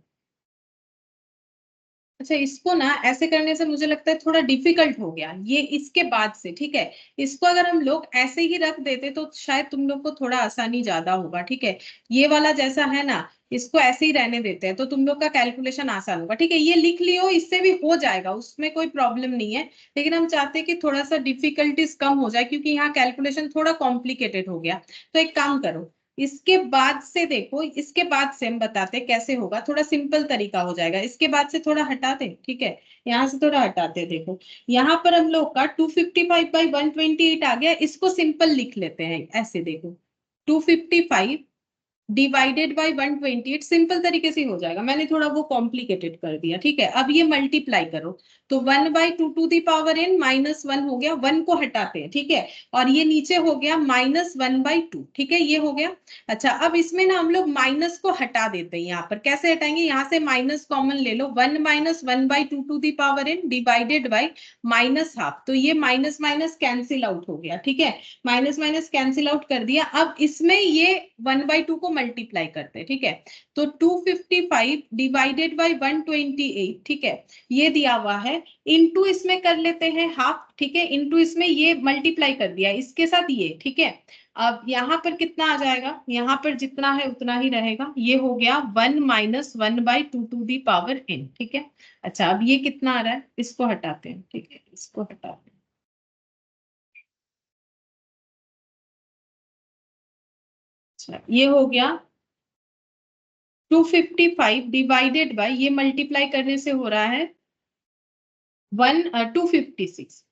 अच्छा, इसको ना ऐसे करने से मुझे लगता है थोड़ा डिफिकल्ट हो गया ये इसके बाद से, ठीक है। इसको अगर हम लोग ऐसे ही रख देते तो शायद तुम लोग को थोड़ा आसानी ज्यादा होगा, ठीक है। ये वाला जैसा है ना, इसको ऐसे ही रहने देते हैं तो तुम लोग का कैलकुलेशन आसान होगा, ठीक है। ये लिख लियो, इससे भी हो जाएगा, उसमें कोई प्रॉब्लम नहीं है, लेकिन हम चाहते हैं कि थोड़ा सा डिफिकल्टीज कम हो जाए क्योंकि यहाँ कैलकुलेशन थोड़ा कॉम्प्लिकेटेड हो गया। तो एक काम करो, इसके बाद से देखो, इसके बाद से हम बताते कैसे होगा, थोड़ा सिंपल तरीका हो जाएगा। इसके बाद से थोड़ा हटाते, ठीक है, यहाँ से थोड़ा हटाते। देखो यहाँ पर हम लोग का 255 बाई 128 आ गया, इसको सिंपल लिख लेते हैं ऐसे। देखो 255 डिवाइडेड बाई 128 सिंपल तरीके से हो जाएगा, मैंने थोड़ा वो कॉम्प्लिकेटेड कर दिया, ठीक है। अब ये मल्टीप्लाई करो तो 1 by 2 to the power n -1 हो गया, 1 को हटाते हैं, ठीक है। और ये नीचे हो गया -1 बाई 2, ठीक है, ये हो गया। अच्छा, अब इसमें ना हम लोग माइनस को हटा देते हैं, यहाँ पर कैसे हटाएंगे, यहाँ से माइनस कॉमन ले लो, 1 - 1 by 2 to the power n divided by -12, तो ये माइनस माइनस कैंसिल आउट हो गया, ठीक है। माइनस माइनस कैंसिल आउट कर दिया। अब इसमें ये 1/2 को मल्टीप्लाई करते हैं, ठीक है। तो 255 डिवाइडेड बाई 128, ठीक है, ये दिया हुआ है, इनटू इसमें कर लेते हैं हाफ, ठीक है, इनटू इसमें ये मल्टीप्लाई कर दिया इसके साथ ये, ठीक है। अब यहाँ पर कितना आ जाएगा, यहाँ पर जितना है उतना ही रहेगा, ये हो गया 1 - 1 by 2 to the power n, ठीक है। अच्छा, अब ये कितना आ रहा है, इसको हटाते हैं, ठीक है, इसको हटाते हैं। अच्छा, ये हो गया 255 डिवाइडेड बाय, ये मल्टीप्लाई करने से हो रहा है 256।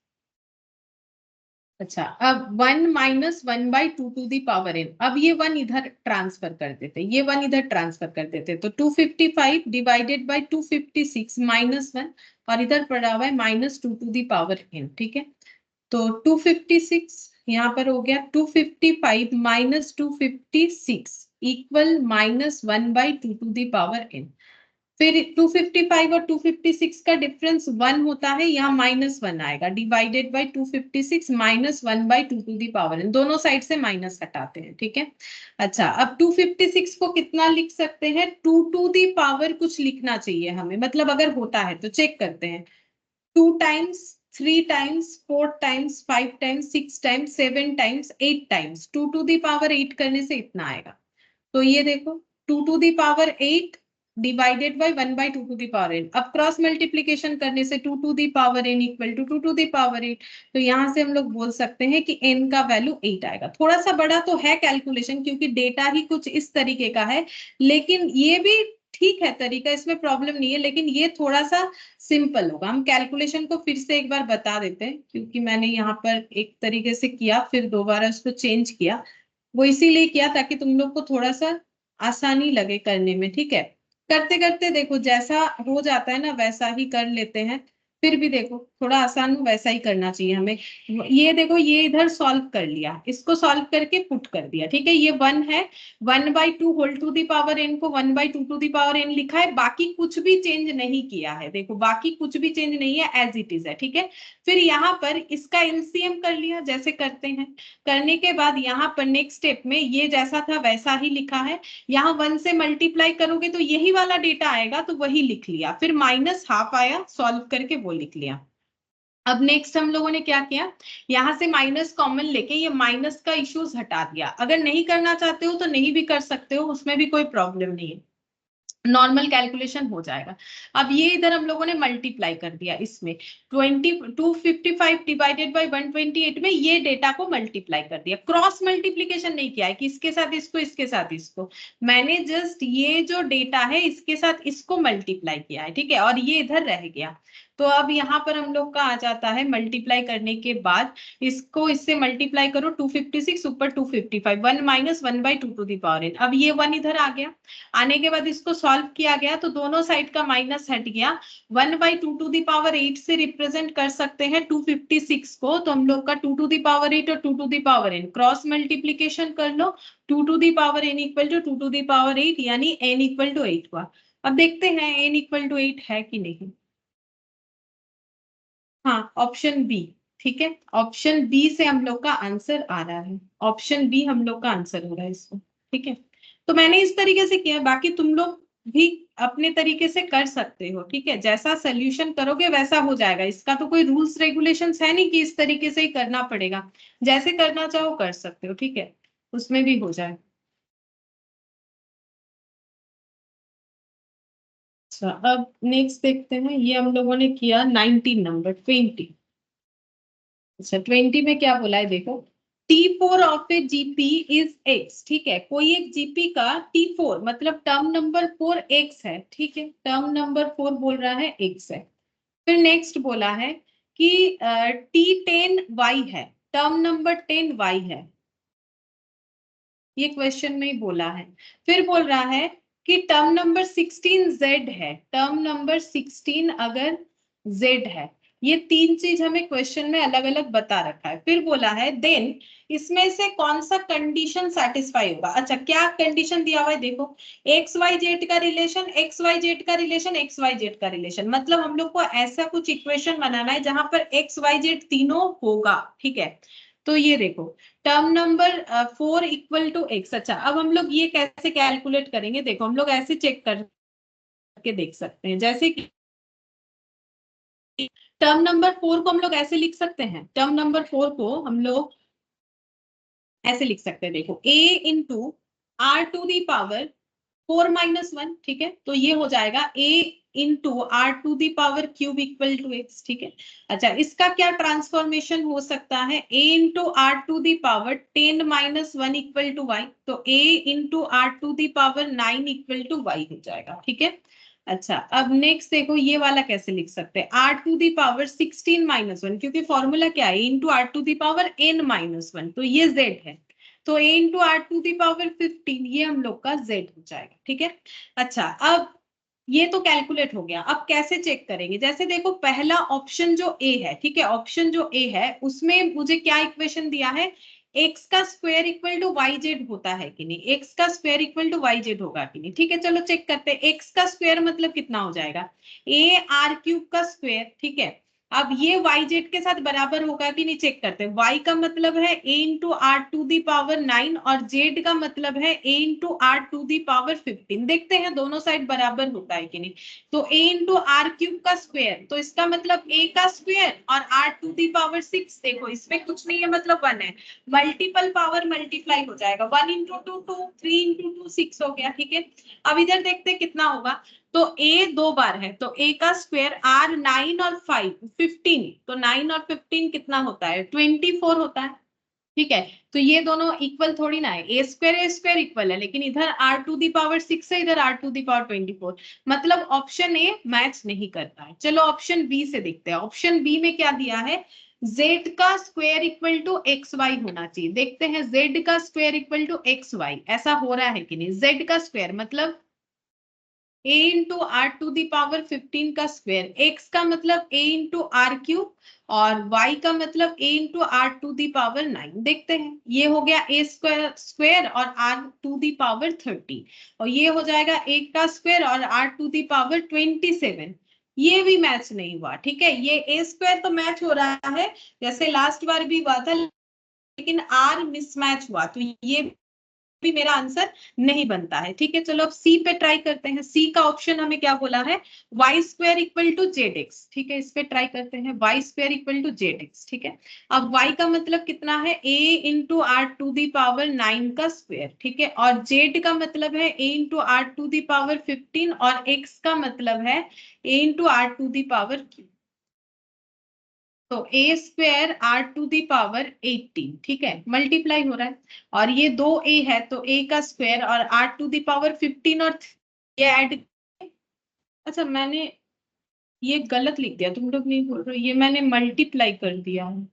अच्छा, अब 1 - 1 by 2 to the power n, अब ये 1 इधर ट्रांसफर कर देते, ये 1 इधर ट्रांसफर कर देते, तो 255 डिवाइडेड बाई 256 -1, और इधर पड़ा हुआ है -2 टू दी पावर n, ठीक है। तो 256 यहाँ पर हो गया 255 - 256 equal -1 by 2 to the power n। फिर 255 और 256 का डिफरेंस 1 होता है, यहाँ -1 आएगा, divided by 256 -1 by 2 to the power n, दोनों साइड से माइनस हटाते हैं, ठीक है। अच्छा, अब 256 को कितना लिख सकते हैं, 2 टू दी पावर कुछ लिखना चाहिए हमें, मतलब अगर होता है तो चेक करते हैं, 2 times, 3 times, 4 times, 5 times, 6 times, 7 times, 8 times, 2 to the power 8 करने से इतना आएगा। तो ये देखो 2 to the power 8 divided by 1 by 2 to the power n, अब क्रॉस मल्टीप्लीकेशन करने से 2 to the power n equal to 2 to the power 8, तो यहाँ से हम लोग बोल सकते हैं कि n का वैल्यू 8 आएगा। थोड़ा सा बड़ा तो है कैलकुलेशन क्योंकि डेटा ही कुछ इस तरीके का है, लेकिन ये भी ठीक है तरीका, इसमें प्रॉब्लम नहीं है, लेकिन ये थोड़ा सा सिंपल होगा। हम कैलकुलेशन को फिर से एक बार बता देते हैं क्योंकि मैंने यहाँ पर एक तरीके से किया फिर दोबारा उसको चेंज किया, वो इसीलिए किया ताकि तुम लोग को थोड़ा सा आसानी लगे करने में, ठीक है। करते करते देखो जैसा हो जाता है ना वैसा ही कर लेते हैं, फिर भी देखो थोड़ा आसान वैसा ही करना चाहिए हमें। ये देखो ये इधर सॉल्व कर लिया, इसको सॉल्व करके पुट कर दिया, ठीक है। ये 1 है, 1 by 2 whole to the power n को 1 by 2 to the power n लिखा है, बाकी कुछ भी चेंज नहीं किया है, देखो बाकी कुछ भी चेंज नहीं है, एज इट इज है, ठीक है। फिर यहाँ पर इसका एलसीएम कर लिया जैसे करते हैं, करने के बाद यहाँ पर नेक्स्ट स्टेप में ये जैसा था वैसा ही लिखा है, यहाँ 1 से मल्टीप्लाई करोगे तो यही वाला डेटा आएगा, तो वही लिख लिया, फिर -12 आया, सॉल्व करके वो लिख लिया। अब नेक्स्ट हम लोगों ने क्या किया, यहाँ से माइनस कॉमन लेके ये माइनस का इश्यूज हटा दिया। अगर नहीं करना चाहते हो तो नहीं भी कर सकते हो, उसमें भी कोई प्रॉब्लम नहीं है। नॉर्मल कैलकुलेशन हो जाएगा। अब ये इधर हम लोगों ने मल्टीप्लाई कर दिया, इसमें 255 डिवाइडेड बाय 128 में ये डेटा को मल्टीप्लाई कर दिया। क्रॉस मल्टीप्लीकेशन नहीं किया है कि इसके साथ इसको इसके साथ इसको, मैंने जस्ट ये जो डेटा है इसके साथ इसको मल्टीप्लाई किया है, ठीक है, और ये इधर रह गया। तो अब यहाँ पर हम लोग का आ जाता है मल्टीप्लाई करने के बाद इसको इससे मल्टीप्लाई करो, 256 ऊपर 255, 1 minus 1/2 to the power n। अब ये 1 इधर आ गया, आने के बाद इसको सॉल्व किया गया तो दोनों साइड का माइनस हट गया। 1/2 टू द पावर 8 से रिप्रेजेंट कर सकते हैं 256 को, तो हम लोग का 2 टू द पावर 8 और 2 to the power n cross multiplication कर लो, 2 to the power n equal to 2 to the power 8 यानी n इक्वल टू 8 हुआ। अब देखते हैं n इक्वल टू 8 है कि नहीं। हाँ, ऑप्शन बी, ठीक है, ऑप्शन बी से हम लोग का आंसर आ रहा है, ऑप्शन बी हम लोग का आंसर हो रहा है इसको, ठीक है। तो मैंने इस तरीके से किया, बाकी तुम लोग भी अपने तरीके से कर सकते हो, ठीक है, जैसा सोल्यूशन करोगे वैसा हो जाएगा। इसका तो कोई रूल्स रेगुलेशंस है नहीं कि इस तरीके से ही करना पड़ेगा, जैसे करना चाहो कर सकते हो, ठीक है, उसमें भी हो जाए। अच्छा, अब नेक्स्ट देखते हैं, ये हम लोगों ने किया 19 नंबर 20। अच्छा, 20 में क्या बोला है देखो, T4 of a GP is x, ठीक है, कोई एक जीपी का T4 मतलब टर्म नंबर 4 x है, ठीक है, टर्म नंबर 4 बोल रहा है x है। फिर नेक्स्ट बोला है कि T10 y है, टर्म नंबर 10 y है, ये क्वेश्चन में ही बोला है। फिर बोल रहा है कि टर्म नंबर 16 z है, टर्म नंबर 16 अगर z है, ये तीन चीज हमें क्वेश्चन में अलग अलग बता रखा है। फिर बोला है देन इसमें से कौन सा कंडीशन सेटिस्फाई होगा। अच्छा, क्या कंडीशन दिया हुआ है देखो, एक्स वाई जेड का रिलेशन, एक्स वाई जेड का रिलेशन, एक्स वाई जेड का रिलेशन, मतलब हम लोग को ऐसा कुछ इक्वेशन बनाना है जहां पर एक्स वाई जेड तीनों होगा, ठीक है। तो ये देखो, term number 4 equal to X. अच्छा, अब हम लोग ये कैसे कैलकुलेट करेंगे, देखो हम लोग ऐसे चेक करके देख सकते हैं, जैसे कि टर्म नंबर 4 को हम लोग ऐसे लिख सकते हैं, टर्म नंबर 4 को हम लोग ऐसे लिख सकते हैं, देखो a into are to the power 4 minus 1, ठीक है, तो ये हो जाएगा a into are to the power cube equal to X, ठीक है। अच्छा, इसका क्या ट्रांसफॉर्मेशन हो सकता है, a into are to the power 10 minus 1 equal to Y, तो a into are to the power 9 equal to Y हो जाएगा, ठीक है। अच्छा, अब नेक्स्ट देखो ये वाला कैसे लिख सकते हैं, R to the power 16 minus 1, क्योंकि फॉर्मूला क्या है, into are to the power n minus 1, तो ये z है, तो a into are to the power 15, ये हम लोग का z हो जाएगा, ठीक है। अच्छा, अब ये तो कैलकुलेट हो गया, अब कैसे चेक करेंगे, जैसे देखो पहला ऑप्शन जो ए है, ठीक है, ऑप्शन जो ए है उसमें मुझे क्या इक्वेशन दिया है, एक्स का square equal to Y Z होता है कि नहीं, एक्स का square equal to Y Z होगा कि नहीं, ठीक है, चलो चेक करते हैं। एक्स का स्क्वायर मतलब कितना हो जाएगा, ए आर क्यूब का स्क्वायर, ठीक है। अब ये वाई जेड के साथ बराबर होगा कि नहीं चेक करते हैं, वाई का मतलब है A into are to the power 9 और जेड का मतलब है A into are to the power 15, देखते हैं दोनों साइड बराबर होता है कि नहीं। तो a इंटू आर क्यूब का स्क्वायर, तो इसका मतलब a का स्क्वायर और आर टू दी पावर 6, देखो इसमें कुछ नहीं है मतलब 1 है, मल्टीपल पावर मल्टीप्लाई हो जाएगा, 1 इंटू 2 2, 3 इंटू 2 6 हो गया, ठीक है। अब इधर देखते हैं कितना होगा, तो a दो बार है, तो a का स्क्वायर r 9 और 5 15, तो 9 और 15 कितना होता है 24 होता है, ठीक है। तो ये दोनों इक्वल थोड़ी ना है, ए स्क्वायर इक्वल है, लेकिन इधर आर टू दी पावर 6 है, इधर आर टू दी पावर 24, मतलब ऑप्शन ए मैच नहीं करता है। चलो ऑप्शन बी से देखते हैं, ऑप्शन बी में क्या दिया है, z का square equal to X Y होना चाहिए, देखते हैं z का square equal to X Y ऐसा हो रहा है कि नहीं। z का स्क्वायर मतलब a into are to the power 15 का स्क्वायर, x का मतलब a इंटू आर क्यूब और y का मतलब a into are to the power 9, देखते हैं, ये हो गया a स्क्वायर स्क्वायर और r टू दी पावर 30, और ये हो जाएगा a का स्क्वायर और r टू दी पावर 27, ये भी मैच नहीं हुआ, ठीक है। ये a स्क्वायर तो मैच हो रहा है जैसे लास्ट बार भी हुआ था, लेकिन r मिसमैच हुआ, तो ये भी मेरा आंसर नहीं बनता है। ठीक है, चलो अब सी पे ट्राई करते हैं। सी का ऑप्शन हमें क्या बोला है, Y square equal to Z X. ठीक है, इस पे ट्राई करते हैं, Y square equal to Z X. ठीक है, अब y का मतलब कितना है, a into are to the power 9 का स्क्वायर। ठीक है, और z का मतलब है a into are to the power 15 और x का मतलब है a into are to the power Q. तो A square R to the power 18। ठीक है, मल्टीप्लाई हो रहा है और ये दो ए है तो ए का स्क्वायर और आर टू दी पावर 15 और ये ऐड। अच्छा, मैंने ये गलत लिख दिया, तुम लोग नहीं बोल रहे, ये मैंने मल्टीप्लाई कर दिया है।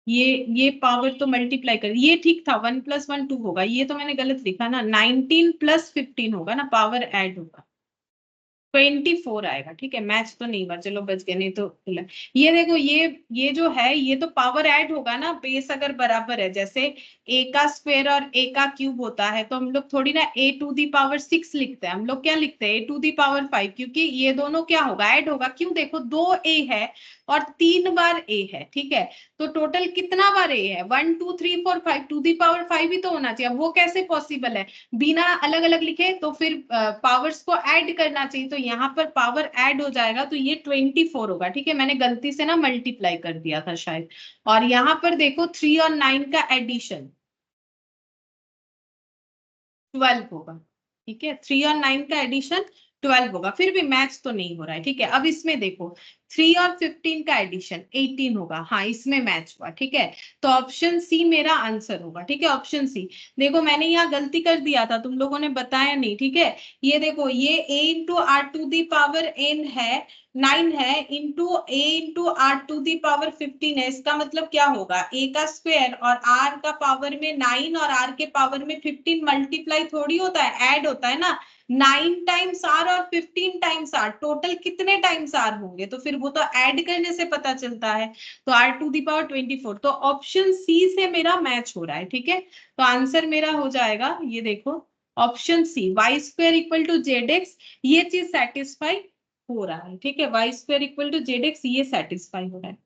ये पावर तो मल्टीप्लाई कर, ये ठीक था, 1 + 1 2 होगा, ये तो मैंने गलत लिखा ना, 19 + 15 होगा ना, पावर ऐड होगा, 24 आएगा। ठीक है, मैच तो नहीं हुआ, चलो बच गए, नहीं तो ये देखो, ये जो है ये तो पावर ऐड होगा ना, बेस अगर बराबर है, जैसे a का स्क्वायर और a का क्यूब होता है तो हम लोग थोड़ी ना a टू दी पावर 6 लिखते हैं, हम लोग क्या लिखते हैं a टू दी पावर 5, क्योंकि ये दोनों क्या होगा, ऐड होगा। क्यों, देखो 2 a है और 3 बार a है। ठीक है, तो टोटल कितना बार a है, 1 2 3 4 5, टू दी पावर 5 ही तो होना चाहिए। अब वो कैसे पॉसिबल है, बिना अलग अलग लिखे, तो फिर पावर्स को ऐड करना चाहिए, तो यहाँ पर पावर ऐड हो जाएगा तो ये 24 होगा। ठीक है, मैंने गलती से ना मल्टीप्लाई कर दिया था शायद। और यहाँ पर देखो 3 और 9 का एडिशन 12 होगा। ठीक है, 3 और 9 का एडिशन 12 होगा, फिर भी मैच तो नहीं हो रहा है। ठीक है, अब इसमें देखो 3 और 15 का एडिशन 18 होगा, हाँ इसमें मैच हुआ। ठीक है, तो ऑप्शन सी मेरा आंसर होगा। ठीक है, ऑप्शन सी। देखो मैंने यहाँ गलती कर दिया था, तुम लोगों ने बताया नहीं। ठीक है, ये देखो ये a into are to the power n है, 9 है, into a into are to the power 15 है। इसका मतलब क्या होगा, a का स्क्वायर और r का पावर में 9 और r के पावर में 15 मल्टीप्लाई थोड़ी होता है, ऐड होता है ना। 9 टाइम्स r और 15 टाइम्स r, टोटल कितने टाइम्स r होंगे, तो फिर वो तो ऐड करने से पता चलता है। तो r टू दी पावर 24, तो ऑप्शन सी से मेरा मैच हो रहा है। ठीक है, तो आंसर मेरा हो जाएगा, ये देखो option C, Y square equal to Z X, ये चीज सेटिस्फाई हो रहा है। ठीक है, Y square equal to Z X, ये सेटिस्फाई हो रहा है।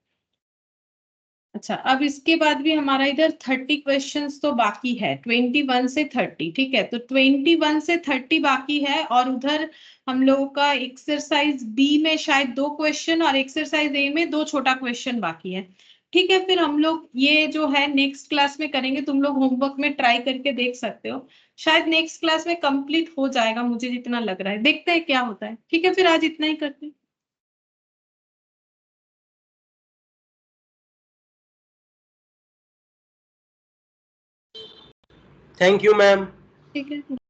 अच्छा, अब इसके बाद भी हमारा इधर 30 क्वेश्चंस तो बाकी है, 21 से 30। ठीक है, तो 21 से 30 बाकी है, और उधर हम लोगों का एक्सरसाइज बी में शायद 2 क्वेश्चन और एक्सरसाइज ए में 2 छोटा क्वेश्चन बाकी है। ठीक है, फिर हम लोग ये जो है नेक्स्ट क्लास में करेंगे, तुम लोग होमवर्क में ट्राई करके देख सकते हो, शायद नेक्स्ट क्लास में कंप्लीट हो जाएगा, मुझे जितना लग रहा है, देखते हैं क्या होता है। ठीक है, फिर आज इतना ही करते हैं। Thank you, ma'am. ठीक है।